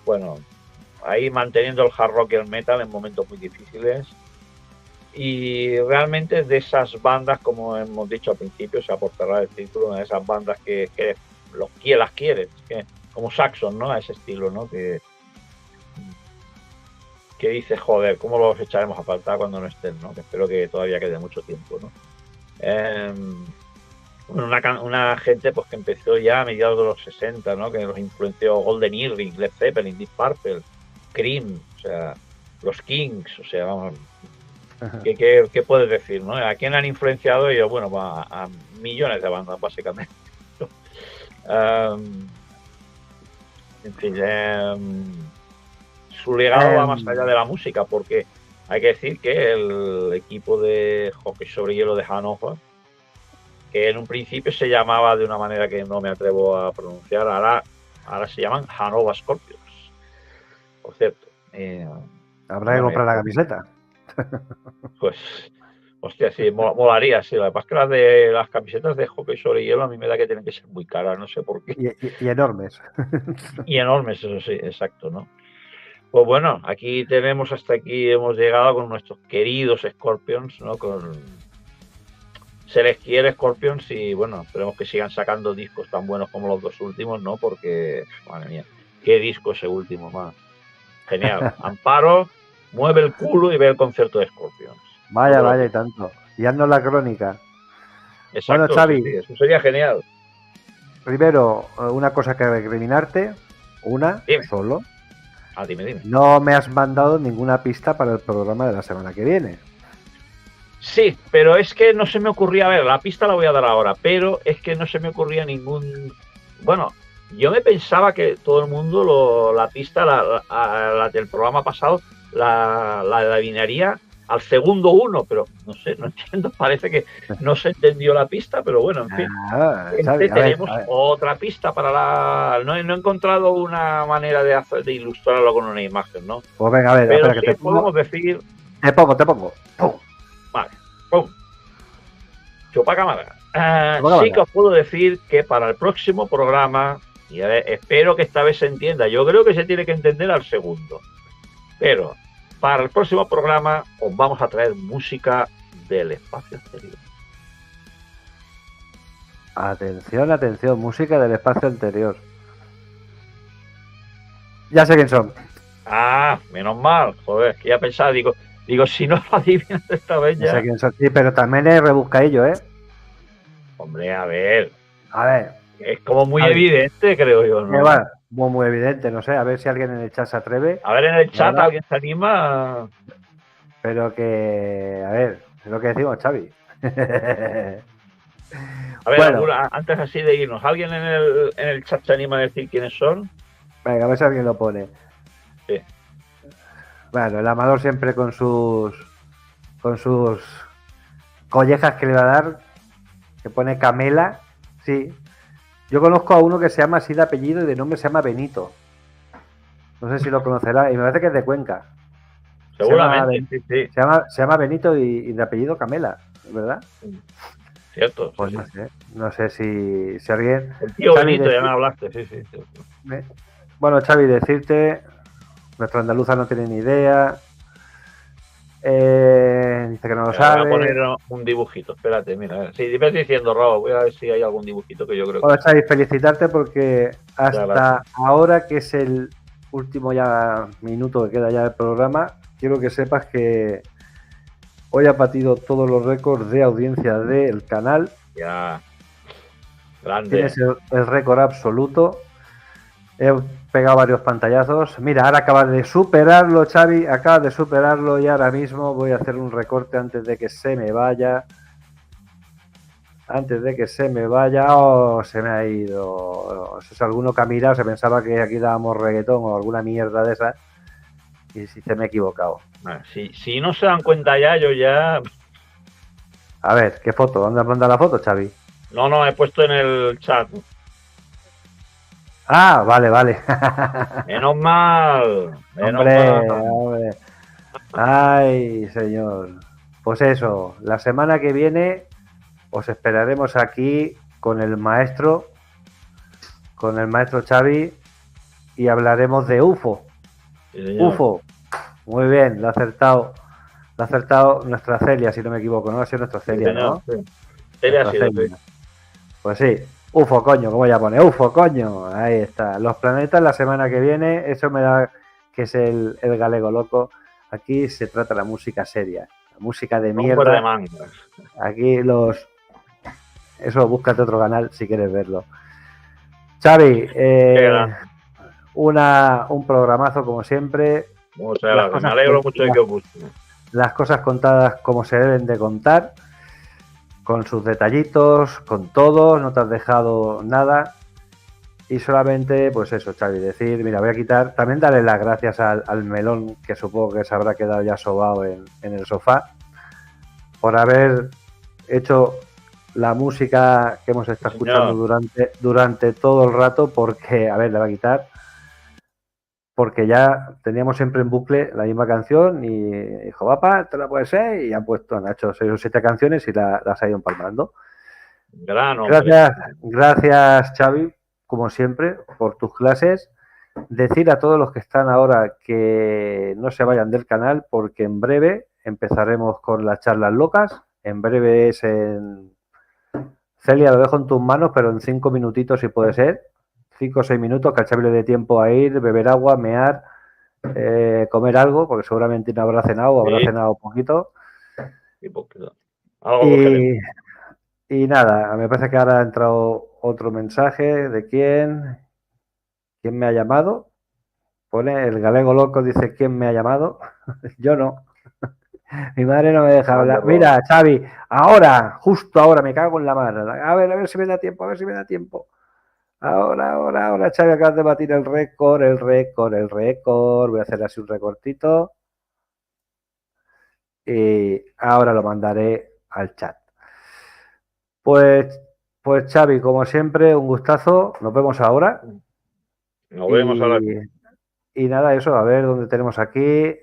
Bueno, ahí manteniendo el hard rock y el metal en momentos muy difíciles. Y realmente de esas bandas, como hemos dicho al principio, se aportará el título, una de esas bandas que las quieres, que, como Saxon, ¿no? A ese estilo, ¿no? Que dices, joder, ¿cómo los echaremos a faltar cuando no estén, ¿no? Que espero que todavía quede mucho tiempo, ¿no? Una gente pues que empezó ya a mediados de los 60, ¿no? Que los influenció Golden Earring, Led Zeppelin, Deep Purple, Cream, o sea, los Kings, o sea, vamos, ¿qué puedes decir, no? ¿A quién han influenciado ellos? Bueno, a millones de bandas, básicamente. En fin, su legado va más allá de la música, porque hay que decir que el equipo de hockey sobre hielo de Hannover, que en un principio se llamaba de una manera que no me atrevo a pronunciar, ahora se llaman Hannover Scorpions, por cierto. Habrá que comprar la camiseta. Pues, hostia, sí, molaría, sí. Lo que pasa es que las camisetas de hockey sobre hielo a mí me da que tienen que ser muy caras, no sé por qué. Y enormes. Y enormes, eso sí, exacto, ¿no? Pues bueno, aquí tenemos, hasta aquí hemos llegado con nuestros queridos Scorpions, ¿no? Se les quiere Scorpions y bueno, esperemos que sigan sacando discos tan buenos como los dos últimos, ¿no? Porque, madre mía, qué disco ese último, más. Genial. Amparo, mueve el culo y ve el concierto de Scorpions. Vaya, y tanto. Y haznos la crónica. Exacto, bueno, Xavi, sí, eso sería genial. Primero, una cosa que recriminarte, dime. Solo. Dime. No me has mandado ninguna pista para el programa de la semana que viene. Sí, pero es que no se me ocurría, a ver, la pista la voy a dar ahora, pero es que no se me ocurría ningún... Bueno, yo me pensaba que todo el mundo la pista la del programa pasado la adivinaría al segundo uno, pero no sé, no entiendo, parece que no se entendió la pista, pero bueno, en fin. Tenemos otra pista para no he encontrado una manera de ilustrarlo con una imagen, ¿no? Pues venga, a ver, pero espera, sí que te podemos decir... Te pongo. ¡Pum! Vale, ¡pum! Chupa cámara. Sí que os puedo decir que para el próximo programa, y a ver, espero que esta vez se entienda, yo creo que se tiene que entender al segundo, pero para el próximo programa os vamos a traer música del espacio exterior. Atención, música del espacio anterior. Ya sé quién son. Menos mal, joder, que ya pensaba, digo, si no lo adivinas esta vez ya. Ya sé quién son, sí, pero también es rebuscadillo, ¿eh? Hombre, a ver. Es como muy evidente, creo yo, ¿no? Bueno, muy evidente, no sé, a ver si alguien en el chat se atreve. A ver, en el chat alguien se anima. Pero que, a ver, es lo que decimos, Xavi. A ver, bueno, antes así de irnos, ¿alguien en el chat se anima a decir quiénes son? Venga, a ver si alguien lo pone. Sí. Bueno, el Amador siempre con sus collejas que le va a dar, que pone Camela, sí. Yo conozco a uno que se llama así de apellido y de nombre se llama Benito. No sé si lo conocerá, y me parece que es de Cuenca. Seguramente, sí. Se llama Benito y de apellido Camela, ¿verdad? Cierto. Pues sí. No sé si alguien... El tío Xavi, Benito, ya me hablaste, sí. Bueno, Xavi, decirte, nuestro andaluza no tiene ni idea. Dice que no lo sabe. Voy a poner un dibujito, espérate, mira. Sí, ves diciendo, Raúl, voy a ver si hay algún dibujito que yo creo que... Bueno, Xavi, felicitarte porque hasta ahora, que es el último ya minuto que queda ya del programa, quiero que sepas que hoy ha batido todos los récords de audiencia del canal. Ya. Grande. Tienes el récord absoluto. He pegado varios pantallazos. Mira, ahora acabas de superarlo, Xavi. Acabas de superarlo y ahora mismo voy a hacer un recorte antes de que se me vaya. Oh, se me ha ido. Si es alguno que ha mirado, se pensaba que aquí dábamos reggaetón o alguna mierda de esas. y si se me he equivocado. Si no se dan cuenta ya, yo ya... A ver, ¿qué foto? ¿Dónde has mandado la foto, Xavi? No, he puesto en el chat. Ah, vale. Menos mal. Hombre. Ay, señor. Pues eso, la semana que viene os esperaremos aquí con el maestro Xavi, y hablaremos de UFO. Sí, UFO. Muy bien, lo ha acertado nuestra Celia, si no me equivoco, ¿no? Ha sido nuestra Celia, sí, ¿no? Sí. Celia ha sido, sí. Pues sí, UFO, coño, ¿cómo ya pone? UFO, coño, ahí está. Los planetas la semana que viene, eso me da que es el galego loco. Aquí se trata la música seria, la música de mierda. De mangas. Aquí eso, búscate otro canal si quieres verlo. Xavi, un programazo como siempre. Me alegro mucho de que os guste. Las cosas contadas como se deben de contar, con sus detallitos, con todo, no te has dejado nada. Y solamente, pues eso, Xavi, decir, mira, voy a quitar, también darle las gracias al melón, que supongo que se habrá quedado ya sobado en el sofá, por haber hecho la música que hemos estado escuchando durante todo el rato, porque, a ver, le va a quitar, porque ya teníamos siempre en bucle la misma canción y dijo, papá, te la puede ser, y han puesto, han hecho 6 o 7 canciones y las ha ido empalmando. Gracias, Xavi, como siempre, por tus clases. Decir a todos los que están ahora que no se vayan del canal, porque en breve empezaremos con las charlas locas. En breve es en... Celia, lo dejo en tus manos, pero en 5 minutitos, si puede ser. 5 o 6 minutos, que al Xavi le dé tiempo a ir, beber agua, mear, comer algo, porque seguramente no habrá cenado, habrá cenado poquito. Y nada, me parece que ahora ha entrado otro mensaje de quién me ha llamado. Pone el galego loco, dice quién me ha llamado. Yo no. Mi madre no me deja hablar. Mira, Xavi, justo ahora, me cago en la mar. A ver si me da tiempo, Ahora, Xavi, acabas de batir el récord. Voy a hacer así un recortito. Y ahora lo mandaré al chat. Pues Xavi, como siempre, un gustazo. Nos vemos ahora. Nos vemos ahora. Y nada, eso, a ver dónde tenemos aquí.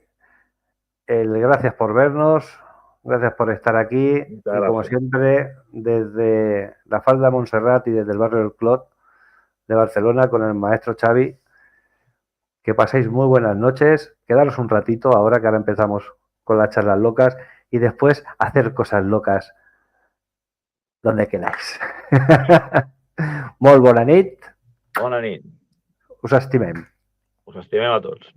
Gracias por vernos, gracias por estar aquí. Y como siempre, desde la Falda de Montserrat y desde el barrio del Clot de Barcelona, con el maestro Xavi, que paséis muy buenas noches. Quedaros un ratito ahora que ahora empezamos con las charlas locas y después hacer cosas locas donde queráis. Molt bona nit. Bona nit. Us estimem. Us estimem a tots.